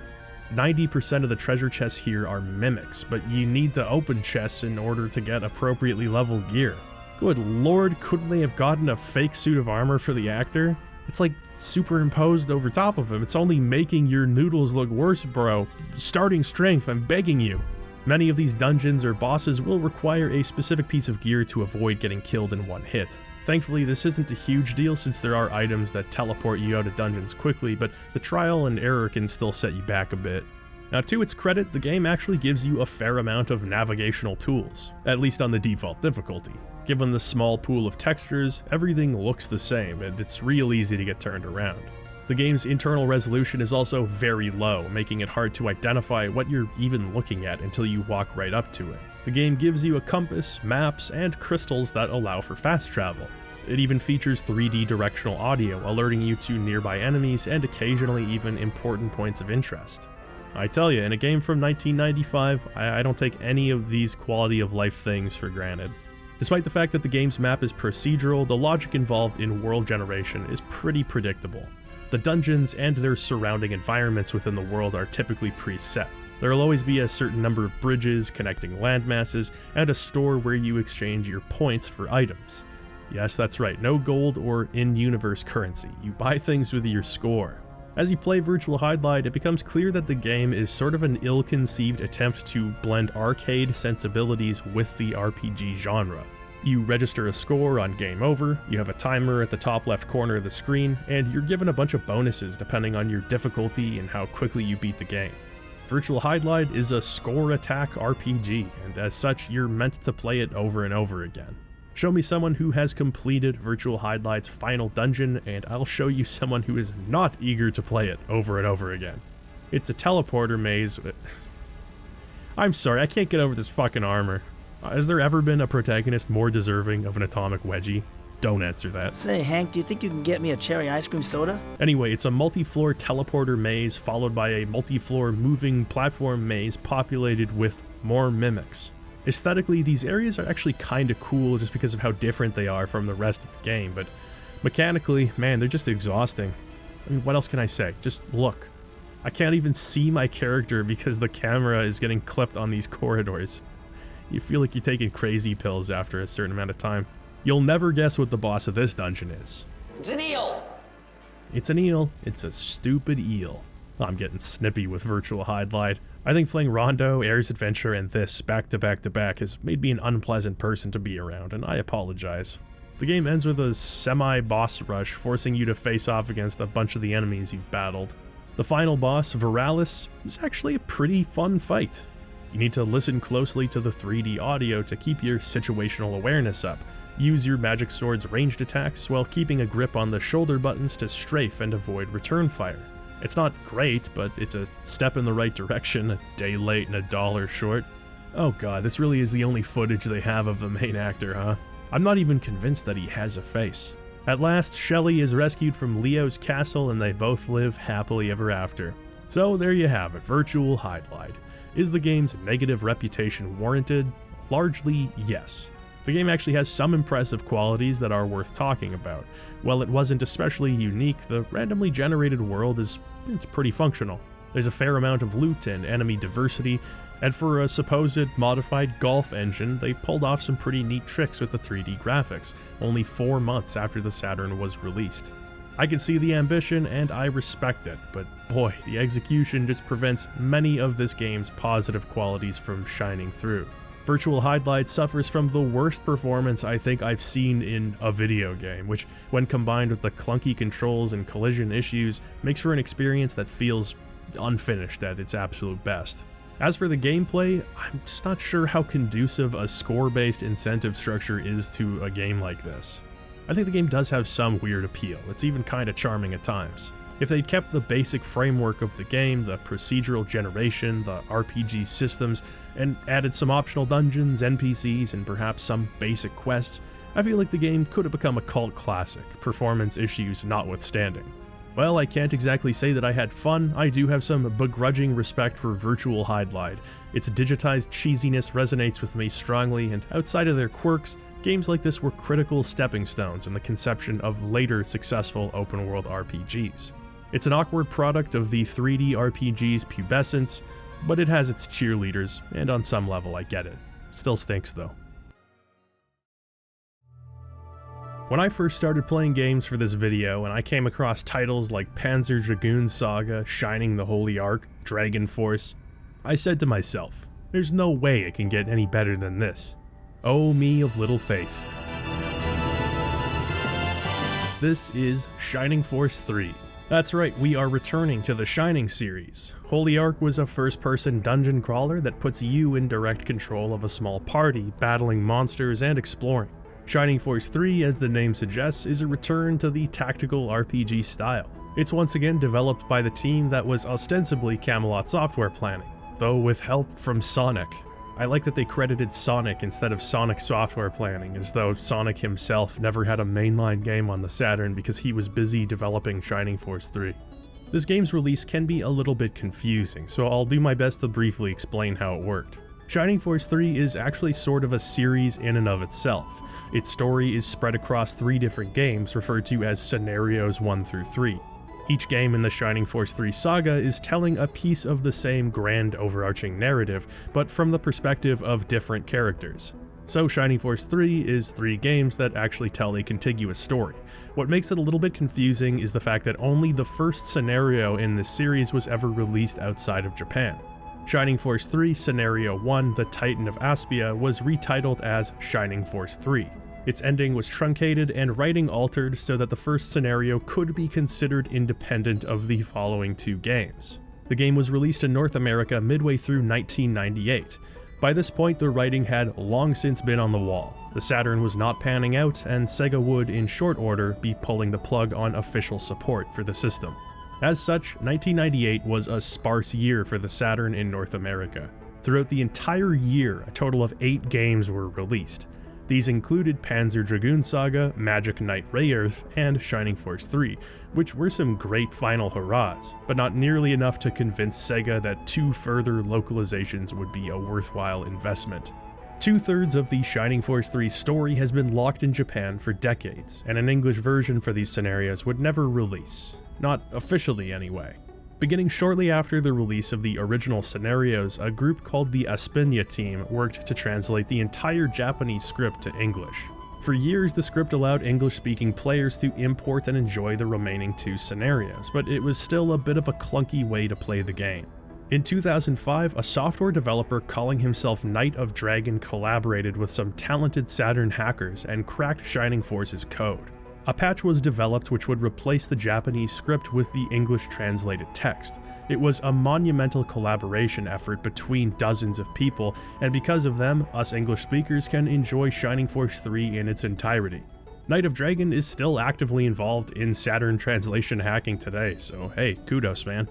90% of the treasure chests here are mimics, but you need to open chests in order to get appropriately leveled gear. Good lord, couldn't they have gotten a fake suit of armor for the actor? It's like superimposed over top of him. It's only making your noodles look worse, bro. Starting strength, I'm begging you. Many of these dungeons or bosses will require a specific piece of gear to avoid getting killed in one hit. Thankfully, this isn't a huge deal since there are items that teleport you out of dungeons quickly, but the trial and error can still set you back a bit. Now, to its credit, the game actually gives you a fair amount of navigational tools, at least on the default difficulty. Given the small pool of textures, everything looks the same, and it's real easy to get turned around. The game's internal resolution is also very low, making it hard to identify what you're even looking at until you walk right up to it. The game gives you a compass, maps, and crystals that allow for fast travel. It even features 3D directional audio, alerting you to nearby enemies and occasionally even important points of interest. I tell you, in a game from 1995, I don't take any of these quality of life things for granted. Despite the fact that the game's map is procedural, the logic involved in world generation is pretty predictable. The dungeons and their surrounding environments within the world are typically preset. There will always be a certain number of bridges connecting landmasses and a store where you exchange your points for items. Yes, that's right, no gold or in-universe currency. You buy things with your score. As you play Virtual Hydlide, it becomes clear that the game is sort of an ill-conceived attempt to blend arcade sensibilities with the RPG genre. You register a score on Game Over, you have a timer at the top left corner of the screen, and you're given a bunch of bonuses depending on your difficulty and how quickly you beat the game. Virtual Hydlide is a score attack RPG, and as such, you're meant to play it over and over again. Show me someone who has completed Virtual Hydlide's final dungeon, and I'll show you someone who is not eager to play it over and over again. It's a teleporter maze. I'm sorry, I can't get over this fucking armor. Has there ever been a protagonist more deserving of an atomic wedgie? Don't answer that. Say, Hank, do you think you can get me a cherry ice cream soda? Anyway, it's a multi-floor teleporter maze followed by a multi-floor moving platform maze populated with more mimics. Aesthetically, these areas are actually kinda cool just because of how different they are from the rest of the game, but mechanically, man, they're just exhausting. I mean, what else can I say? Just look. I can't even see my character because the camera is getting clipped on these corridors. You feel like you're taking crazy pills after a certain amount of time. You'll never guess what the boss of this dungeon is. It's an eel! It's an eel. It's a stupid eel. I'm getting snippy with Virtual Hydlide. I think playing Ronde, Air's Adventure, and this back to back to back has made me an unpleasant person to be around, and I apologize. The game ends with a semi-boss rush, forcing you to face off against a bunch of the enemies you've battled. The final boss, Viralis, is actually a pretty fun fight. You need to listen closely to the 3D audio to keep your situational awareness up. Use your magic sword's ranged attacks while keeping a grip on the shoulder buttons to strafe and avoid return fire. It's not great, but it's a step in the right direction, a day late and $1 short. Oh god, this really is the only footage they have of the main actor, huh? I'm not even convinced that he has a face. At last, Shelley is rescued from Leo's castle and they both live happily ever after. So there you have it, Virtual Hydlide. Is the game's negative reputation warranted? Largely, yes. The game actually has some impressive qualities that are worth talking about. While it wasn't especially unique, the randomly generated world it's pretty functional. There's a fair amount of loot and enemy diversity, and for a supposed modified golf engine, they pulled off some pretty neat tricks with the 3D graphics, only 4 months after the Saturn was released. I can see the ambition and I respect it, but boy, the execution just prevents many of this game's positive qualities from shining through. Virtual Hydlide suffers from the worst performance I think I've seen in a video game, which, when combined with the clunky controls and collision issues, makes for an experience that feels unfinished at its absolute best. As for the gameplay, I'm just not sure how conducive a score-based incentive structure is to a game like this. I think the game does have some weird appeal, it's even kinda charming at times. If they'd kept the basic framework of the game, the procedural generation, the RPG systems, and added some optional dungeons, NPCs, and perhaps some basic quests, I feel like the game could have become a cult classic, performance issues notwithstanding. Well, I can't exactly say that I had fun. I do have some begrudging respect for Virtual Hydlide. Its digitized cheesiness resonates with me strongly, and outside of their quirks, games like this were critical stepping stones in the conception of later successful open-world RPGs. It's an awkward product of the 3D RPG's pubescence, but it has its cheerleaders, and on some level I get it. Still stinks though. When I first started playing games for this video and I came across titles like Panzer Dragoon Saga, Shining the Holy Ark, Dragon Force, I said to myself, there's no way it can get any better than this. Oh me of little faith. This is Shining Force 3. That's right, we are returning to the Shining series. Holy Ark was a first-person dungeon crawler that puts you in direct control of a small party, battling monsters and exploring. Shining Force 3, as the name suggests, is a return to the tactical RPG style. It's once again developed by the team that was ostensibly Camelot Software Planning, though with help from Sonic. I like that they credited Sonic instead of Sonic Software Planning, as though Sonic himself never had a mainline game on the Saturn because he was busy developing Shining Force 3. This game's release can be a little bit confusing, so I'll do my best to briefly explain how it worked. Shining Force 3 is actually sort of a series in and of itself. Its story is spread across 3 different games referred to as Scenarios 1 through 3. Each game in the Shining Force 3 saga is telling a piece of the same grand overarching narrative, but from the perspective of different characters. So Shining Force 3 is 3 games that actually tell a contiguous story. What makes it a little bit confusing is the fact that only the first scenario in this series was ever released outside of Japan. Shining Force 3 Scenario 1, The Titan of Aspia, was retitled as Shining Force 3. Its ending was truncated and writing altered so that the first scenario could be considered independent of the following 2 games. The game was released in North America midway through 1998. By this point, the writing had long since been on the wall. The Saturn was not panning out, and Sega would, in short order, be pulling the plug on official support for the system. As such, 1998 was a sparse year for the Saturn in North America. Throughout the entire year, a total of 8 games were released. These included Panzer Dragoon Saga, Magic Knight Rayearth, and Shining Force 3, which were some great final hurrahs, but not nearly enough to convince Sega that 2 further localizations would be a worthwhile investment. 2/3 of the Shining Force 3 story has been locked in Japan for decades, and an English version for these scenarios would never release. Not officially anyway. Beginning shortly after the release of the original scenarios, a group called the Aspinia team worked to translate the entire Japanese script to English. For years, the script allowed English-speaking players to import and enjoy the remaining 2 scenarios, but it was still a bit of a clunky way to play the game. In 2005, a software developer calling himself Knight of Dragon collaborated with some talented Saturn hackers and cracked Shining Force's code. A patch was developed which would replace the Japanese script with the English translated text. It was a monumental collaboration effort between dozens of people, and because of them, us English speakers can enjoy Shining Force 3 in its entirety. Knight of Dragon is still actively involved in Saturn translation hacking today, so hey, kudos man.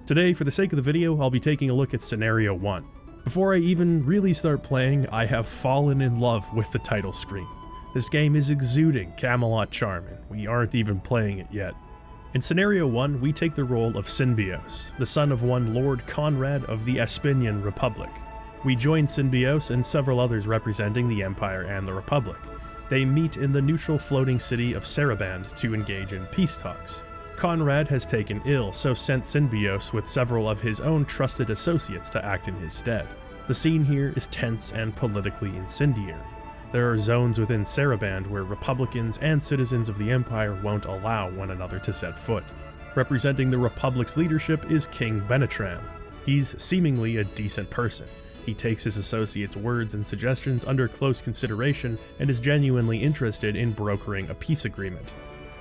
Today, for the sake of the video, I'll be taking a look at Scenario 1. Before I even really start playing, I have fallen in love with the title screen. This game is exuding Camelot charm, and we aren't even playing it yet. In Scenario 1, we take the role of Synbios, the son of one Lord Conrad of the Aspinian Republic. We join Synbios and several others representing the Empire and the Republic. They meet in the neutral floating city of Saraband to engage in peace talks. Conrad has taken ill, so sent Synbios with several of his own trusted associates to act in his stead. The scene here is tense and politically incendiary. There are zones within Saraband where Republicans and citizens of the Empire won't allow one another to set foot. Representing the Republic's leadership is King Benetram. He's seemingly a decent person. He takes his associates' words and suggestions under close consideration and is genuinely interested in brokering a peace agreement.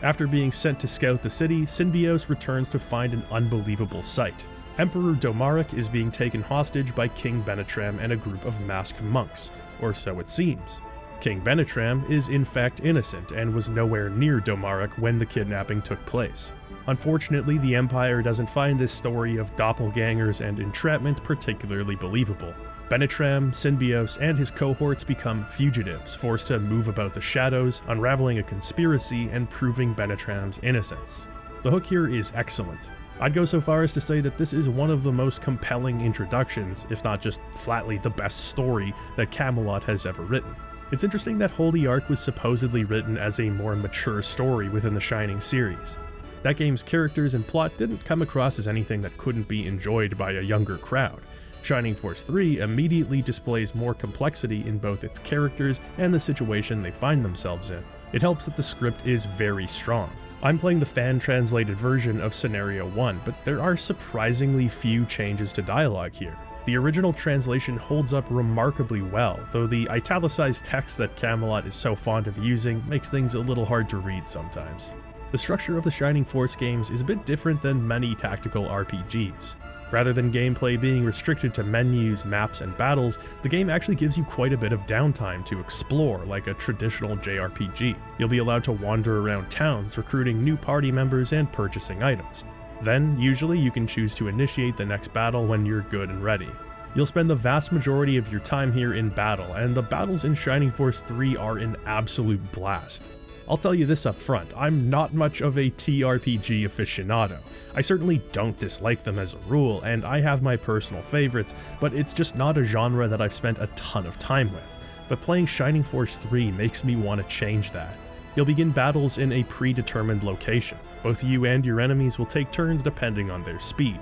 After being sent to scout the city, Synbios returns to find an unbelievable sight. Emperor Domaric is being taken hostage by King Benetram and a group of masked monks, or so it seems. King Benetram is in fact innocent and was nowhere near Domaric when the kidnapping took place. Unfortunately, the Empire doesn't find this story of doppelgangers and entrapment particularly believable. Benetram, Synbios, and his cohorts become fugitives, forced to move about the shadows, unraveling a conspiracy and proving Benetram's innocence. The hook here is excellent. I'd go so far as to say that this is one of the most compelling introductions, if not just flatly the best story, that Camelot has ever written. It's interesting that Holy Ark was supposedly written as a more mature story within the Shining series. That game's characters and plot didn't come across as anything that couldn't be enjoyed by a younger crowd. Shining Force 3 immediately displays more complexity in both its characters and the situation they find themselves in. It helps that the script is very strong. I'm playing the fan-translated version of Scenario 1, but there are surprisingly few changes to dialogue here. The original translation holds up remarkably well, though the italicized text that Camelot is so fond of using makes things a little hard to read sometimes. The structure of the Shining Force games is a bit different than many tactical RPGs. Rather than gameplay being restricted to menus, maps, and battles, the game actually gives you quite a bit of downtime to explore like a traditional JRPG. You'll be allowed to wander around towns, recruiting new party members and purchasing items. Then, usually, you can choose to initiate the next battle when you're good and ready. You'll spend the vast majority of your time here in battle, and the battles in Shining Force 3 are an absolute blast. I'll tell you this up front, I'm not much of a TRPG aficionado. I certainly don't dislike them as a rule, and I have my personal favorites, but it's just not a genre that I've spent a ton of time with. But playing Shining Force 3 makes me want to change that. You'll begin battles in a predetermined location. Both you and your enemies will take turns depending on their speed.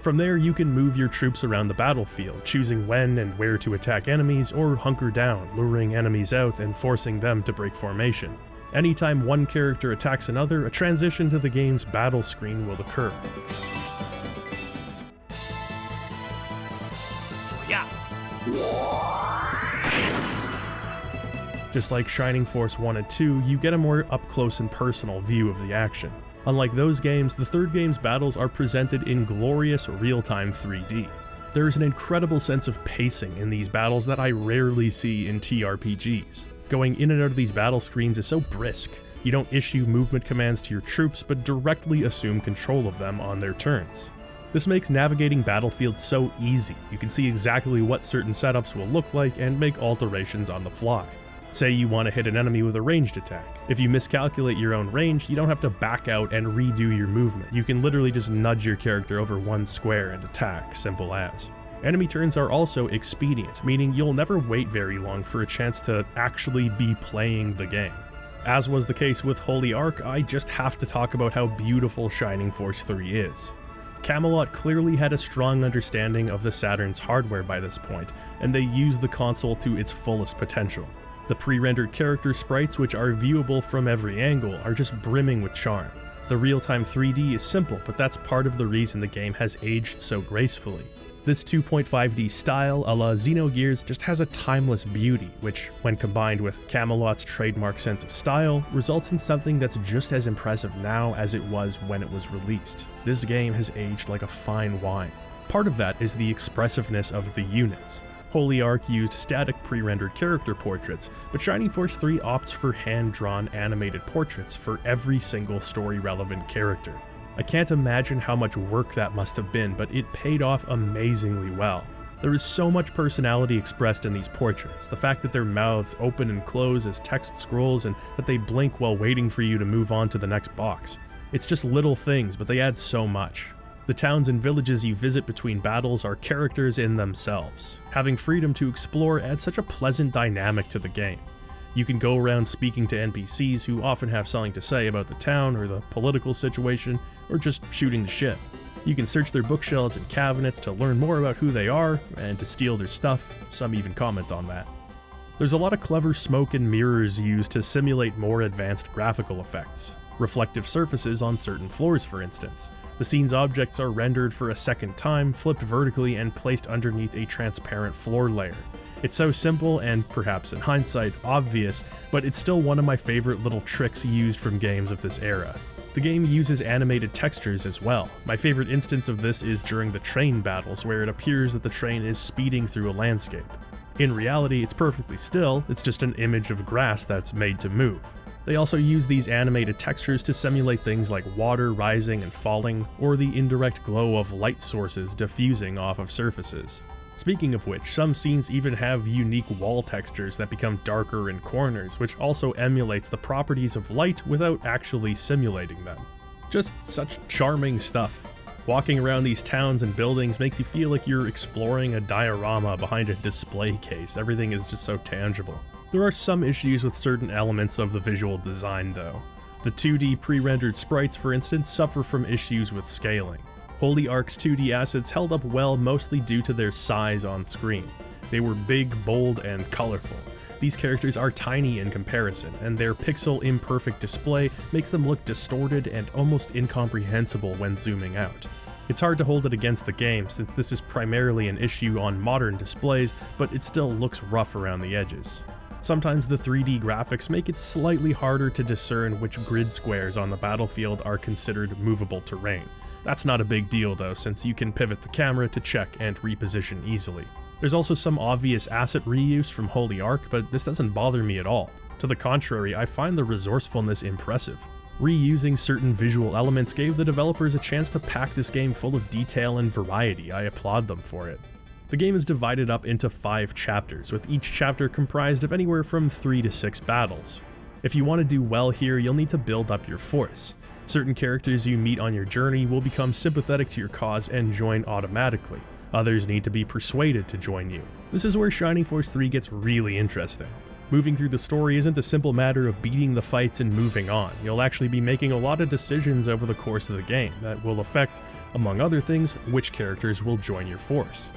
From there, you can move your troops around the battlefield, choosing when and where to attack enemies or hunker down, luring enemies out and forcing them to break formation. Anytime one character attacks another, a transition to the game's battle screen will occur. Just like Shining Force 1 and 2, you get a more up-close and personal view of the action. Unlike those games, the third game's battles are presented in glorious real-time 3D. There is an incredible sense of pacing in these battles that I rarely see in TRPGs. Going in and out of these battle screens is so brisk. You don't issue movement commands to your troops, but directly assume control of them on their turns. This makes navigating battlefields so easy. You can see exactly what certain setups will look like and make alterations on the fly. Say you want to hit an enemy with a ranged attack. If you miscalculate your own range, you don't have to back out and redo your movement. You can literally just nudge your character over one square and attack, simple as. Enemy turns are also expedient, meaning you'll never wait very long for a chance to actually be playing the game. As was the case with Holy Ark, I just have to talk about how beautiful Shining Force 3 is. Camelot clearly had a strong understanding of the Saturn's hardware by this point, and they used the console to its fullest potential. The pre-rendered character sprites, which are viewable from every angle, are just brimming with charm. The real-time 3D is simple, but that's part of the reason the game has aged so gracefully. This 2.5D style, a la Xenogears, just has a timeless beauty, which, when combined with Camelot's trademark sense of style, results in something that's just as impressive now as it was when it was released. This game has aged like a fine wine. Part of that is the expressiveness of the units. Holy Ark used static pre-rendered character portraits, but Shining Force 3 opts for hand-drawn animated portraits for every single story-relevant character. I can't imagine how much work that must have been, but it paid off amazingly well. There is so much personality expressed in these portraits. The fact that their mouths open and close as text scrolls and that they blink while waiting for you to move on to the next box. It's just little things, but they add so much. The towns and villages you visit between battles are characters in themselves. Having freedom to explore adds such a pleasant dynamic to the game. You can go around speaking to NPCs who often have something to say about the town or the political situation, or just shooting the shit. You can search their bookshelves and cabinets to learn more about who they are, and to steal their stuff, some even comment on that. There's a lot of clever smoke and mirrors used to simulate more advanced graphical effects. Reflective surfaces on certain floors, for instance. The scene's objects are rendered for a second time, flipped vertically, and placed underneath a transparent floor layer. It's so simple and, perhaps in hindsight, obvious, but it's still one of my favorite little tricks used from games of this era. The game uses animated textures as well. My favorite instance of this is during the train battles, where it appears that the train is speeding through a landscape. In reality, it's perfectly still, it's just an image of grass that's made to move. They also use these animated textures to simulate things like water rising and falling, or the indirect glow of light sources diffusing off of surfaces. Speaking of which, some scenes even have unique wall textures that become darker in corners, which also emulates the properties of light without actually simulating them. Just such charming stuff. Walking around these towns and buildings makes you feel like you're exploring a diorama behind a display case. Everything is just so tangible. There are some issues with certain elements of the visual design though. The 2D pre-rendered sprites, for instance, suffer from issues with scaling. Holy Ark's 2D assets held up well mostly due to their size on screen. They were big, bold, and colorful. These characters are tiny in comparison, and their pixel imperfect display makes them look distorted and almost incomprehensible when zooming out. It's hard to hold it against the game since this is primarily an issue on modern displays, but it still looks rough around the edges. Sometimes the 3D graphics make it slightly harder to discern which grid squares on the battlefield are considered movable terrain. That's not a big deal though, since you can pivot the camera to check and reposition easily. There's also some obvious asset reuse from Holy Ark, but this doesn't bother me at all. To the contrary, I find the resourcefulness impressive. Reusing certain visual elements gave the developers a chance to pack this game full of detail and variety. I applaud them for it. The game is divided up into 5 chapters, with each chapter comprised of anywhere from 3 to 6 battles. If you want to do well here, you'll need to build up your force. Certain characters you meet on your journey will become sympathetic to your cause and join automatically. Others need to be persuaded to join you. This is where Shining Force 3 gets really interesting. Moving through the story isn't a simple matter of beating the fights and moving on. You'll actually be making a lot of decisions over the course of the game that will affect, among other things, which characters will join your force.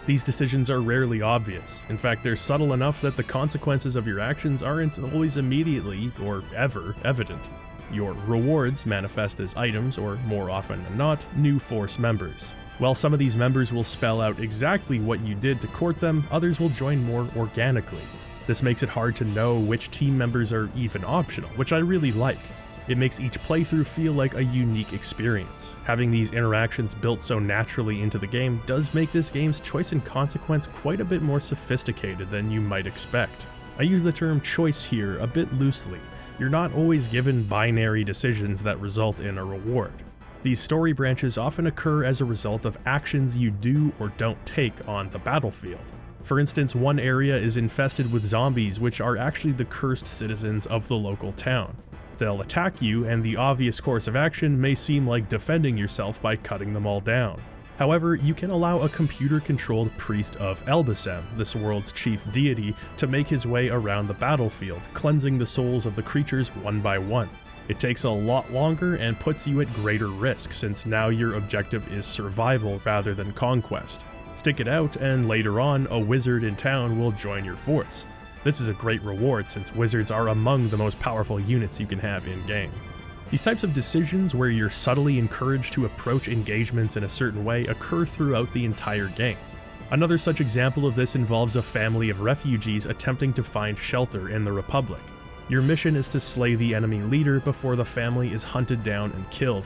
These decisions are rarely obvious. In fact, they're subtle enough that the consequences of your actions aren't always immediately, or ever, evident. Your rewards manifest as items, or more often than not, new force members. While some of these members will spell out exactly what you did to court them, others will join more organically. This makes it hard to know which team members are even optional, which I really like. It makes each playthrough feel like a unique experience. Having these interactions built so naturally into the game does make this game's choice and consequence quite a bit more sophisticated than you might expect. I use the term choice here a bit loosely. You're not always given binary decisions that result in a reward. These story branches often occur as a result of actions you do or don't take on the battlefield. For instance, one area is infested with zombies, which are actually the cursed citizens of the local town. They'll attack you, and the obvious course of action may seem like defending yourself by cutting them all down. However, you can allow a computer-controlled priest of Elbasem, this world's chief deity, to make his way around the battlefield, cleansing the souls of the creatures one by one. It takes a lot longer and puts you at greater risk, since now your objective is survival rather than conquest. Stick it out, and later on, a wizard in town will join your force. This is a great reward, since wizards are among the most powerful units you can have in-game. These types of decisions, where you're subtly encouraged to approach engagements in a certain way, occur throughout the entire game. Another such example of this involves a family of refugees attempting to find shelter in the Republic. Your mission is to slay the enemy leader before the family is hunted down and killed,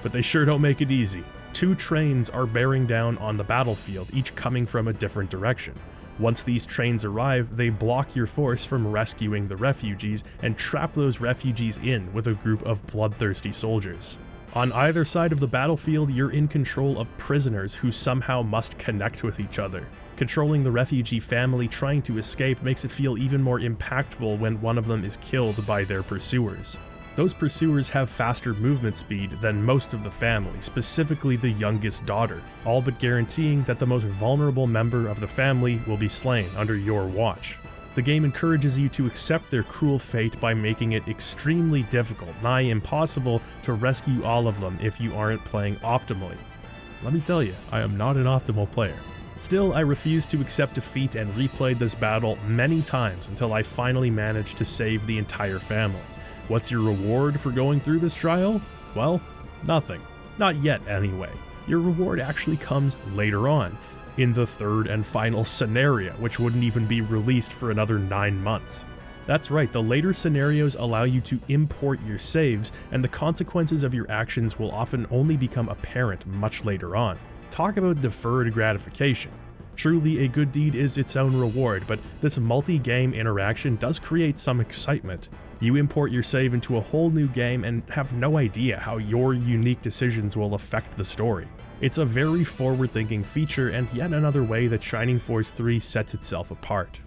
but they sure don't make it easy. 2 trains are bearing down on the battlefield, each coming from a different direction. Once these trains arrive, they block your force from rescuing the refugees and trap those refugees in with a group of bloodthirsty soldiers. On either side of the battlefield, you're in control of prisoners who somehow must connect with each other. Controlling the refugee family trying to escape makes it feel even more impactful when one of them is killed by their pursuers. Those pursuers have faster movement speed than most of the family, specifically the youngest daughter, all but guaranteeing that the most vulnerable member of the family will be slain under your watch. The game encourages you to accept their cruel fate by making it extremely difficult, nigh impossible, to rescue all of them if you aren't playing optimally. Let me tell you, I am not an optimal player. Still, I refused to accept defeat and replayed this battle many times until I finally managed to save the entire family. What's your reward for going through this trial? Well, nothing. Not yet, anyway. Your reward actually comes later on, in the 3rd and final scenario, which wouldn't even be released for another 9 months. That's right, the later scenarios allow you to import your saves, and the consequences of your actions will often only become apparent much later on. Talk about deferred gratification. Truly, a good deed is its own reward, but this multi-game interaction does create some excitement. You import your save into a whole new game and have no idea how your unique decisions will affect the story. It's a very forward-thinking feature, and yet another way that Shining Force 3 sets itself apart.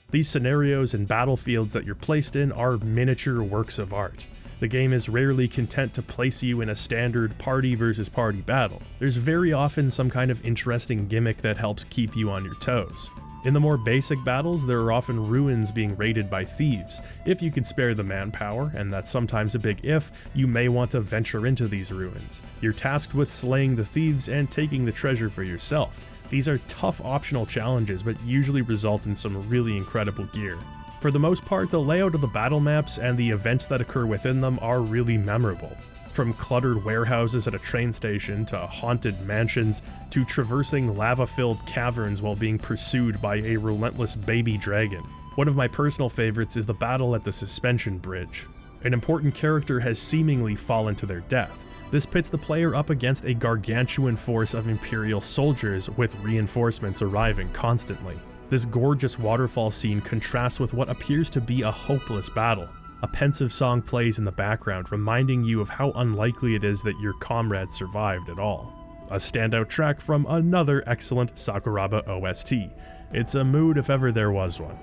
These scenarios and battlefields that you're placed in are miniature works of art. The game is rarely content to place you in a standard party versus party battle. There's very often some kind of interesting gimmick that helps keep you on your toes. In the more basic battles, there are often ruins being raided by thieves. If you can spare the manpower, and that's sometimes a big if, you may want to venture into these ruins. You're tasked with slaying the thieves and taking the treasure for yourself. These are tough optional challenges, but usually result in some really incredible gear. For the most part, the layout of the battle maps and the events that occur within them are really memorable. From cluttered warehouses at a train station to haunted mansions to traversing lava-filled caverns while being pursued by a relentless baby dragon. One of my personal favorites is the battle at the suspension bridge. An important character has seemingly fallen to their death. This pits the player up against a gargantuan force of Imperial soldiers with reinforcements arriving constantly. This gorgeous waterfall scene contrasts with what appears to be a hopeless battle. A pensive song plays in the background, reminding you of how unlikely it is that your comrades survived at all. a standout track from another excellent Sakuraba OST. It's a mood if ever there was one.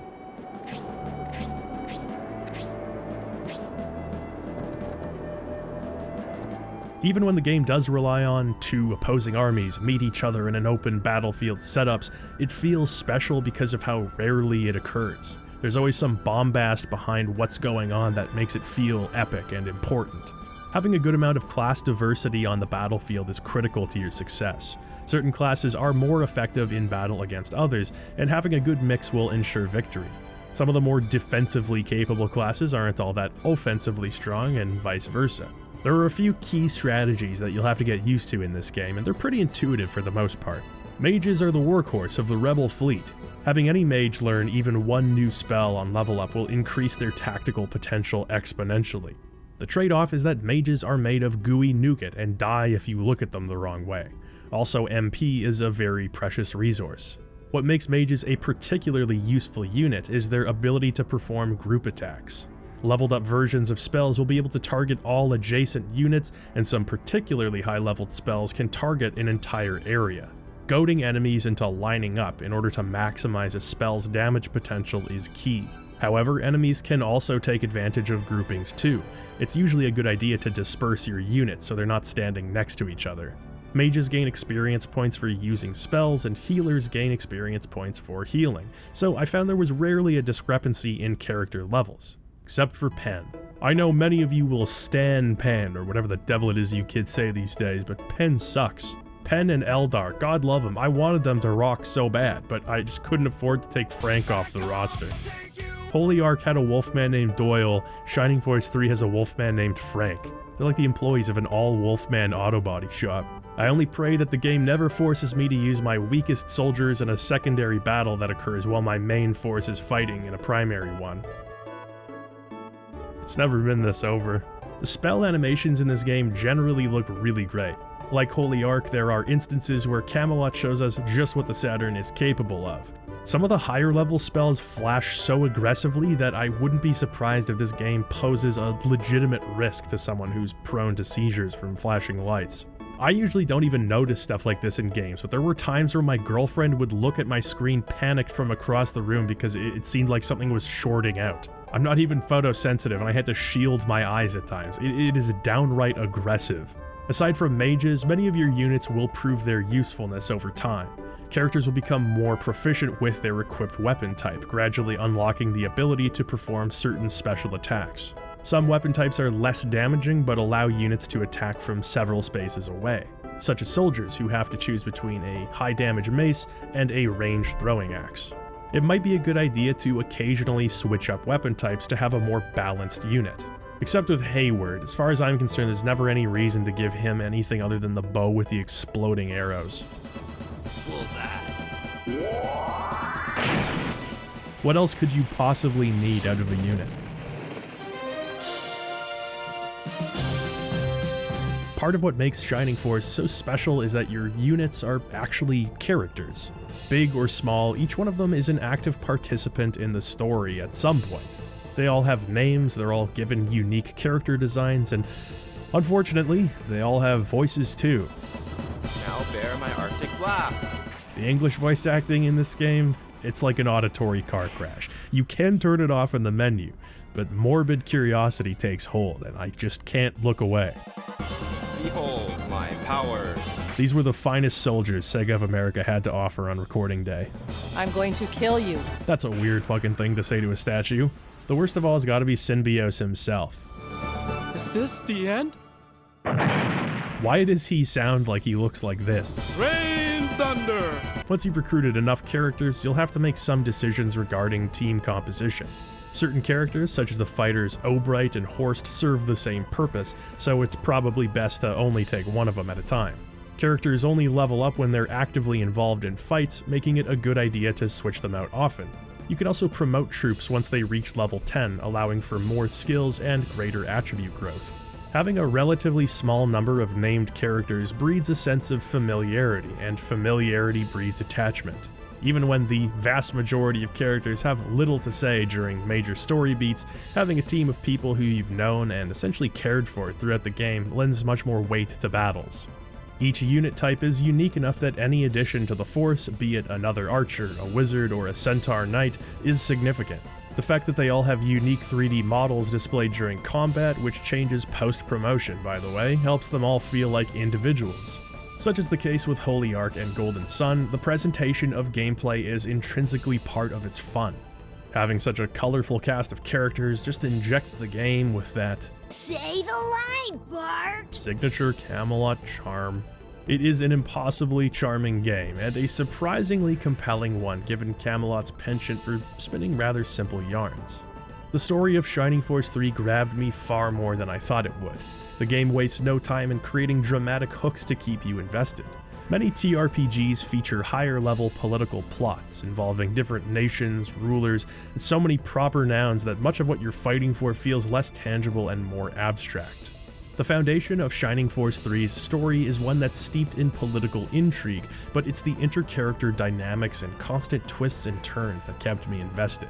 Even when the game does rely on two opposing armies meet each other in an open battlefield setups, it feels special because of how rarely it occurs. There's always some bombast behind what's going on that makes it feel epic and important. Having a good amount of class diversity on the battlefield is critical to your success. Certain classes are more effective in battle against others, and having a good mix will ensure victory. Some of the more defensively capable classes aren't all that offensively strong, and vice versa. There are a few key strategies that you'll have to get used to in this game, and they're pretty intuitive for the most part. Mages are the workhorse of the rebel fleet. Having any mage learn even one new spell on level up will increase their tactical potential exponentially. The trade-off is that mages are made of gooey nougat and die if you look at them the wrong way. Also, MP is a very precious resource. What makes mages a particularly useful unit is their ability to perform group attacks. Leveled up versions of spells will be able to target all adjacent units, and some particularly high-leveled spells can target an entire area. Goading enemies into lining up in order to maximize a spell's damage potential is key. However, enemies can also take advantage of groupings too. It's usually a good idea to disperse your units so they're not standing next to each other. Mages gain experience points for using spells, and healers gain experience points for healing, so I found there was rarely a discrepancy in character levels. Except for Pen. I know many of you will stan Pen, or whatever the devil it is you kids say these days, but Pen sucks. Pen and Eldar, God love them, I wanted them to rock so bad, but I just couldn't afford to take Frank off the roster. Holy Ark had a wolfman named Doyle, Shining Force 3 has a wolfman named Frank. They're like the employees of an all-wolfman auto body shop. I only pray that the game never forces me to use my weakest soldiers in a secondary battle that occurs while my main force is fighting in a primary one. It's never been this over. The spell animations in this game generally look really great. Like Holy Ark, there are instances where Camelot shows us just what the Saturn is capable of. Some of the higher level spells flash so aggressively that I wouldn't be surprised if this game poses a legitimate risk to someone who's prone to seizures from flashing lights. I usually don't even notice stuff like this in games, but there were times where my girlfriend would look at my screen panicked from across the room because it seemed like something was shorting out. I'm not even photosensitive, and I had to shield my eyes at times. It is downright aggressive. Aside from mages, many of your units will prove their usefulness over time. Characters will become more proficient with their equipped weapon type, gradually unlocking the ability to perform certain special attacks. Some weapon types are less damaging but allow units to attack from several spaces away, such as soldiers who have to choose between a high damage mace and a ranged throwing axe. It might be a good idea to occasionally switch up weapon types to have a more balanced unit. Except with Hayward, as far as I'm concerned, there's never any reason to give him anything other than the bow with the exploding arrows. What else could you possibly need out of a unit? Part of what makes Shining Force so special is that your units are actually characters. Big or small, each one of them is an active participant in the story at some point. They all have names, they're all given unique character designs, and unfortunately, they all have voices too. Now bear my Arctic blast. The English voice acting in this game, it's like an auditory car crash. You can turn it off in the menu, but morbid curiosity takes hold, and I just can't look away. Behold my powers. These were the finest soldiers Sega of America had to offer on recording day. I'm going to kill you. That's a weird fucking thing to say to a statue. The worst of all has got to be Synbios himself. Is this the end? Why does he sound like he looks like this? Rain thunder! Once you've recruited enough characters, you'll have to make some decisions regarding team composition. Certain characters, such as the fighters Obright and Horst, serve the same purpose, so it's probably best to only take one of them at a time. Characters only level up when they're actively involved in fights, making it a good idea to switch them out often. You can also promote troops once they reach level 10, allowing for more skills and greater attribute growth. Having a relatively small number of named characters breeds a sense of familiarity, and familiarity breeds attachment. Even when the vast majority of characters have little to say during major story beats, having a team of people who you've known and essentially cared for throughout the game lends much more weight to battles. Each unit type is unique enough that any addition to the force, be it another archer, a wizard, or a centaur knight, is significant. The fact that they all have unique 3D models displayed during combat, which changes post-promotion by the way, helps them all feel like individuals. Such is the case with Holy Ark and Golden Sun, the presentation of gameplay is intrinsically part of its fun. Having such a colorful cast of characters just injects the game with that "Say the line, Bart!" signature Camelot charm. It is an impossibly charming game, and a surprisingly compelling one given Camelot's penchant for spinning rather simple yarns. The story of Shining Force 3 grabbed me far more than I thought it would. The game wastes no time in creating dramatic hooks to keep you invested. Many TRPGs feature higher-level political plots involving different nations, rulers, and so many proper nouns that much of what you're fighting for feels less tangible and more abstract. The foundation of Shining Force 3's story is one that's steeped in political intrigue, but it's the inter-character dynamics and constant twists and turns that kept me invested.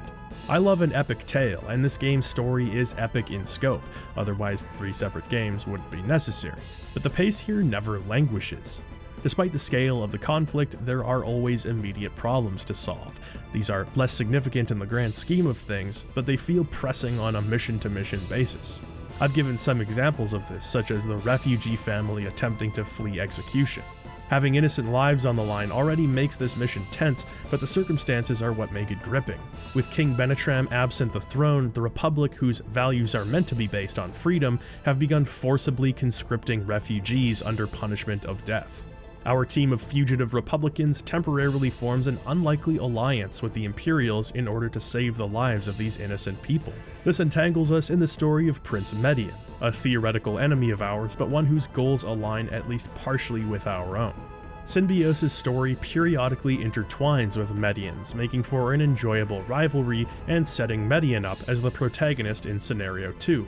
I love an epic tale, and this game's story is epic in scope, otherwise 3 separate games wouldn't be necessary, but the pace here never languishes. Despite the scale of the conflict, there are always immediate problems to solve. These are less significant in the grand scheme of things, but they feel pressing on a mission-to-mission basis. I've given some examples of this, such as the refugee family attempting to flee execution. Having innocent lives on the line already makes this mission tense, but the circumstances are what make it gripping. With King Benetram absent the throne, the Republic, whose values are meant to be based on freedom, have begun forcibly conscripting refugees under punishment of death. Our team of fugitive Republicans temporarily forms an unlikely alliance with the Imperials in order to save the lives of these innocent people. This entangles us in the story of Prince Median, a theoretical enemy of ours, but one whose goals align at least partially with our own. Synbios' story periodically intertwines with Median's, making for an enjoyable rivalry and setting Median up as the protagonist in Scenario 2.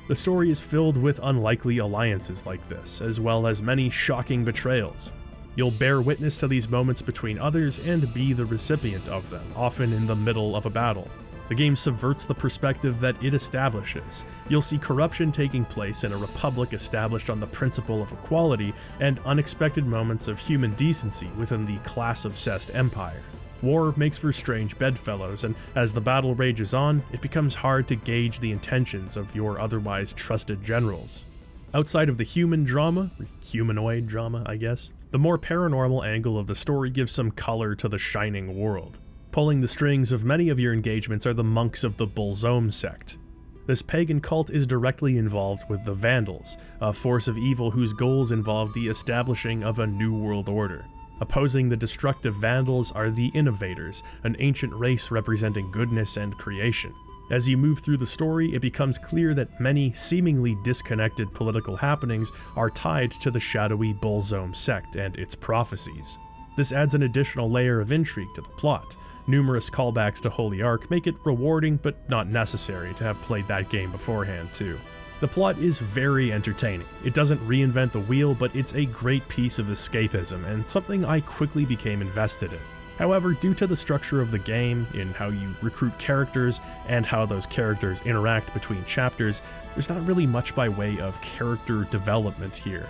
The story is filled with unlikely alliances like this, as well as many shocking betrayals. You'll bear witness to these moments between others and be the recipient of them, often in the middle of a battle. The game subverts the perspective that it establishes. You'll see corruption taking place in a republic established on the principle of equality, and unexpected moments of human decency within the class-obsessed empire. War makes for strange bedfellows, and as the battle rages on, it becomes hard to gauge the intentions of your otherwise trusted generals. Outside of the human drama, or humanoid drama, I guess, the more paranormal angle of the story gives some color to the Shining world. Pulling the strings of many of your engagements are the monks of the Bolzome sect. This pagan cult is directly involved with the Vandals, a force of evil whose goals involve the establishing of a new world order. Opposing the destructive Vandals are the Innovators, an ancient race representing goodness and creation. As you move through the story, it becomes clear that many seemingly disconnected political happenings are tied to the shadowy Bolzome sect and its prophecies. This adds an additional layer of intrigue to the plot. Numerous callbacks to Holy Ark make it rewarding but not necessary to have played that game beforehand too. The plot is very entertaining. It doesn't reinvent the wheel, but it's a great piece of escapism and something I quickly became invested in. However, due to the structure of the game, in how you recruit characters, and how those characters interact between chapters, there's not really much by way of character development here.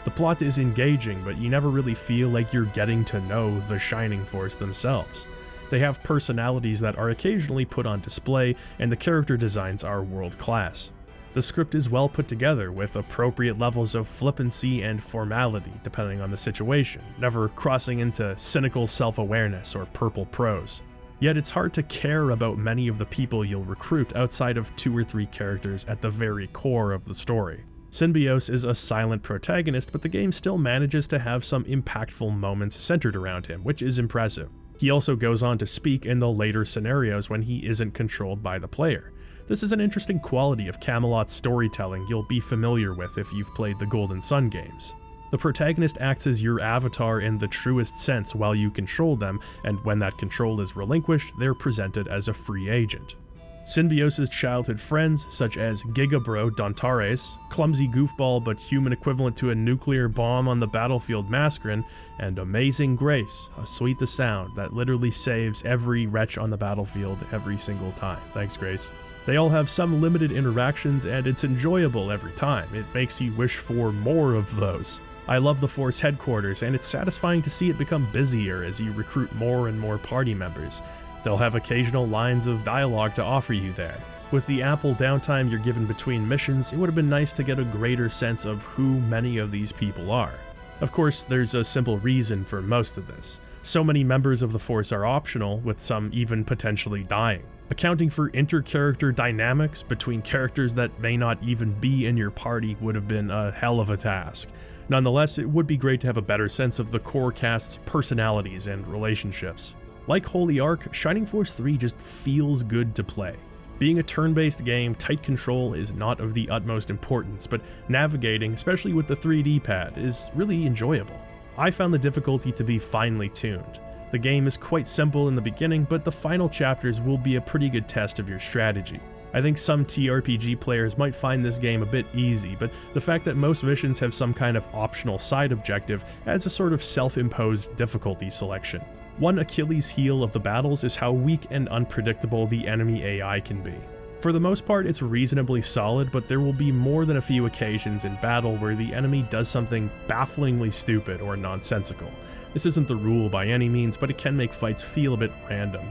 The plot is engaging, but you never really feel like you're getting to know the Shining Force themselves. They have personalities that are occasionally put on display, and the character designs are world class. The script is well put together, with appropriate levels of flippancy and formality depending on the situation, never crossing into cynical self-awareness or purple prose. Yet it's hard to care about many of the people you'll recruit outside of 2 or 3 characters at the very core of the story. Synbios is a silent protagonist, but the game still manages to have some impactful moments centered around him, which is impressive. He also goes on to speak in the later scenarios when he isn't controlled by the player. This is an interesting quality of Camelot's storytelling you'll be familiar with if you've played the Golden Sun games. The protagonist acts as your avatar in the truest sense while you control them, and when that control is relinquished, they're presented as a free agent. Synbios' childhood friends, such as Gigabro Dontares, clumsy goofball but human equivalent to a nuclear bomb on the battlefield Mascarin, and Amazing Grace, how sweet the sound that literally saves every wretch on the battlefield every single time. Thanks, Grace. They all have some limited interactions, and it's enjoyable every time. It makes you wish for more of those. I love the Force headquarters, and it's satisfying to see it become busier as you recruit more and more party members. They'll have occasional lines of dialogue to offer you there. With the ample downtime you're given between missions, it would have been nice to get a greater sense of who many of these people are. Of course, there's a simple reason for most of this. So many members of the Force are optional, with some even potentially dying. Accounting for inter-character dynamics between characters that may not even be in your party would have been a hell of a task. Nonetheless, it would be great to have a better sense of the core cast's personalities and relationships. Like Holy Ark, Shining Force 3 just feels good to play. Being a turn-based game, tight control is not of the utmost importance, but navigating, especially with the 3D pad, is really enjoyable. I found the difficulty to be finely tuned. The game is quite simple in the beginning, but the final chapters will be a pretty good test of your strategy. I think some TRPG players might find this game a bit easy, but the fact that most missions have some kind of optional side objective adds a sort of self-imposed difficulty selection. One Achilles heel of the battles is how weak and unpredictable the enemy AI can be. For the most part, it's reasonably solid, but there will be more than a few occasions in battle where the enemy does something bafflingly stupid or nonsensical. This isn't the rule by any means, but it can make fights feel a bit random.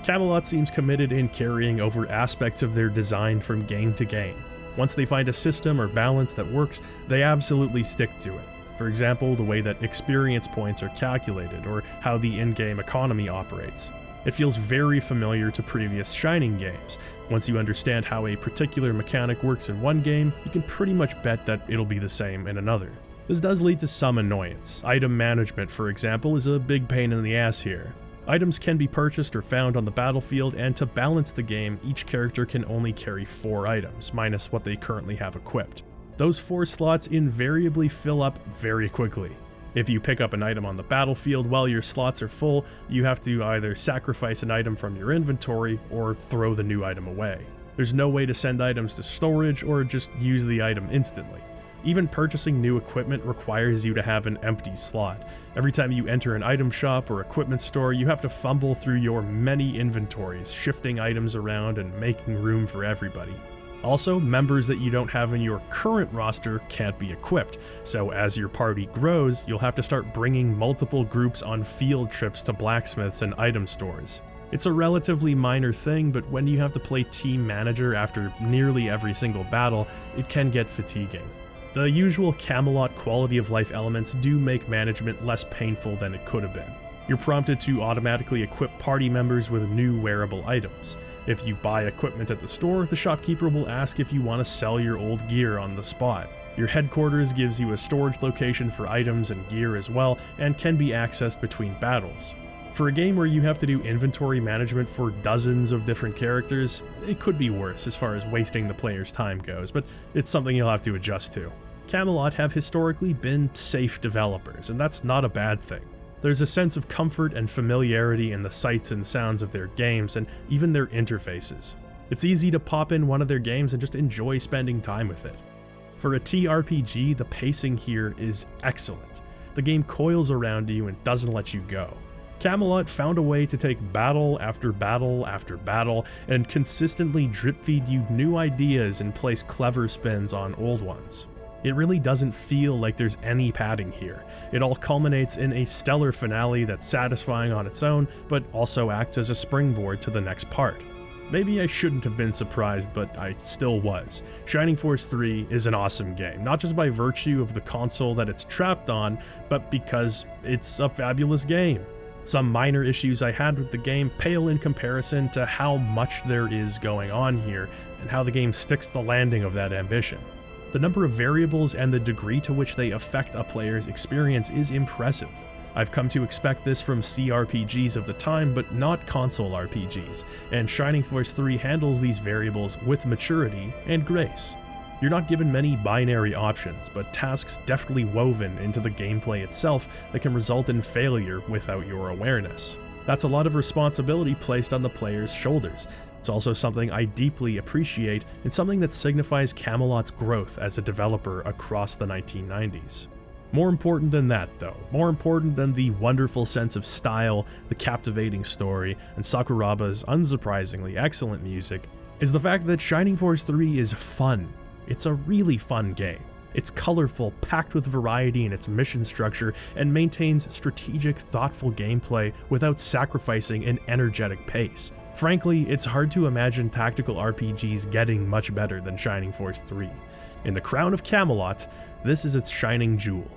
Camelot seems committed in carrying over aspects of their design from game to game. Once they find a system or balance that works, they absolutely stick to it. For example, the way that experience points are calculated, or how the in-game economy operates. It feels very familiar to previous Shining games. Once you understand how a particular mechanic works in one game, you can pretty much bet that it'll be the same in another. This does lead to some annoyance. Item management, for example, is a big pain in the ass here. Items can be purchased or found on the battlefield, and to balance the game, each character can only carry 4 items, minus what they currently have equipped. Those 4 slots invariably fill up very quickly. If you pick up an item on the battlefield while your slots are full, you have to either sacrifice an item from your inventory or throw the new item away. There's no way to send items to storage or just use the item instantly. Even purchasing new equipment requires you to have an empty slot. Every time you enter an item shop or equipment store, you have to fumble through your many inventories, shifting items around and making room for everybody. Also, members that you don't have in your current roster can't be equipped, so as your party grows, you'll have to start bringing multiple groups on field trips to blacksmiths and item stores. It's a relatively minor thing, but when you have to play team manager after nearly every single battle, it can get fatiguing. The usual Camelot quality of life elements do make management less painful than it could have been. You're prompted to automatically equip party members with new wearable items. If you buy equipment at the store, the shopkeeper will ask if you want to sell your old gear on the spot. Your headquarters gives you a storage location for items and gear as well, and can be accessed between battles. For a game where you have to do inventory management for dozens of different characters, it could be worse as far as wasting the player's time goes, but it's something you'll have to adjust to. Camelot have historically been safe developers, and that's not a bad thing. There's a sense of comfort and familiarity in the sights and sounds of their games, and even their interfaces. It's easy to pop in one of their games and just enjoy spending time with it. For a TRPG, the pacing here is excellent. The game coils around you and doesn't let you go. Camelot found a way to take battle after battle after battle and consistently drip-feed you new ideas and place clever spins on old ones. It really doesn't feel like there's any padding here. It all culminates in a stellar finale that's satisfying on its own, but also acts as a springboard to the next part. Maybe I shouldn't have been surprised, but I still was. Shining Force 3 is an awesome game, not just by virtue of the console that it's trapped on, but because it's a fabulous game. Some minor issues I had with the game pale in comparison to how much there is going on here, and how the game sticks the landing of that ambition. The number of variables and the degree to which they affect a player's experience is impressive. I've come to expect this from CRPGs of the time, but not console RPGs, and Shining Force 3 handles these variables with maturity and grace. You're not given many binary options, but tasks deftly woven into the gameplay itself that can result in failure without your awareness. That's a lot of responsibility placed on the player's shoulders. It's also something I deeply appreciate, and something that signifies Camelot's growth as a developer across the 1990s. More important than that, though, more important than the wonderful sense of style, the captivating story, and Sakuraba's unsurprisingly excellent music, is the fact that Shining Force 3 is fun. It's a really fun game. It's colorful, packed with variety in its mission structure, and maintains strategic, thoughtful gameplay without sacrificing an energetic pace. Frankly, it's hard to imagine tactical RPGs getting much better than Shining Force 3. In the crown of Camelot, this is its shining jewel.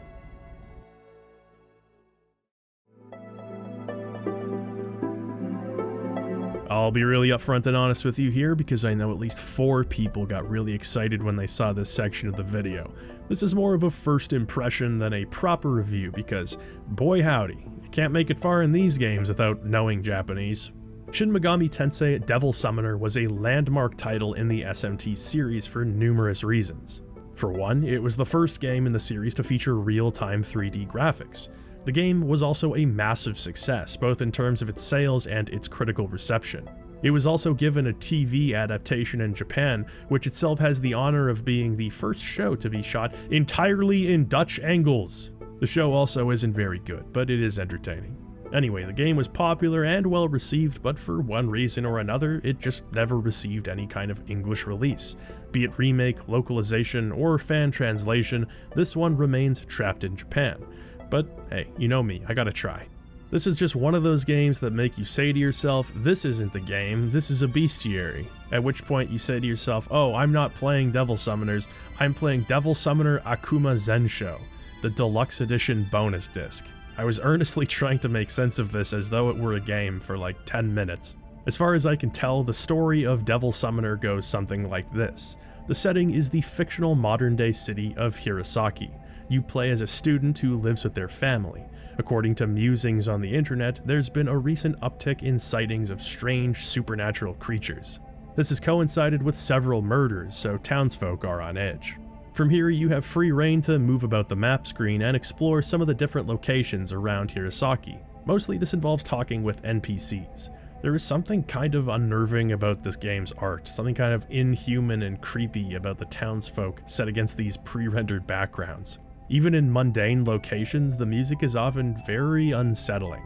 I'll be really upfront and honest with you here because I know at least 4 people got really excited when they saw this section of the video. This is more of a first impression than a proper review because, boy howdy, you can't make it far in these games without knowing Japanese. Shin Megami Tensei Devil Summoner was a landmark title in the SMT series for numerous reasons. For one, it was the first game in the series to feature real-time 3D graphics. The game was also a massive success, both in terms of its sales and its critical reception. It was also given a TV adaptation in Japan, which itself has the honor of being the first show to be shot entirely in Dutch angles. The show also isn't very good, but it is entertaining. Anyway, the game was popular and well received, but for one reason or another, it just never received any kind of English release. Be it remake, localization, or fan translation, this one remains trapped in Japan. But hey, you know me, I gotta try. This is just one of those games that make you say to yourself, this isn't a game, this is a bestiary. At which point you say to yourself, oh, I'm not playing Devil Summoners, I'm playing Devil Summoner Akuma Zensho, the deluxe edition bonus disc. I was earnestly trying to make sense of this as though it were a game for like 10 minutes. As far as I can tell, the story of Devil Summoner goes something like this. The setting is the fictional modern-day city of Hirosaki. You play as a student who lives with their family. According to musings on the internet, there's been a recent uptick in sightings of strange supernatural creatures. This has coincided with several murders, so townsfolk are on edge. From here, you have free reign to move about the map screen and explore some of the different locations around Hirosaki. Mostly this involves talking with NPCs. There is something kind of unnerving about this game's art, something kind of inhuman and creepy about the townsfolk set against these pre-rendered backgrounds. Even in mundane locations, the music is often very unsettling.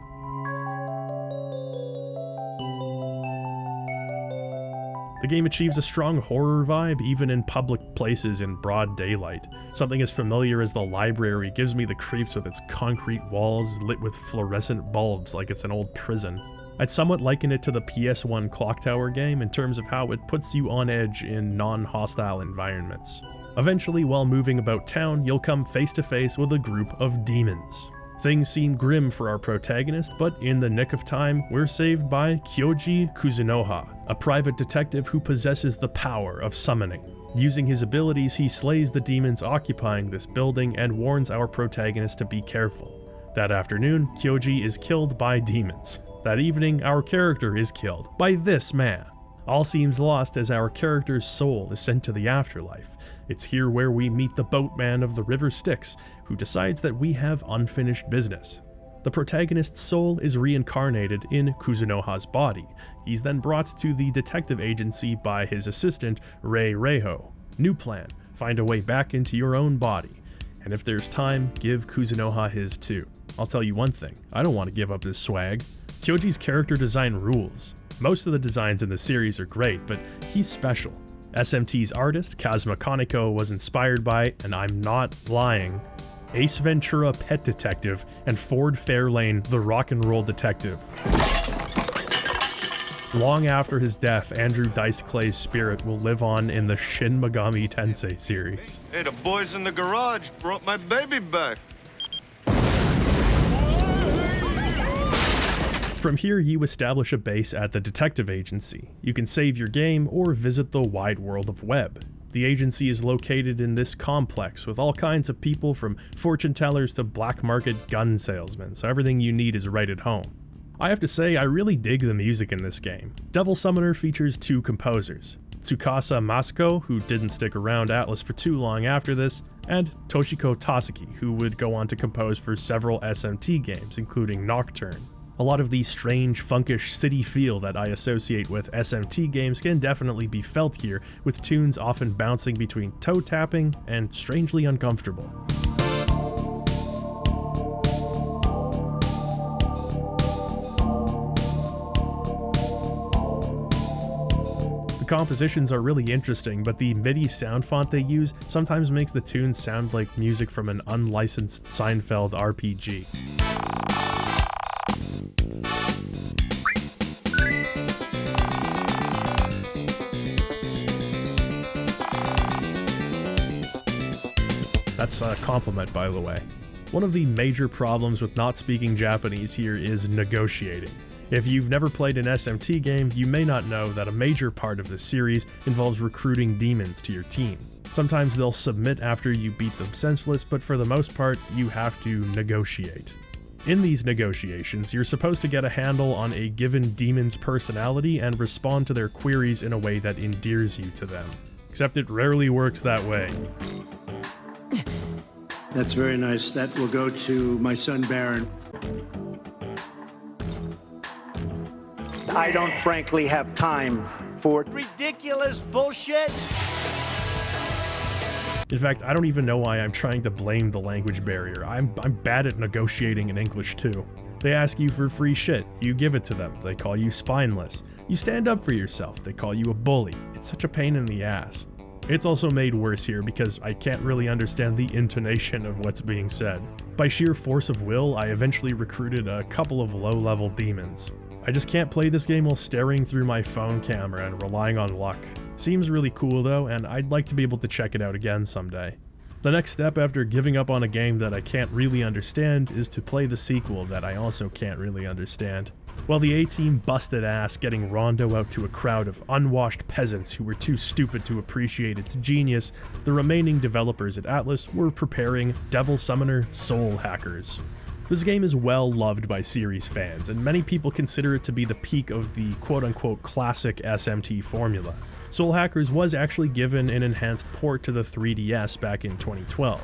The game achieves a strong horror vibe even in public places in broad daylight. Something as familiar as the library gives me the creeps with its concrete walls lit with fluorescent bulbs like it's an old prison. I'd somewhat liken it to the PS1 Clock Tower game in terms of how it puts you on edge in non-hostile environments. Eventually, while moving about town, you'll come face to face with a group of demons. Things seem grim for our protagonist, but in the nick of time, we're saved by Kyoji Kuzunoha, a private detective who possesses the power of summoning. Using his abilities, he slays the demons occupying this building and warns our protagonist to be careful. That afternoon, Kyoji is killed by demons. That evening, our character is killed by this man. All seems lost as our character's soul is sent to the afterlife. It's here where we meet the boatman of the River Styx, who decides that we have unfinished business. The protagonist's soul is reincarnated in Kuzunoha's body. He's then brought to the detective agency by his assistant, Rei Reiho. New plan, find a way back into your own body. And if there's time, give Kuzunoha his too. I'll tell you one thing, I don't want to give up his swag. Kyoji's character design rules. Most of the designs in the series are great, but he's special. SMT's artist, Kazuma Kaneko, was inspired by, and I'm not lying, Ace Ventura Pet Detective and Ford Fairlane The Rock and Roll Detective. Long after his death, Andrew Dice Clay's spirit will live on in the Shin Megami Tensei series. Hey, the boys in the garage brought my baby back. From here, you establish a base at the detective agency. You can save your game or visit the wide world of web. The agency is located in this complex with all kinds of people from fortune tellers to black market gun salesmen, so everything you need is right at home. I have to say, I really dig the music in this game. Devil Summoner features 2 composers, Tsukasa Masuko, who didn't stick around Atlas for too long after this, and Toshiko Tasaki, who would go on to compose for several SMT games, including Nocturne. A lot of the strange, funkish city feel that I associate with SMT games can definitely be felt here, with tunes often bouncing between toe-tapping and strangely uncomfortable. The compositions are really interesting, but the MIDI sound font they use sometimes makes the tunes sound like music from an unlicensed Seinfeld RPG. That's a compliment, by the way. One of the major problems with not speaking Japanese here is negotiating. If you've never played an SMT game, you may not know that a major part of this series involves recruiting demons to your team. Sometimes they'll submit after you beat them senseless, but for the most part, you have to negotiate. In these negotiations, you're supposed to get a handle on a given demon's personality and respond to their queries in a way that endears you to them. Except it rarely works that way. That's very nice. That will go to my son Baron. I don't frankly have time for ridiculous bullshit. In fact, I don't even know why I'm trying to blame the language barrier. I'm bad at negotiating in English too. They ask you for free shit, you give it to them. They call you spineless. You stand up for yourself, they call you a bully. It's such a pain in the ass. It's also made worse here because I can't really understand the intonation of what's being said. By sheer force of will, I eventually recruited a couple of low-level demons. I just can't play this game while staring through my phone camera and relying on luck. Seems really cool though, and I'd like to be able to check it out again someday. The next step after giving up on a game that I can't really understand is to play the sequel that I also can't really understand. While the A-Team busted ass getting Ronde out to a crowd of unwashed peasants who were too stupid to appreciate its genius, the remaining developers at Atlus were preparing Devil Summoner Soul Hackers. This game is well loved by series fans, and many people consider it to be the peak of the quote-unquote classic SMT formula. Soul Hackers was actually given an enhanced port to the 3DS back in 2012.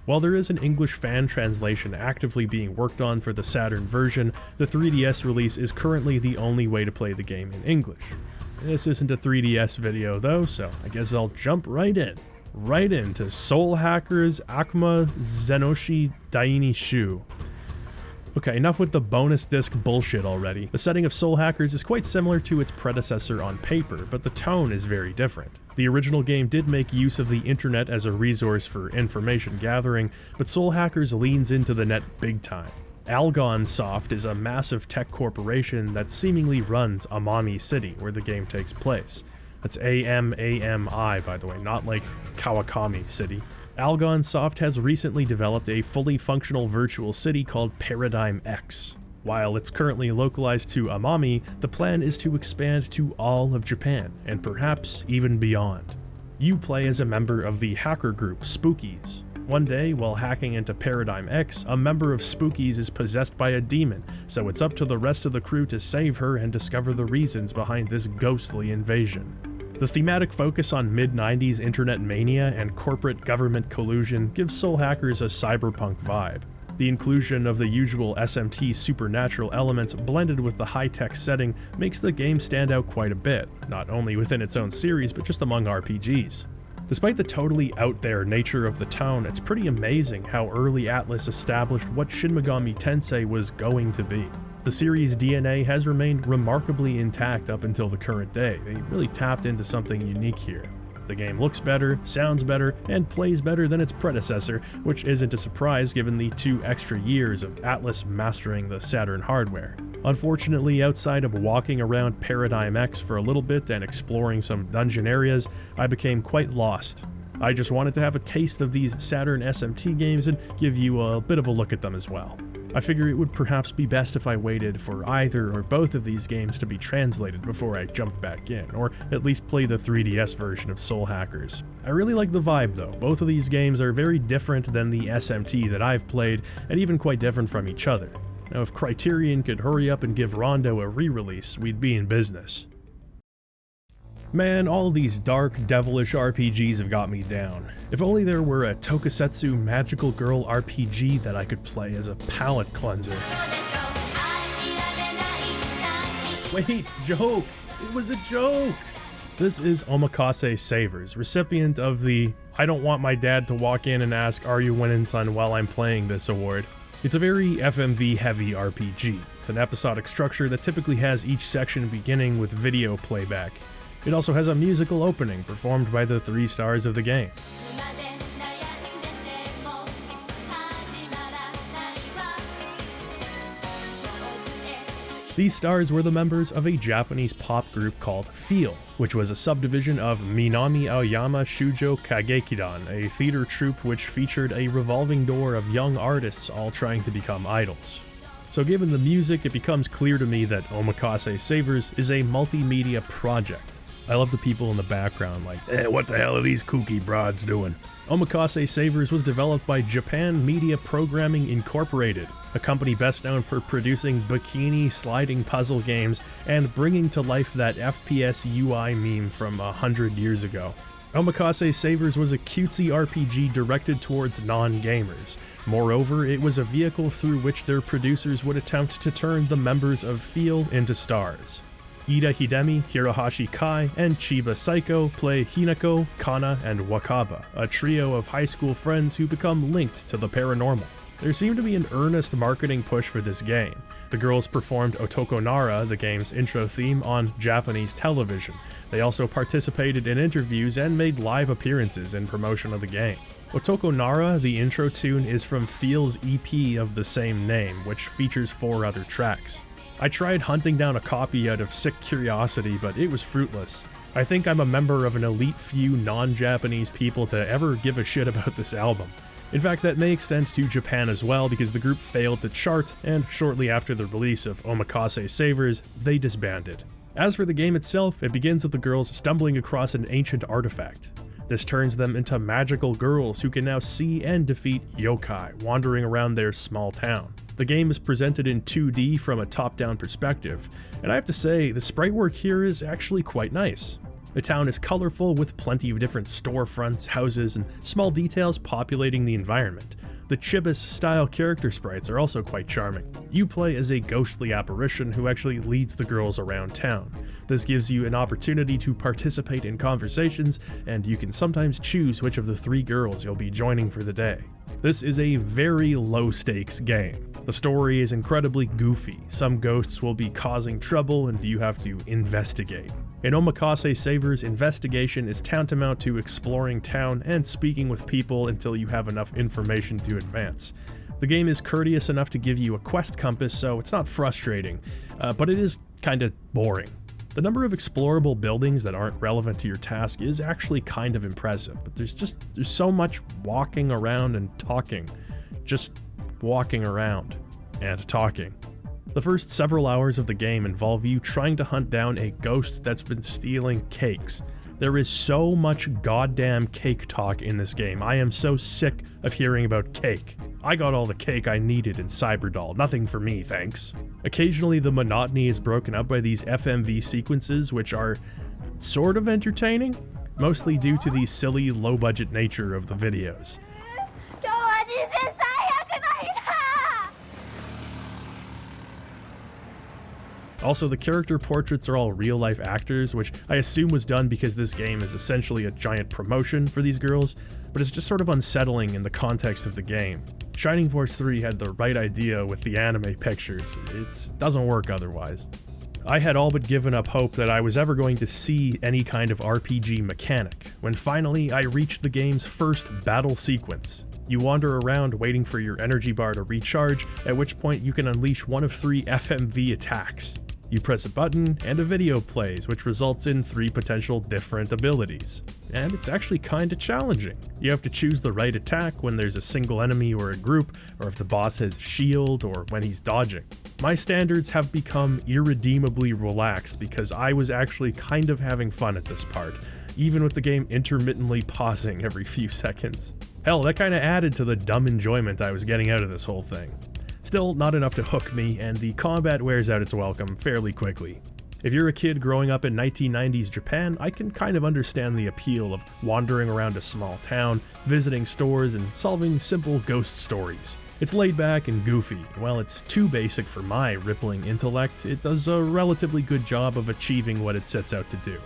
While there is an English fan translation actively being worked on for the Saturn version, the 3DS release is currently the only way to play the game in English. This isn't a 3DS video though, so I guess I'll jump right into Soul Hackers Akuma Zenoshi Daini Shu. Okay, enough with the bonus disc bullshit already. The setting of Soul Hackers is quite similar to its predecessor on paper, but the tone is very different. The original game did make use of the internet as a resource for information gathering, but Soul Hackers leans into the net big time. Algon Soft is a massive tech corporation that seemingly runs Amami City, where the game takes place. That's A-M-A-M-I, by the way, not like Kawakami City. Algon Soft has recently developed a fully functional virtual city called Paradigm X. While it's currently localized to Amami, the plan is to expand to all of Japan, and perhaps even beyond. You play as a member of the hacker group Spookies. One day, while hacking into Paradigm X, a member of Spookies is possessed by a demon, so it's up to the rest of the crew to save her and discover the reasons behind this ghostly invasion. The thematic focus on mid-90s internet mania and corporate government collusion gives Soul Hackers a cyberpunk vibe. The inclusion of the usual SMT supernatural elements blended with the high-tech setting makes the game stand out quite a bit, not only within its own series but just among RPGs. Despite the totally out-there nature of the tone, it's pretty amazing how early Atlus established what Shin Megami Tensei was going to be. The series' DNA has remained remarkably intact up until the current day. They really tapped into something unique here. The game looks better, sounds better, and plays better than its predecessor, which isn't a surprise given the 2 extra years of Atlus mastering the Saturn hardware. Unfortunately, outside of walking around Paradigm X for a little bit and exploring some dungeon areas, I became quite lost. I just wanted to have a taste of these Saturn SMT games and give you a bit of a look at them as well. I figure it would perhaps be best if I waited for either or both of these games to be translated before I jumped back in, or at least play the 3DS version of Soul Hackers. I really like the vibe though. Both of these games are very different than the SMT that I've played, and even quite different from each other. Now if Criterion could hurry up and give Ronde a re-release, we'd be in business. Man, all these dark, devilish RPGs have got me down. If only there were a Tokusatsu Magical Girl RPG that I could play as a palate cleanser. Wait, joke! It was a joke! This is Omakase Savers, recipient of the I don't want my dad to walk in and ask, "Are you winning, son?" while I'm playing this award. It's a very FMV-heavy RPG, with an episodic structure that typically has each section beginning with video playback. It also has a musical opening performed by the 3 stars of the game. These stars were the members of a Japanese pop group called Feel, which was a subdivision of Minami Aoyama Shujo Kagekidan, a theater troupe which featured a revolving door of young artists all trying to become idols. So given the music, it becomes clear to me that Omakase Savers is a multimedia project. I love the people in the background like, what the hell are these kooky broads doing? Omakase Savers was developed by Japan Media Programming Incorporated, a company best known for producing bikini sliding puzzle games and bringing to life that FPS UI meme from 100 years ago. Omakase Savers was a cutesy RPG directed towards non-gamers. Moreover, it was a vehicle through which their producers would attempt to turn the members of Feel into stars. Ida Hidemi, Hirohashi Kai, and Chiba Saiko play Hinako, Kana, and Wakaba, a trio of high school friends who become linked to the paranormal. There seemed to be an earnest marketing push for this game. The girls performed Otoko Nara, the game's intro theme, on Japanese television. They also participated in interviews and made live appearances in promotion of the game. Otoko Nara, the intro tune, is from Feel's EP of the same name, which features 4 other tracks. I tried hunting down a copy out of sick curiosity, but it was fruitless. I think I'm a member of an elite few non-Japanese people to ever give a shit about this album. In fact, that may extend to Japan as well, because the group failed to chart, and shortly after the release of Omakase Savers, they disbanded. As for the game itself, it begins with the girls stumbling across an ancient artifact. This turns them into magical girls who can now see and defeat yokai wandering around their small town. The game is presented in 2D from a top-down perspective, and I have to say, the sprite work here is actually quite nice. The town is colorful with plenty of different storefronts, houses, and small details populating the environment. The Chibis-style character sprites are also quite charming. You play as a ghostly apparition who actually leads the girls around town. This gives you an opportunity to participate in conversations, and you can sometimes choose which of the 3 girls you'll be joining for the day. This is a very low-stakes game. The story is incredibly goofy. Some ghosts will be causing trouble, and you have to investigate. In Omakase Savers, investigation is tantamount to exploring town and speaking with people until you have enough information to advance. The game is courteous enough to give you a quest compass, so it's not frustrating, but it is kinda boring. The number of explorable buildings that aren't relevant to your task is actually kind of impressive, but there's so much walking around and talking. Just walking around and talking. The first several hours of the game involve you trying to hunt down a ghost that's been stealing cakes. There is so much goddamn cake talk in this game. I am so sick of hearing about cake. I got all the cake I needed in Cyberdoll, nothing for me, thanks. Occasionally the monotony is broken up by these FMV sequences, which are sort of entertaining, mostly due to the silly, low-budget nature of the videos. Also, the character portraits are all real-life actors, which I assume was done because this game is essentially a giant promotion for these girls, but it's just sort of unsettling in the context of the game. Shining Force 3 had the right idea with the anime pictures. It doesn't work otherwise. I had all but given up hope that I was ever going to see any kind of RPG mechanic, when finally I reached the game's first battle sequence. You wander around waiting for your energy bar to recharge, at which point you can unleash one of 3 FMV attacks. You press a button and a video plays, which results in 3 potential different abilities. And it's actually kinda challenging. You have to choose the right attack when there's a single enemy or a group, or if the boss has shield, or when he's dodging. My standards have become irredeemably relaxed because I was actually kind of having fun at this part, even with the game intermittently pausing every few seconds. Hell, that kinda added to the dumb enjoyment I was getting out of this whole thing. Still, not enough to hook me, and the combat wears out its welcome fairly quickly. If you're a kid growing up in 1990s Japan, I can kind of understand the appeal of wandering around a small town, visiting stores, and solving simple ghost stories. It's laid back and goofy, and while it's too basic for my rippling intellect, it does a relatively good job of achieving what it sets out to do.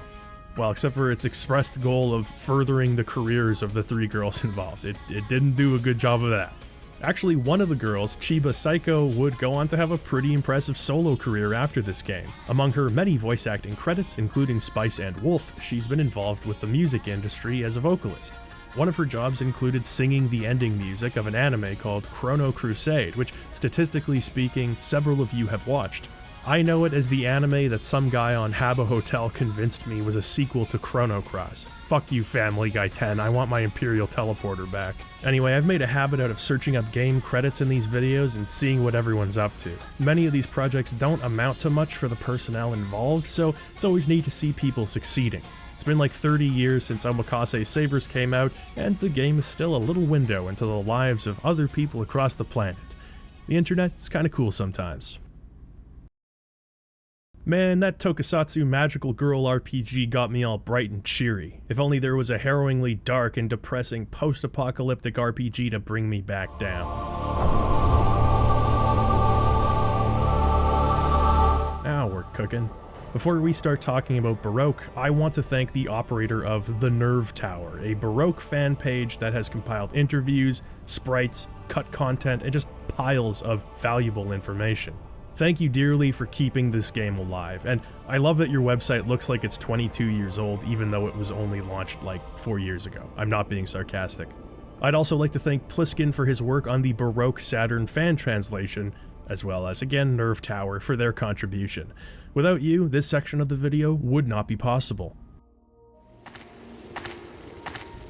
Well, except for its expressed goal of furthering the careers of the 3 girls involved. It didn't do a good job of that. Actually, one of the girls, Chiba Saiko, would go on to have a pretty impressive solo career after this game. Among her many voice acting credits, including Spice and Wolf, she's been involved with the music industry as a vocalist. One of her jobs included singing the ending music of an anime called Chrono Crusade, which, statistically speaking, several of you have watched. I know it as the anime that some guy on Habbo Hotel convinced me was a sequel to Chrono Cross. Fuck you, Family Guy 10, I want my Imperial Teleporter back. Anyway, I've made a habit out of searching up game credits in these videos and seeing what everyone's up to. Many of these projects don't amount to much for the personnel involved, so it's always neat to see people succeeding. It's been like 30 years since Omakase Savers came out, and the game is still a little window into the lives of other people across the planet. The internet is kinda cool sometimes. Man, that Tokusatsu Magical Girl RPG got me all bright and cheery. If only there was a harrowingly dark and depressing post-apocalyptic RPG to bring me back down. Now we're cooking. Before we start talking about Baroque, I want to thank the operator of The Nerve Tower, a Baroque fan page that has compiled interviews, sprites, cut content, and just piles of valuable information. Thank you dearly for keeping this game alive, and I love that your website looks like it's 22 years old even though it was only launched like 4 years ago. I'm not being sarcastic. I'd also like to thank Pliskin for his work on the Baroque Saturn fan translation, as well as again Nerve Tower for their contribution. Without you, this section of the video would not be possible.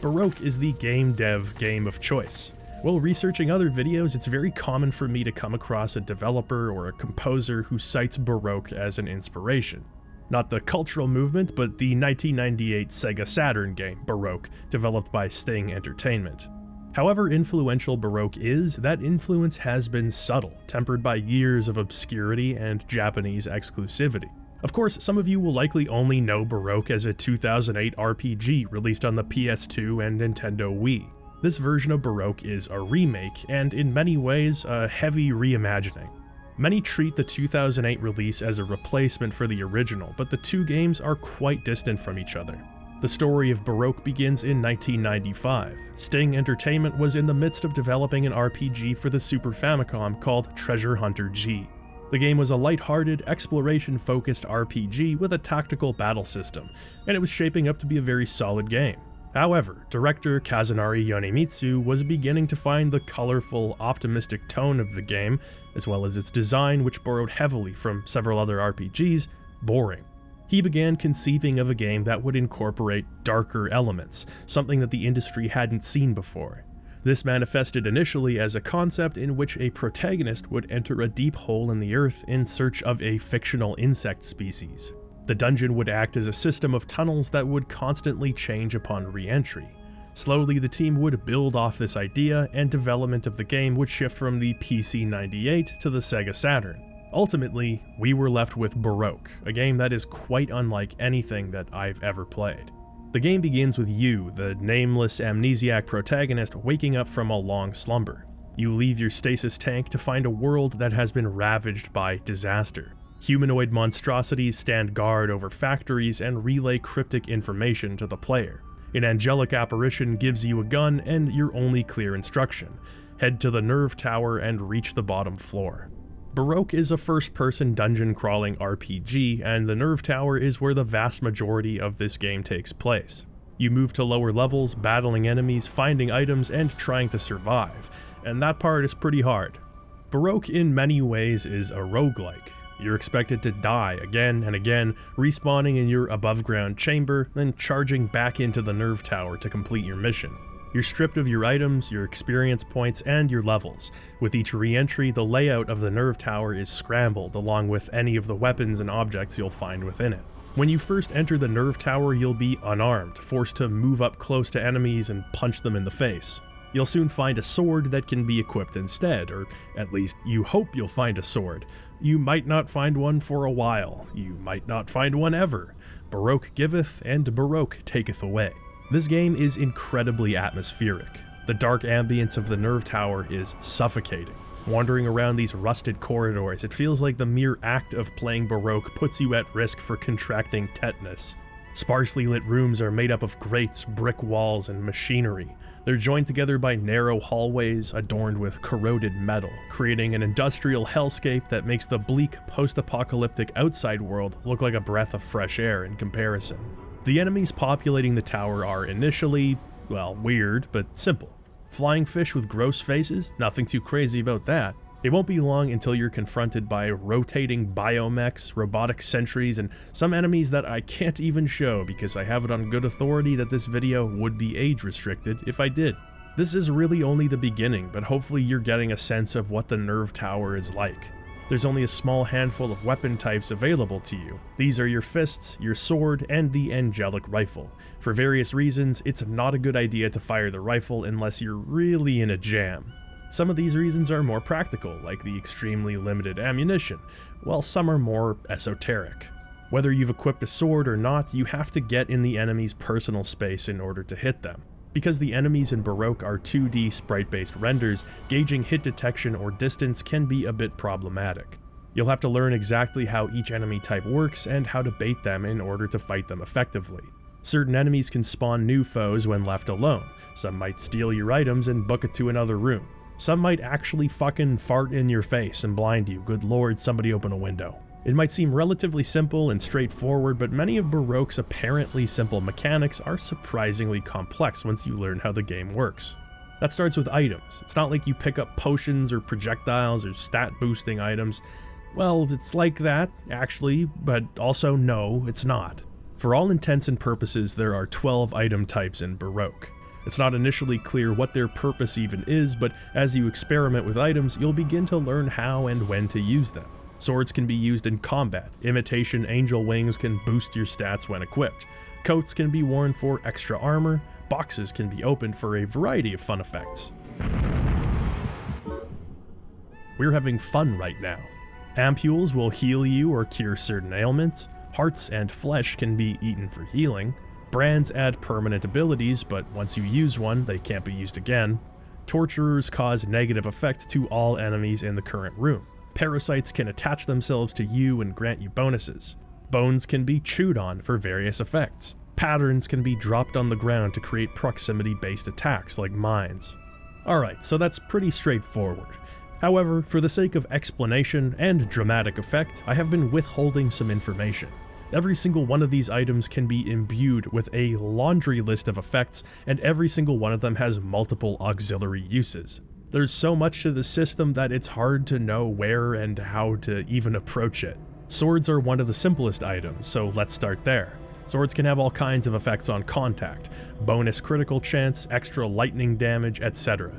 Baroque is the game dev game of choice. While researching other videos, it's very common for me to come across a developer or a composer who cites Baroque as an inspiration. Not the cultural movement, but the 1998 Sega Saturn game, Baroque, developed by Sting Entertainment. However influential Baroque is, that influence has been subtle, tempered by years of obscurity and Japanese exclusivity. Of course, some of you will likely only know Baroque as a 2008 RPG released on the PS2 and Nintendo Wii. This version of Baroque is a remake, and in many ways, a heavy reimagining. Many treat the 2008 release as a replacement for the original, but the two games are quite distant from each other. The story of Baroque begins in 1995. Sting Entertainment was in the midst of developing an RPG for the Super Famicom called Treasure Hunter G. The game was a lighthearted, exploration-focused RPG with a tactical battle system, and it was shaping up to be a very solid game. However, director Kazunari Yonemitsu was beginning to find the colorful, optimistic tone of the game, as well as its design, which borrowed heavily from several other RPGs, boring. He began conceiving of a game that would incorporate darker elements, something that the industry hadn't seen before. This manifested initially as a concept in which a protagonist would enter a deep hole in the earth in search of a fictional insect species. The dungeon would act as a system of tunnels that would constantly change upon re-entry. Slowly, the team would build off this idea, and development of the game would shift from the PC-98 to the Sega Saturn. Ultimately, we were left with Baroque, a game that is quite unlike anything that I've ever played. The game begins with you, the nameless amnesiac protagonist, waking up from a long slumber. You leave your stasis tank to find a world that has been ravaged by disaster. Humanoid monstrosities stand guard over factories and relay cryptic information to the player. An angelic apparition gives you a gun and your only clear instruction: head to the Nerve Tower and reach the bottom floor. Baroque is a first-person dungeon-crawling RPG, and the Nerve Tower is where the vast majority of this game takes place. You move to lower levels, battling enemies, finding items, and trying to survive, and that part is pretty hard. Baroque in many ways is a roguelike. You're expected to die again and again, respawning in your above-ground chamber, then charging back into the Nerve Tower to complete your mission. You're stripped of your items, your experience points, and your levels. With each re-entry, the layout of the Nerve Tower is scrambled, along with any of the weapons and objects you'll find within it. When you first enter the Nerve Tower, you'll be unarmed, forced to move up close to enemies and punch them in the face. You'll soon find a sword that can be equipped instead, or at least you hope you'll find a sword. You might not find one for a while, you might not find one ever. Baroque giveth, and Baroque taketh away. This game is incredibly atmospheric. The dark ambience of the Nerve Tower is suffocating. Wandering around these rusted corridors, it feels like the mere act of playing Baroque puts you at risk for contracting tetanus. Sparsely lit rooms are made up of grates, brick walls, and machinery. They're joined together by narrow hallways adorned with corroded metal, creating an industrial hellscape that makes the bleak, post-apocalyptic outside world look like a breath of fresh air in comparison. The enemies populating the tower are initially, well, weird, but simple. Flying fish with gross faces? Nothing too crazy about that. It won't be long until you're confronted by rotating biomechs, robotic sentries, and some enemies that I can't even show because I have it on good authority that this video would be age restricted if I did. This is really only the beginning, but hopefully you're getting a sense of what the Nerve Tower is like. There's only a small handful of weapon types available to you. These are your fists, your sword, and the angelic rifle. For various reasons, it's not a good idea to fire the rifle unless you're really in a jam. Some of these reasons are more practical, like the extremely limited ammunition, while some are more esoteric. Whether you've equipped a sword or not, you have to get in the enemy's personal space in order to hit them. Because the enemies in Baroque are 2D sprite-based renders, gauging hit detection or distance can be a bit problematic. You'll have to learn exactly how each enemy type works and how to bait them in order to fight them effectively. Certain enemies can spawn new foes when left alone. Some might steal your items and book it to another room. Some might actually fucking fart in your face and blind you. Good lord, somebody open a window. It might seem relatively simple and straightforward, but many of Baroque's apparently simple mechanics are surprisingly complex once you learn how the game works. That starts with items. It's not like you pick up potions or projectiles or stat boosting items. Well, it's like that, actually, but also no, it's not. For all intents and purposes, there are 12 item types in Baroque. It's not initially clear what their purpose even is, but as you experiment with items, you'll begin to learn how and when to use them. Swords can be used in combat. Imitation angel wings can boost your stats when equipped. Coats can be worn for extra armor. Boxes can be opened for a variety of fun effects. We're having fun right now. Ampules will heal you or cure certain ailments. Hearts and flesh can be eaten for healing. Brands add permanent abilities, but once you use one, they can't be used again. Torturers cause negative effect to all enemies in the current room. Parasites can attach themselves to you and grant you bonuses. Bones can be chewed on for various effects. Patterns can be dropped on the ground to create proximity-based attacks like mines. Alright, so that's pretty straightforward. However, for the sake of explanation and dramatic effect, I have been withholding some information. Every single one of these items can be imbued with a laundry list of effects, and every single one of them has multiple auxiliary uses. There's so much to the system that it's hard to know where and how to even approach it. Swords are one of the simplest items, so let's start there. Swords can have all kinds of effects on contact, bonus critical chance, extra lightning damage, etc.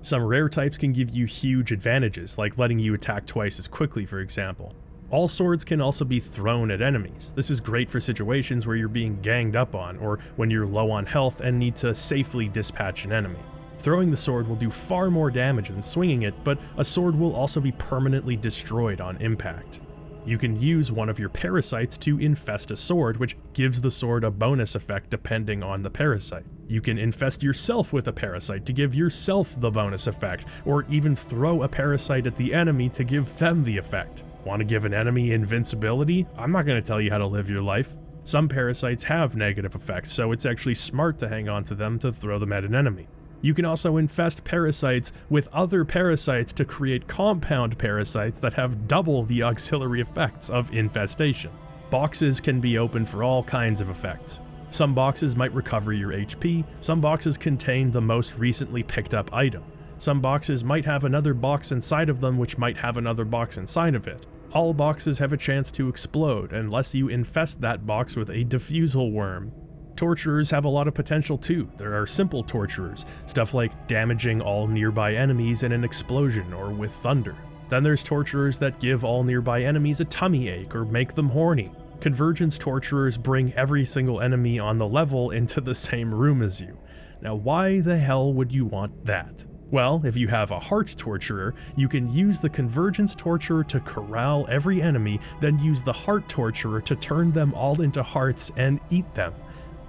Some rare types can give you huge advantages, like letting you attack twice as quickly, for example. All swords can also be thrown at enemies. This is great for situations where you're being ganged up on, or when you're low on health and need to safely dispatch an enemy. Throwing the sword will do far more damage than swinging it, but a sword will also be permanently destroyed on impact. You can use one of your parasites to infest a sword, which gives the sword a bonus effect depending on the parasite. You can infest yourself with a parasite to give yourself the bonus effect, or even throw a parasite at the enemy to give them the effect. Want to give an enemy invincibility? I'm not going to tell you how to live your life. Some parasites have negative effects, so it's actually smart to hang on to them to throw them at an enemy. You can also infest parasites with other parasites to create compound parasites that have double the auxiliary effects of infestation. Boxes can be opened for all kinds of effects. Some boxes might recover your HP, some boxes contain the most recently picked up item. Some boxes might have another box inside of them which might have another box inside of it. All boxes have a chance to explode unless you infest that box with a diffusal worm. Torturers have a lot of potential too. There are simple torturers, stuff like damaging all nearby enemies in an explosion or with thunder. Then there's torturers that give all nearby enemies a tummy ache or make them horny. Convergence torturers bring every single enemy on the level into the same room as you. Now why the hell would you want that? Well, if you have a heart torturer, you can use the convergence torturer to corral every enemy, then use the heart torturer to turn them all into hearts and eat them.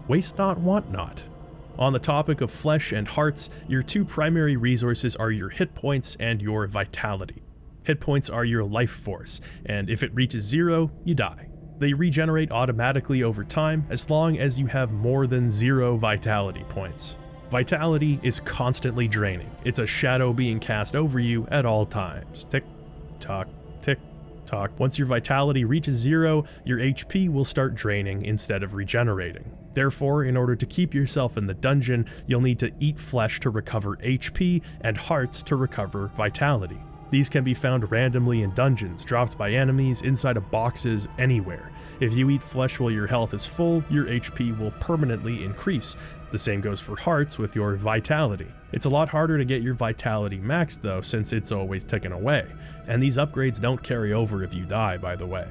Waste not, want not. On the topic of flesh and hearts, your two primary resources are your hit points and your vitality. Hit points are your life force, and if it reaches 0, you die. They regenerate automatically over time as long as you have more than 0 vitality points. Vitality is constantly draining. It's a shadow being cast over you at all times. Tick, tock, tick, tock. Once your vitality reaches 0, your HP will start draining instead of regenerating. Therefore, in order to keep yourself in the dungeon, you'll need to eat flesh to recover HP and hearts to recover vitality. These can be found randomly in dungeons, dropped by enemies, inside of boxes, anywhere. If you eat flesh while your health is full, your HP will permanently increase. The same goes for hearts with your vitality. It's a lot harder to get your vitality maxed though, since it's always ticking away, and these upgrades don't carry over if you die, by the way.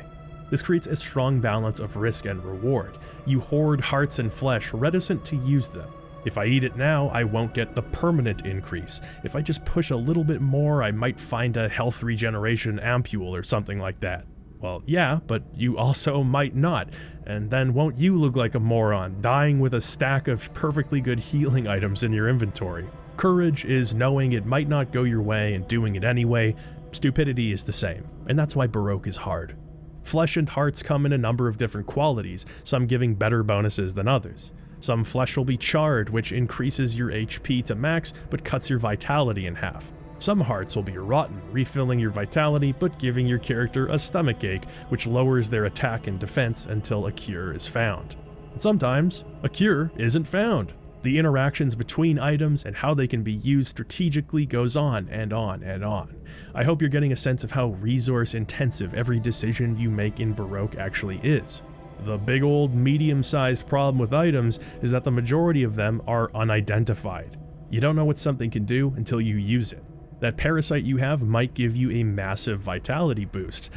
This creates a strong balance of risk and reward. You hoard hearts and flesh, reticent to use them. If I eat it now, I won't get the permanent increase. If I just push a little bit more, I might find a health regeneration ampule or something like that. Well, yeah, but you also might not, and then won't you look like a moron, dying with a stack of perfectly good healing items in your inventory? Courage is knowing it might not go your way and doing it anyway. Stupidity is the same, and that's why Baroque is hard. Flesh and hearts come in a number of different qualities, some giving better bonuses than others. Some flesh will be charred, which increases your HP to max, but cuts your vitality in half. Some hearts will be rotten, refilling your vitality, but giving your character a stomachache, which lowers their attack and defense until a cure is found. And sometimes, a cure isn't found. The interactions between items and how they can be used strategically goes on and on and on. I hope you're getting a sense of how resource-intensive every decision you make in Baroque actually is. The big old medium-sized problem with items is that the majority of them are unidentified. You don't know what something can do until you use it. That parasite you have might give you a massive vitality boost,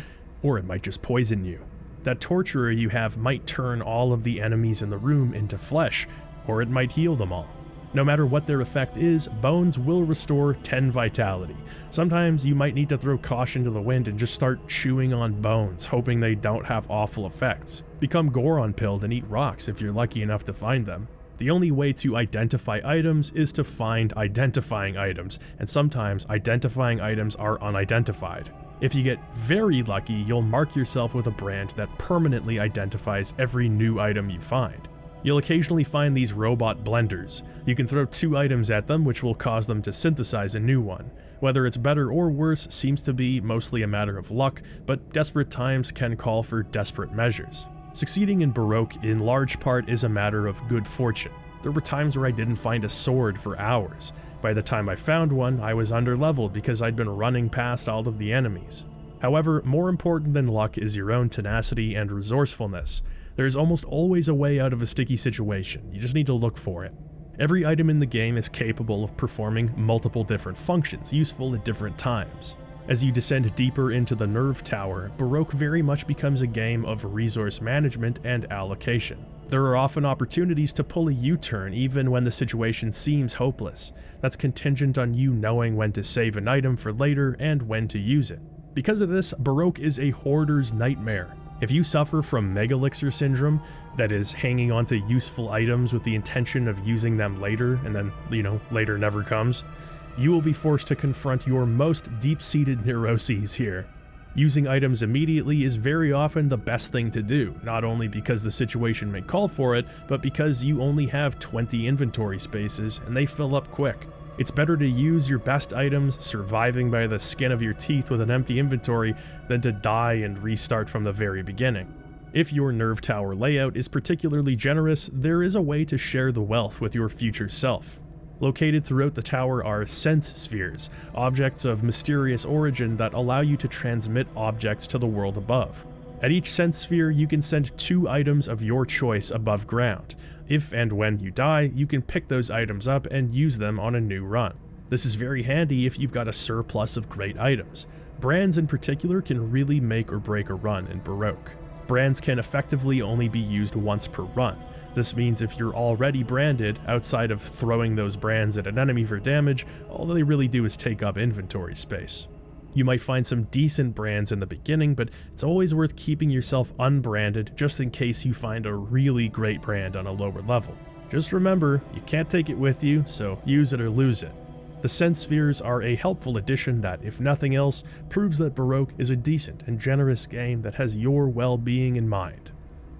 or it might just poison you. That torturer you have might turn all of the enemies in the room into flesh, or it might heal them all. No matter what their effect is, bones will restore 10 vitality. Sometimes you might need to throw caution to the wind and just start chewing on bones, hoping they don't have awful effects. Become Goron-pilled and eat rocks if you're lucky enough to find them. The only way to identify items is to find identifying items, and sometimes identifying items are unidentified. If you get very lucky, you'll mark yourself with a brand that permanently identifies every new item you find. You'll occasionally find these robot blenders. You can throw 2 items at them, which will cause them to synthesize a new one. Whether it's better or worse seems to be mostly a matter of luck, but desperate times can call for desperate measures. Succeeding in Baroque in large part is a matter of good fortune. There were times where I didn't find a sword for hours. By the time I found one, I was underleveled because I'd been running past all of the enemies. However, more important than luck is your own tenacity and resourcefulness. There's almost always a way out of a sticky situation, you just need to look for it. Every item in the game is capable of performing multiple different functions, useful at different times. As you descend deeper into the Nerve Tower, Baroque very much becomes a game of resource management and allocation. There are often opportunities to pull a U-turn even when the situation seems hopeless. That's contingent on you knowing when to save an item for later and when to use it. Because of this, Baroque is a hoarder's nightmare. If you suffer from Megalixir syndrome, that is, hanging onto useful items with the intention of using them later, and then, later never comes, you will be forced to confront your most deep-seated neuroses here. Using items immediately is very often the best thing to do, not only because the situation may call for it, but because you only have 20 inventory spaces and they fill up quick. It's better to use your best items, surviving by the skin of your teeth with an empty inventory, than to die and restart from the very beginning. If your Nerve Tower layout is particularly generous, there is a way to share the wealth with your future self. Located throughout the tower are sense spheres, objects of mysterious origin that allow you to transmit objects to the world above. At each sense sphere, you can send 2 items of your choice above ground. If and when you die, you can pick those items up and use them on a new run. This is very handy if you've got a surplus of great items. Brands in particular can really make or break a run in Baroque. Brands can effectively only be used once per run. This means if you're already branded, outside of throwing those brands at an enemy for damage, all they really do is take up inventory space. You might find some decent brands in the beginning, but it's always worth keeping yourself unbranded just in case you find a really great brand on a lower level. Just remember, you can't take it with you, so use it or lose it. The sense spheres are a helpful addition that, if nothing else, proves that Baroque is a decent and generous game that has your well-being in mind.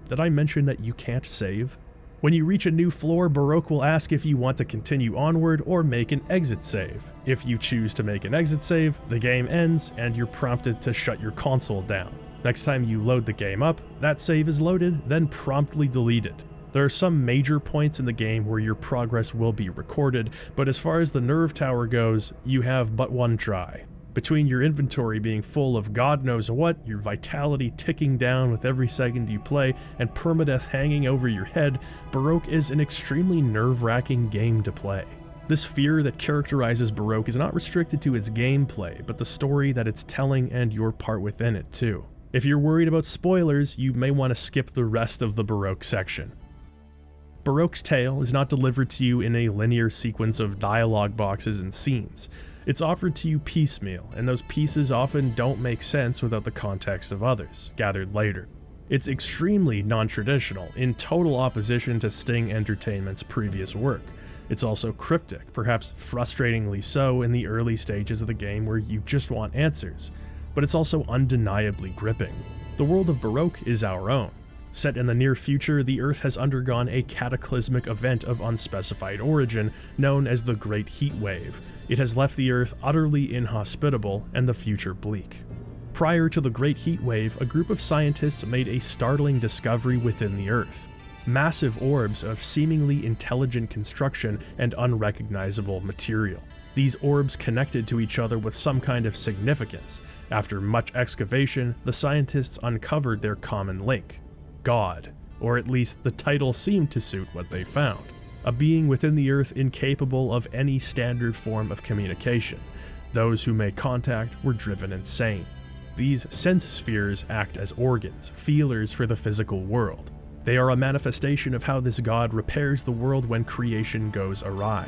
Did I mention that you can't save? When you reach a new floor, Baroque will ask if you want to continue onward or make an exit save. If you choose to make an exit save, the game ends and you're prompted to shut your console down. Next time you load the game up, that save is loaded, then promptly deleted. There are some major points in the game where your progress will be recorded, but as far as the nerve tower goes, you have but one try. Between your inventory being full of God knows what, your vitality ticking down with every second you play, and permadeath hanging over your head, Baroque is an extremely nerve-wracking game to play. This fear that characterizes Baroque is not restricted to its gameplay, but the story that it's telling and your part within it too. If you're worried about spoilers, you may want to skip the rest of the Baroque section. Baroque's tale is not delivered to you in a linear sequence of dialogue boxes and scenes. It's offered to you piecemeal, and those pieces often don't make sense without the context of others, gathered later. It's extremely non-traditional, in total opposition to Sting Entertainment's previous work. It's also cryptic, perhaps frustratingly so in the early stages of the game where you just want answers, but it's also undeniably gripping. The world of Baroque is our own. Set in the near future, the Earth has undergone a cataclysmic event of unspecified origin known as the Great Heat Wave. It has left the Earth utterly inhospitable and the future bleak. Prior to the Great Heat Wave, a group of scientists made a startling discovery within the Earth. Massive orbs of seemingly intelligent construction and unrecognizable material. These orbs connected to each other with some kind of significance. After much excavation, the scientists uncovered their common link. God, or at least the title seemed to suit what they found. A being within the Earth incapable of any standard form of communication. Those who made contact were driven insane. These sense spheres act as organs, feelers for the physical world. They are a manifestation of how this God repairs the world when creation goes awry.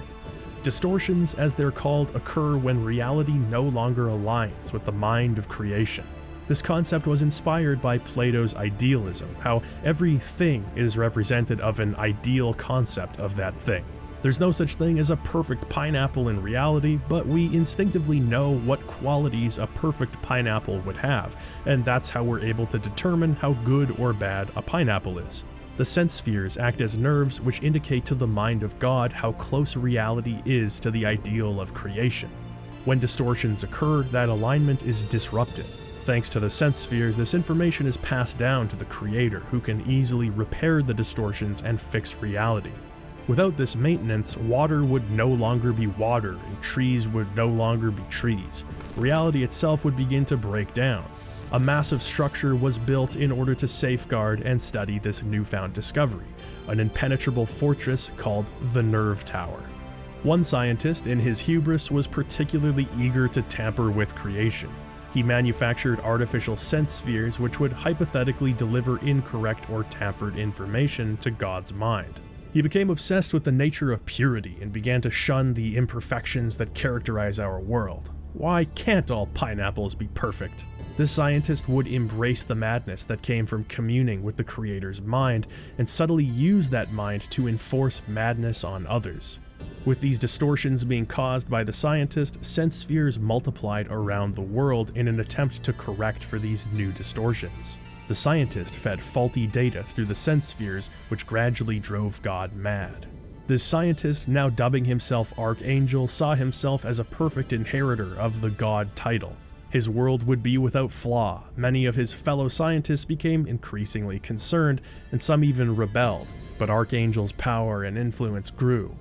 Distortions, as they're called, occur when reality no longer aligns with the mind of creation. This concept was inspired by Plato's idealism, how every thing is represented of an ideal concept of that thing. There's no such thing as a perfect pineapple in reality, but we instinctively know what qualities a perfect pineapple would have, and that's how we're able to determine how good or bad a pineapple is. The sense spheres act as nerves which indicate to the mind of God how close reality is to the ideal of creation. When distortions occur, that alignment is disrupted. Thanks to the sense spheres, this information is passed down to the creator, who can easily repair the distortions and fix reality. Without this maintenance, water would no longer be water, and trees would no longer be trees. Reality itself would begin to break down. A massive structure was built in order to safeguard and study this newfound discovery, an impenetrable fortress called the Nerve Tower. One scientist, in his hubris, was particularly eager to tamper with creation. He manufactured artificial sense spheres which would hypothetically deliver incorrect or tampered information to God's mind. He became obsessed with the nature of purity and began to shun the imperfections that characterize our world. Why can't all pineapples be perfect? This scientist would embrace the madness that came from communing with the creator's mind and subtly use that mind to enforce madness on others. With these distortions being caused by the scientist, sense spheres multiplied around the world in an attempt to correct for these new distortions. The scientist fed faulty data through the sense spheres, which gradually drove God mad. This scientist, now dubbing himself Archangel, saw himself as a perfect inheritor of the God title. His world would be without flaw. Many of his fellow scientists became increasingly concerned, and some even rebelled, but Archangel's power and influence grew.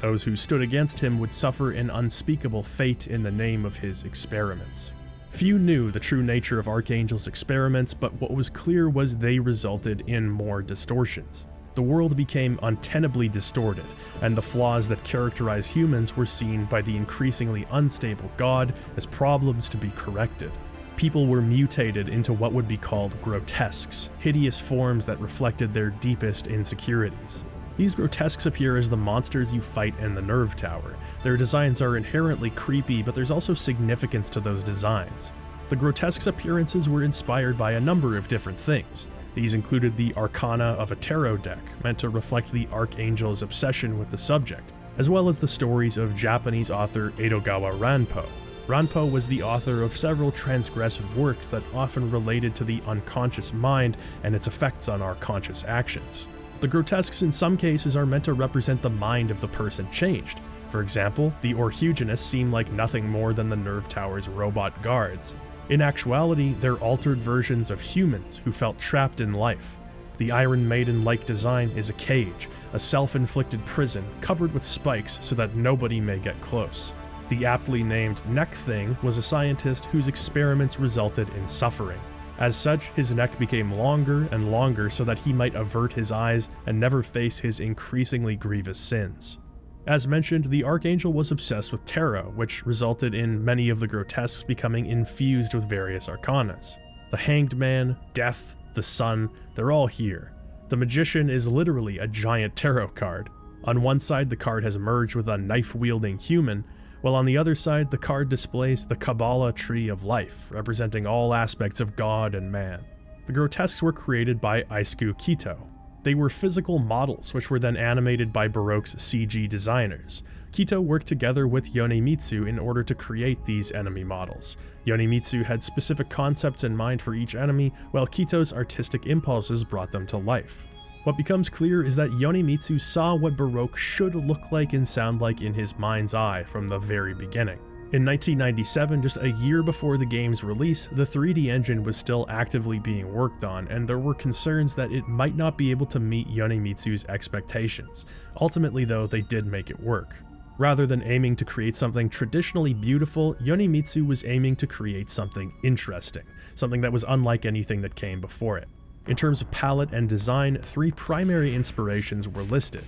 Those who stood against him would suffer an unspeakable fate in the name of his experiments. Few knew the true nature of Archangel's experiments, but what was clear was they resulted in more distortions. The world became untenably distorted, and the flaws that characterize humans were seen by the increasingly unstable God as problems to be corrected. People were mutated into what would be called grotesques, hideous forms that reflected their deepest insecurities. These grotesques appear as the monsters you fight in the Nerve Tower. Their designs are inherently creepy, but there's also significance to those designs. The grotesques' appearances were inspired by a number of different things. These included the arcana of a tarot deck, meant to reflect the Archangel's obsession with the subject. as well as the stories of Japanese author Edogawa Ranpo. Ranpo was the author of several transgressive works that often related to the unconscious mind and its effects on our conscious actions. The grotesques in some cases are meant to represent the mind of the person changed. For example, the Orhugenists seem like nothing more than the Nerve Tower's robot guards. In actuality, they're altered versions of humans who felt trapped in life. The Iron Maiden-like design is a cage, a self-inflicted prison covered with spikes so that nobody may get close. The aptly named Neck Thing was a scientist whose experiments resulted in suffering. As such, his neck became longer and longer so that he might avert his eyes and never face his increasingly grievous sins. As mentioned, the Archangel was obsessed with tarot, which resulted in many of the grotesques becoming infused with various arcanas. The Hanged Man, Death, the Sun, they're all here. The Magician is literally a giant tarot card. On one side, the card has merged with a knife-wielding human, while on the other side, the card displays the Kabbalah Tree of Life, representing all aspects of God and man. The grotesques were created by Eisuke Kito. They were physical models, which were then animated by Baroque's CG designers. Kito worked together with Yonemitsu in order to create these enemy models. Yonemitsu had specific concepts in mind for each enemy, while Kito's artistic impulses brought them to life. What becomes clear is that Yonemitsu saw what Baroque should look like and sound like in his mind's eye from the very beginning. In 1997, just a year before the game's release, the 3D engine was still actively being worked on, and there were concerns that it might not be able to meet Yonemitsu's expectations. Ultimately though, they did make it work. Rather than aiming to create something traditionally beautiful, Yonemitsu was aiming to create something interesting, something that was unlike anything that came before it. In terms of palette and design, 3 primary inspirations were listed: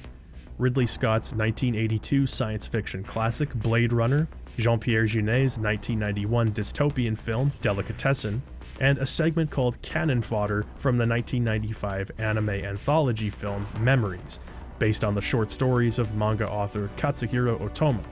Ridley Scott's 1982 science fiction classic Blade Runner, Jean-Pierre Jeunet's 1991 dystopian film Delicatessen, and a segment called Cannon Fodder from the 1995 anime anthology film Memories, based on the short stories of manga author Katsuhiro Otomo.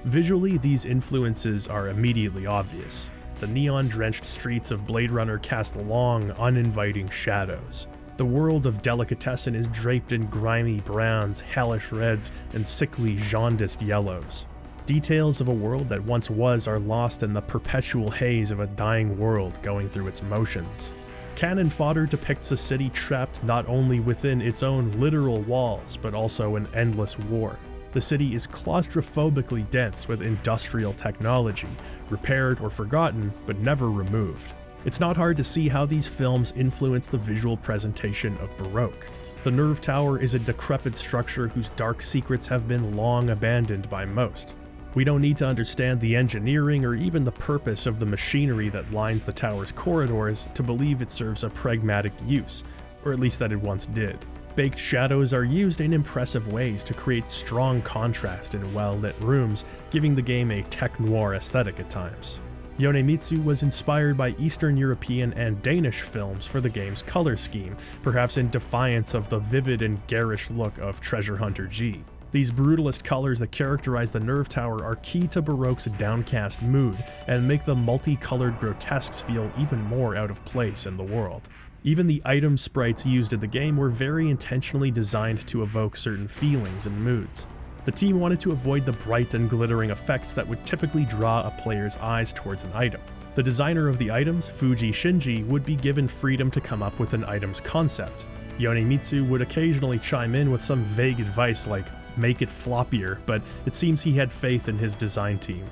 Visually, these influences are immediately obvious. The neon-drenched streets of Blade Runner cast long, uninviting shadows. The world of Delicatessen is draped in grimy browns, hellish reds, and sickly jaundiced yellows. Details of a world that once was are lost in the perpetual haze of a dying world going through its motions. Cannon Fodder depicts a city trapped not only within its own literal walls, but also in endless war. The city is claustrophobically dense with industrial technology, repaired or forgotten, but never removed. It's not hard to see how these films influence the visual presentation of Baroque. The Nerve Tower is a decrepit structure whose dark secrets have been long abandoned by most. We don't need to understand the engineering or even the purpose of the machinery that lines the tower's corridors to believe it serves a pragmatic use, or at least that it once did. Baked shadows are used in impressive ways to create strong contrast in well-lit rooms, giving the game a tech-noir aesthetic at times. Yonemitsu was inspired by Eastern European and Danish films for the game's color scheme, perhaps in defiance of the vivid and garish look of Treasure Hunter G. These brutalist colors that characterize the Nerve Tower are key to Baroque's downcast mood and make the multicolored grotesques feel even more out of place in the world. Even the item sprites used in the game were very intentionally designed to evoke certain feelings and moods. The team wanted to avoid the bright and glittering effects that would typically draw a player's eyes towards an item. The designer of the items, Fuji Shinji, would be given freedom to come up with an item's concept. Yonemitsu would occasionally chime in with some vague advice like, make it floppier, but it seems he had faith in his design team.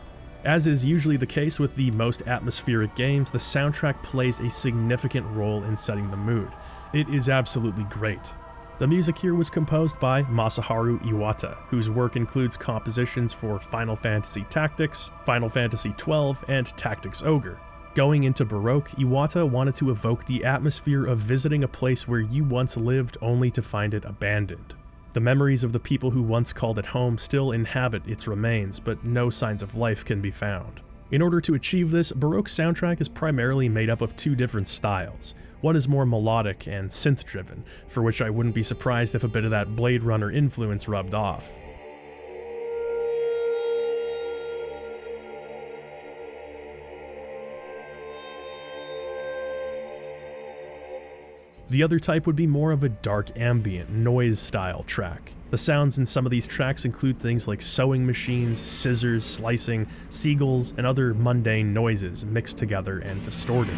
As is usually the case with the most atmospheric games, the soundtrack plays a significant role in setting the mood. It is absolutely great. The music here was composed by Masaharu Iwata, whose work includes compositions for Final Fantasy Tactics, Final Fantasy XII, and Tactics Ogre. Going into Baroque, Iwata wanted to evoke the atmosphere of visiting a place where you once lived only to find it abandoned. The memories of the people who once called it home still inhabit its remains, but no signs of life can be found. In order to achieve this, Baroque's soundtrack is primarily made up of 2 different styles. One is more melodic and synth-driven, for which I wouldn't be surprised if a bit of that Blade Runner influence rubbed off. The other type would be more of a dark ambient, noise-style track. The sounds in some of these tracks include things like sewing machines, scissors, slicing, seagulls, and other mundane noises mixed together and distorted.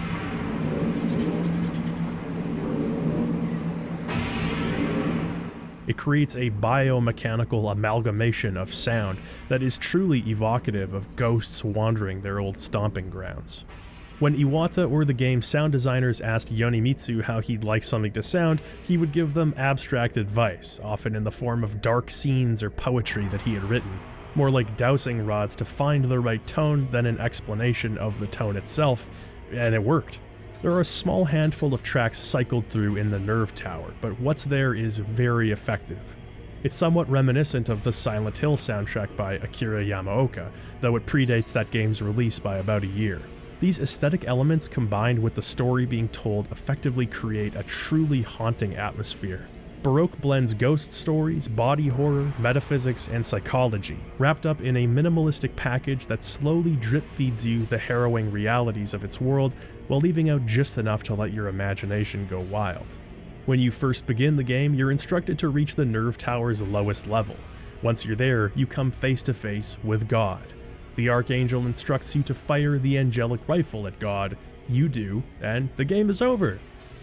It creates a biomechanical amalgamation of sound that is truly evocative of ghosts wandering their old stomping grounds. When Iwata or the game's sound designers asked Yonemitsu how he'd like something to sound, he would give them abstract advice, often in the form of dark scenes or poetry that he had written, more like dowsing rods to find the right tone than an explanation of the tone itself, and it worked. There are a small handful of tracks cycled through in the Nerve Tower, but what's there is very effective. It's somewhat reminiscent of the Silent Hill soundtrack by Akira Yamaoka, though it predates that game's release by about a year. These aesthetic elements combined with the story being told effectively create a truly haunting atmosphere. Baroque blends ghost stories, body horror, metaphysics, and psychology, wrapped up in a minimalistic package that slowly drip-feeds you the harrowing realities of its world while leaving out just enough to let your imagination go wild. When you first begin the game, you're instructed to reach the Nerve Tower's lowest level. Once you're there, you come face to face with God. The Archangel instructs you to fire the angelic rifle at God. You do, and the game is over.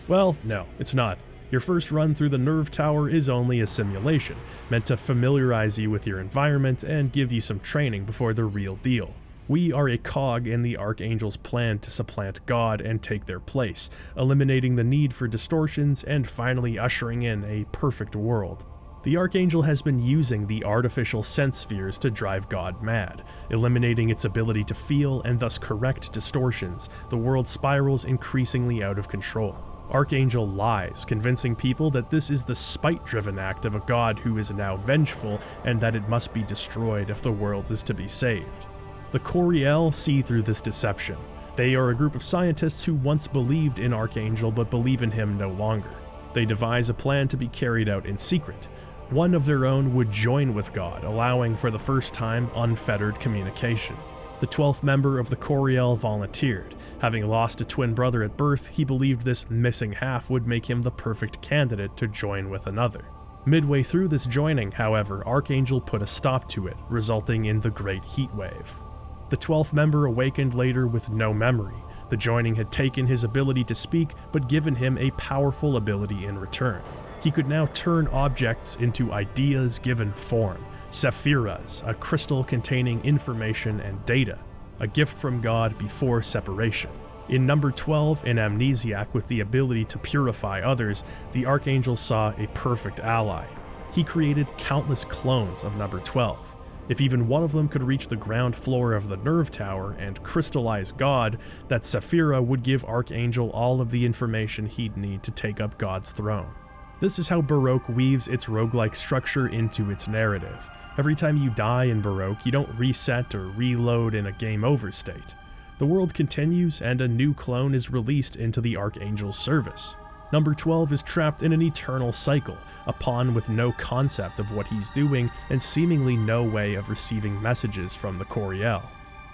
Well, no, it's not. Your first run through the Nerve Tower is only a simulation, meant to familiarize you with your environment and give you some training before the real deal. We are a cog in the Archangel's plan to supplant God and take their place, eliminating the need for distortions and finally ushering in a perfect world. The Archangel has been using the artificial sense spheres to drive God mad, eliminating its ability to feel and thus correct distortions. The world spirals increasingly out of control. Archangel lies, convincing people that this is the spite-driven act of a god who is now vengeful and that it must be destroyed if the world is to be saved. The Coriel see through this deception. They are a group of scientists who once believed in Archangel but believe in him no longer. They devise a plan to be carried out in secret. One of their own would join with God, allowing for the first time unfettered communication. The 12th member of the Coriel volunteered. Having lost a twin brother at birth, he believed this missing half would make him the perfect candidate to join with another. Midway through this joining, however, Archangel put a stop to it, resulting in the Great Heatwave. The 12th member awakened later with no memory. The joining had taken his ability to speak, but given him a powerful ability in return. He could now turn objects into ideas given form. Sephiras, a crystal containing information and data, a gift from God before separation. In number 12, an amnesiac with the ability to purify others, the Archangel saw a perfect ally. He created countless clones of number 12. If even one of them could reach the ground floor of the Nerve Tower and crystallize God, that Sephira would give Archangel all of the information he'd need to take up God's throne. This is how Baroque weaves its roguelike structure into its narrative. Every time you die in Baroque, you don't reset or reload in a game over state. The world continues and a new clone is released into the Archangel's service. Number 12 is trapped in an eternal cycle, a pawn with no concept of what he's doing and seemingly no way of receiving messages from the Coriel.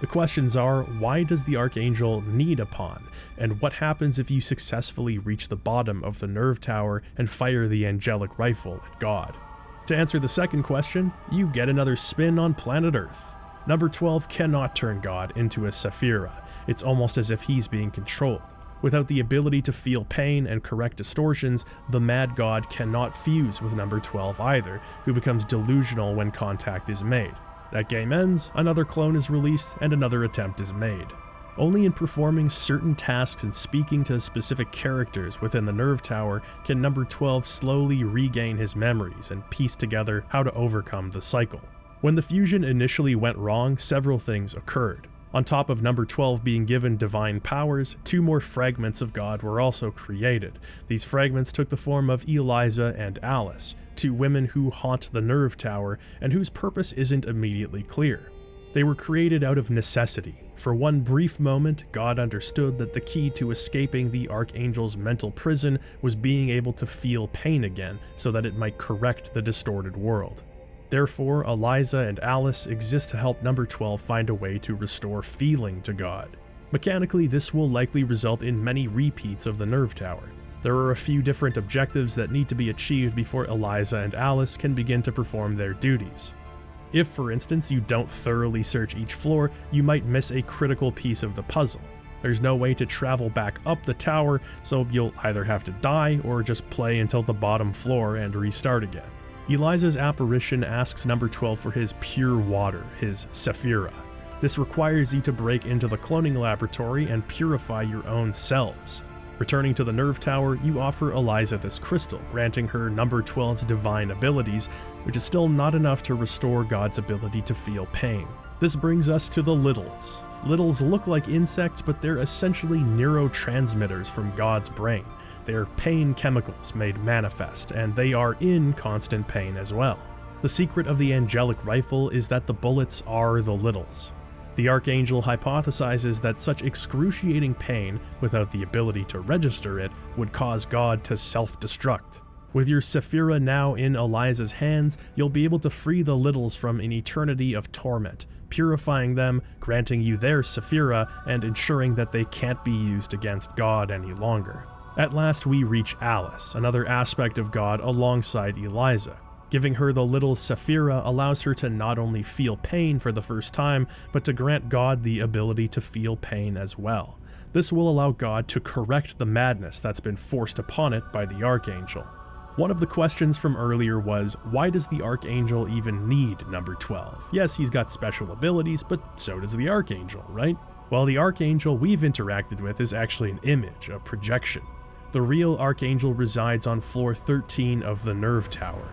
The questions are, why does the Archangel need a pawn, and what happens if you successfully reach the bottom of the Nerve Tower and fire the angelic rifle at God? To answer the second question, you get another spin on planet Earth. Number 12 cannot turn God into a Sephira. It's almost as if he's being controlled. Without the ability to feel pain and correct distortions, the Mad God cannot fuse with number 12 either, who becomes delusional when contact is made. That game ends, another clone is released, and another attempt is made. Only in performing certain tasks and speaking to specific characters within the Nerve Tower can number 12 slowly regain his memories and piece together how to overcome the cycle. When the fusion initially went wrong, several things occurred. On top of number 12 being given divine powers, 2 more fragments of God were also created. These fragments took the form of Eliza and Alice, 2 women who haunt the Nerve Tower and whose purpose isn't immediately clear. They were created out of necessity. For one brief moment, God understood that the key to escaping the Archangel's mental prison was being able to feel pain again so that it might correct the distorted world. Therefore, Eliza and Alice exist to help number 12 find a way to restore feeling to God. Mechanically, this will likely result in many repeats of the Nerve Tower. There are a few different objectives that need to be achieved before Eliza and Alice can begin to perform their duties. If, for instance, you don't thoroughly search each floor, you might miss a critical piece of the puzzle. There's no way to travel back up the tower, so you'll either have to die or just play until the bottom floor and restart again. Eliza's apparition asks number 12 for his pure water, his Saphira. This requires you to break into the cloning laboratory and purify your own selves. Returning to the nerve tower, you offer Eliza this crystal, granting her number 12's divine abilities, which is still not enough to restore God's ability to feel pain. This brings us to the Littles. Littles look like insects, but they're essentially neurotransmitters from God's brain. They're pain chemicals made manifest, and they are in constant pain as well. The secret of the angelic rifle is that the bullets are the Littles. The Archangel hypothesizes that such excruciating pain, without the ability to register it, would cause God to self-destruct. With your Saphira now in Eliza's hands, you'll be able to free the Littles from an eternity of torment, purifying them, granting you their Saphira, and ensuring that they can't be used against God any longer. At last we reach Alice, another aspect of God alongside Eliza. Giving her the little Saphira allows her to not only feel pain for the first time, but to grant God the ability to feel pain as well. This will allow God to correct the madness that's been forced upon it by the Archangel. One of the questions from earlier was, why does the Archangel even need number 12? Yes, he's got special abilities, but so does the Archangel, right? Well, the Archangel we've interacted with is actually an image, a projection. The real Archangel resides on floor 13 of the Nerve Tower.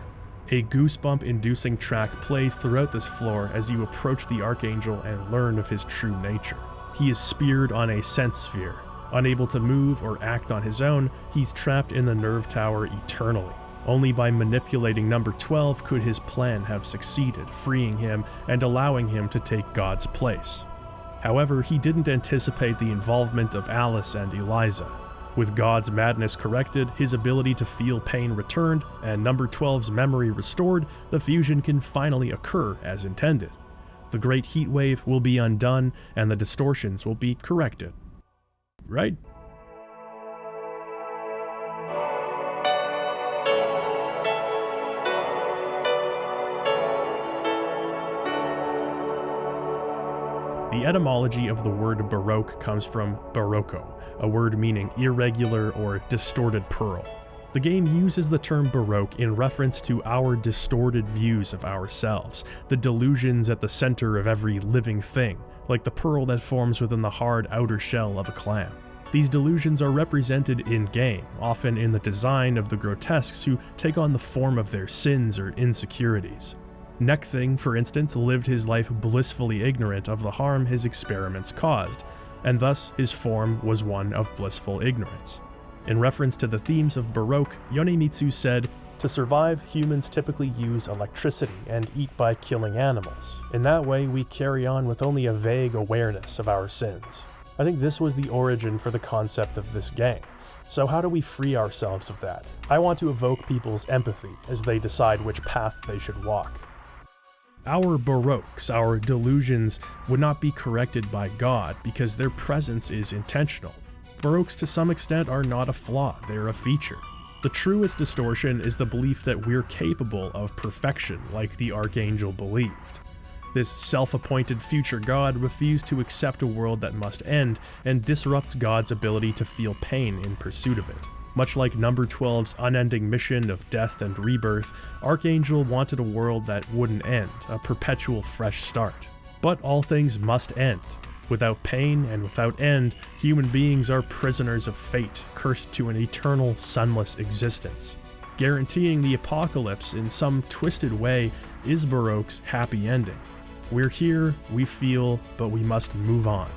A goosebump-inducing track plays throughout this floor as you approach the Archangel and learn of his true nature. He is speared on a sense sphere. Unable to move or act on his own, he's trapped in the Nerve Tower eternally. Only by manipulating number 12 could his plan have succeeded, freeing him and allowing him to take God's place. However, he didn't anticipate the involvement of Alice and Eliza. With God's madness corrected, his ability to feel pain returned, and number 12's memory restored, the fusion can finally occur as intended. The great heat wave will be undone, and the distortions will be corrected. Right? The etymology of the word Baroque comes from Barocco, a word meaning irregular or distorted pearl. The game uses the term Baroque in reference to our distorted views of ourselves, the delusions at the center of every living thing, like the pearl that forms within the hard outer shell of a clam. These delusions are represented in-game, often in the design of the grotesques who take on the form of their sins or insecurities. Neckthing, for instance, lived his life blissfully ignorant of the harm his experiments caused, and thus his form was one of blissful ignorance. In reference to the themes of Baroque, Yonemitsu said, "To survive, humans typically use electricity and eat by killing animals. In that way, we carry on with only a vague awareness of our sins." I think this was the origin for the concept of this game. So how do we free ourselves of that? I want to evoke people's empathy as they decide which path they should walk. Our Baroques, our delusions, would not be corrected by God because their presence is intentional. Baroques to some extent are not a flaw, they're a feature. The truest distortion is the belief that we're capable of perfection like the Archangel believed. This self-appointed future God refused to accept a world that must end and disrupts God's ability to feel pain in pursuit of it. Much like number 12's unending mission of death and rebirth, Archangel wanted a world that wouldn't end, a perpetual fresh start. But all things must end. Without pain and without end, human beings are prisoners of fate, cursed to an eternal, sunless existence. Guaranteeing the apocalypse in some twisted way is Baroque's happy ending. We're here, we feel, but we must move on.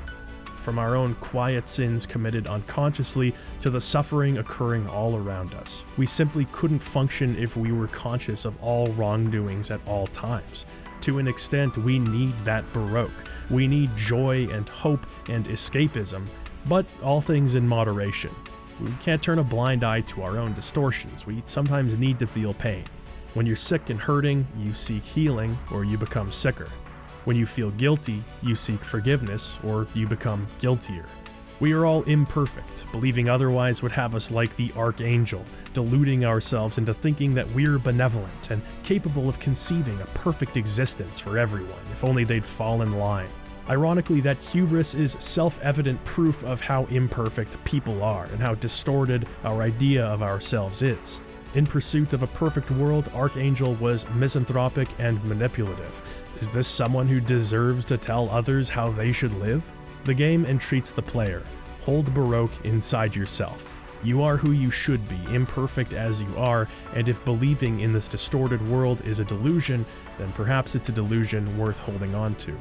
From our own quiet sins committed unconsciously to the suffering occurring all around us. We simply couldn't function if we were conscious of all wrongdoings at all times. To an extent, we need that Baroque. We need joy and hope and escapism, but all things in moderation. We can't turn a blind eye to our own distortions. We sometimes need to feel pain. When you're sick and hurting, you seek healing or you become sicker. When you feel guilty, you seek forgiveness, or you become guiltier. We are all imperfect. Believing otherwise would have us like the Archangel, deluding ourselves into thinking that we're benevolent and capable of conceiving a perfect existence for everyone, if only they'd fall in line. Ironically, that hubris is self-evident proof of how imperfect people are and how distorted our idea of ourselves is. In pursuit of a perfect world, Archangel was misanthropic and manipulative. Is this someone who deserves to tell others how they should live? The game entreats the player. Hold Baroque inside yourself. You are who you should be, imperfect as you are, and if believing in this distorted world is a delusion, then perhaps it's a delusion worth holding on to.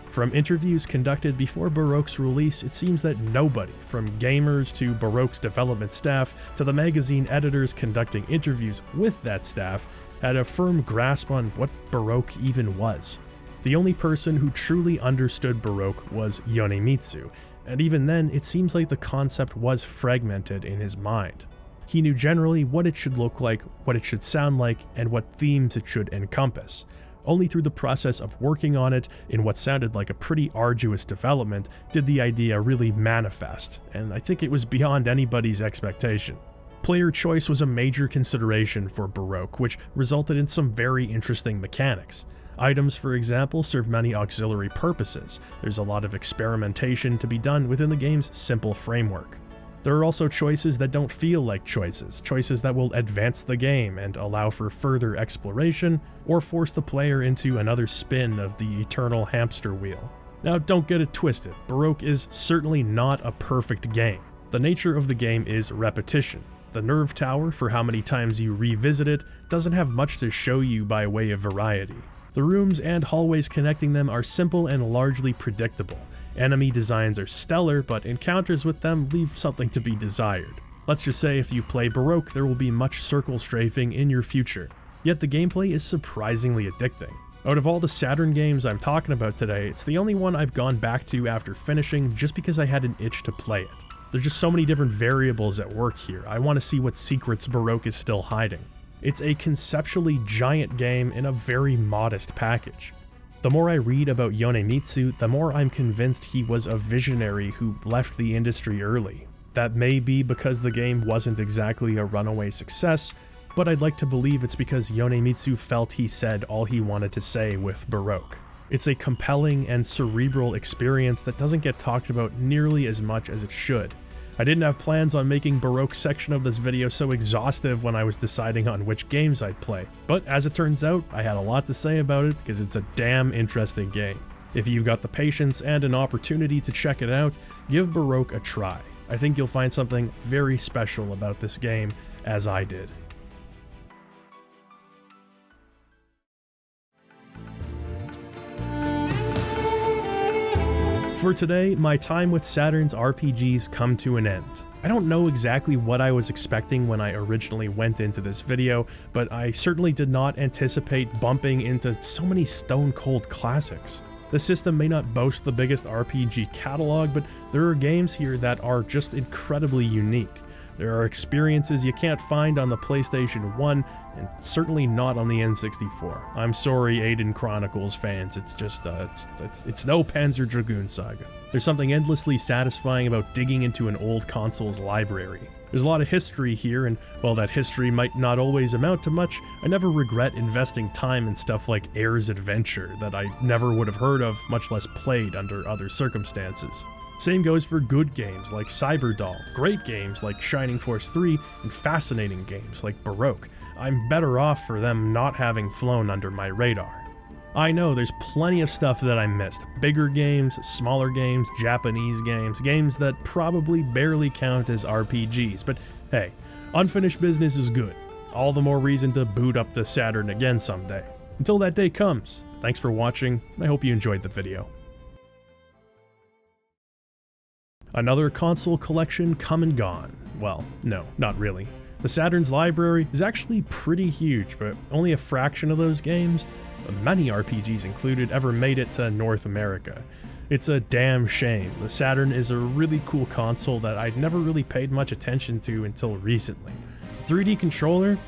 From interviews conducted before Baroque's release, it seems that nobody, from gamers to Baroque's development staff to the magazine editors conducting interviews with that staff, had a firm grasp on what Baroque even was. The only person who truly understood Baroque was Yonemitsu, and even then it seems like the concept was fragmented in his mind. He knew generally what it should look like, what it should sound like, and what themes it should encompass. Only through the process of working on it in what sounded like a pretty arduous development did the idea really manifest, and I think it was beyond anybody's expectation. Player choice was a major consideration for Baroque, which resulted in some very interesting mechanics. Items, for example, serve many auxiliary purposes. There's a lot of experimentation to be done within the game's simple framework. There are also choices that don't feel like choices that will advance the game and allow for further exploration, or force the player into another spin of the eternal hamster wheel. Now, don't get it twisted, Baroque is certainly not a perfect game. The nature of the game is repetition. The nerve tower, for how many times you revisit it, doesn't have much to show you by way of variety. The rooms and hallways connecting them are simple and largely predictable. Enemy designs are stellar, but encounters with them leave something to be desired. Let's just say if you play Baroque, there will be much circle strafing in your future. Yet the gameplay is surprisingly addicting. Out of all the Saturn games I'm talking about today, it's the only one I've gone back to after finishing just because I had an itch to play it. There's just so many different variables at work here. I want to see what secrets Baroque is still hiding. It's a conceptually giant game in a very modest package. The more I read about Yonemitsu, the more I'm convinced he was a visionary who left the industry early. That may be because the game wasn't exactly a runaway success, but I'd like to believe it's because Yonemitsu felt he said all he wanted to say with Baroque. It's a compelling and cerebral experience that doesn't get talked about nearly as much as it should. I didn't have plans on making Baroque's section of this video so exhaustive when I was deciding on which games I'd play, but as it turns out, I had a lot to say about it because it's a damn interesting game. If you've got the patience and an opportunity to check it out, give Baroque a try. I think you'll find something very special about this game, as I did. For today, my time with Saturn's RPGs come to an end. I don't know exactly what I was expecting when I originally went into this video, but I certainly did not anticipate bumping into so many stone-cold classics. The system may not boast the biggest RPG catalog, but there are games here that are just incredibly unique. There are experiences you can't find on the PlayStation 1, and certainly not on the N64. I'm sorry, Aiden Chronicles fans, it's just, it's no Panzer Dragoon Saga. There's something endlessly satisfying about digging into an old console's library. There's a lot of history here, and while that history might not always amount to much, I never regret investing time in stuff like Air's Adventure that I never would have heard of, much less played under other circumstances. Same goes for good games like Cyberdoll, great games like Shining Force 3, and fascinating games like Baroque. I'm better off for them not having flown under my radar. I know there's plenty of stuff that I missed. Bigger games, smaller games, Japanese games, games that probably barely count as RPGs, but hey, unfinished business is good. All the more reason to boot up the Saturn again someday. Until that day comes, thanks for watching, and I hope you enjoyed the video. Another console collection come and gone. Well, no, not really. The Saturn's library is actually pretty huge, but only a fraction of those games, many RPGs included, ever made it to North America. It's a damn shame. The Saturn is a really cool console that I'd never really paid much attention to until recently. 3D controller?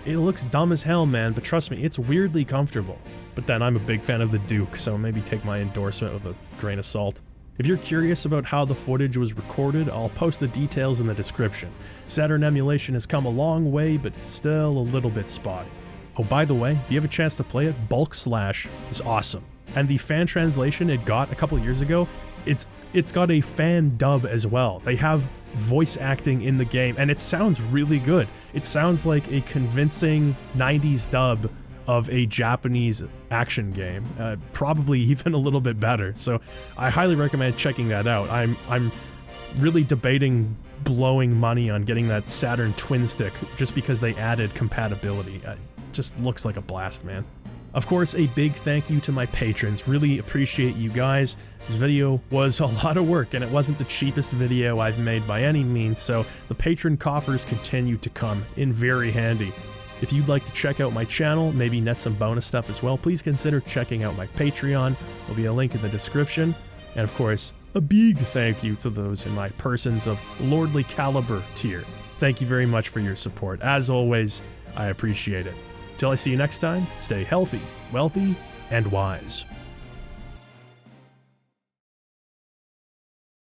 It looks dumb as hell, man, but trust me, it's weirdly comfortable. But then I'm a big fan of the Duke, so maybe take my endorsement with a grain of salt. If you're curious about how the footage was recorded, I'll post the details in the description. Saturn emulation has come a long way, but it's still a little bit spotty. Oh, by the way, if you have a chance to play it, Bulk Slash is awesome. And the fan translation it got a couple years ago, it's got a fan dub as well. They have voice acting in the game, and it sounds really good. It sounds like a convincing 90s dub of a Japanese action game, probably even a little bit better. So I highly recommend checking that out. I'm really debating blowing money on getting that Saturn Twin Stick just because they added compatibility. It just looks like a blast, man. Of course, a big thank you to my patrons. Really appreciate you guys. This video was a lot of work, and it wasn't the cheapest video I've made by any means, so the patron coffers continue to come in very handy. If you'd like to check out my channel, maybe net some bonus stuff as well, please consider checking out my Patreon. There'll be a link in the description. And of course, a big thank you to those in my Persons of Lordly Caliber tier. Thank you very much for your support. As always, I appreciate it. Till I see you next time, stay healthy, wealthy, and wise.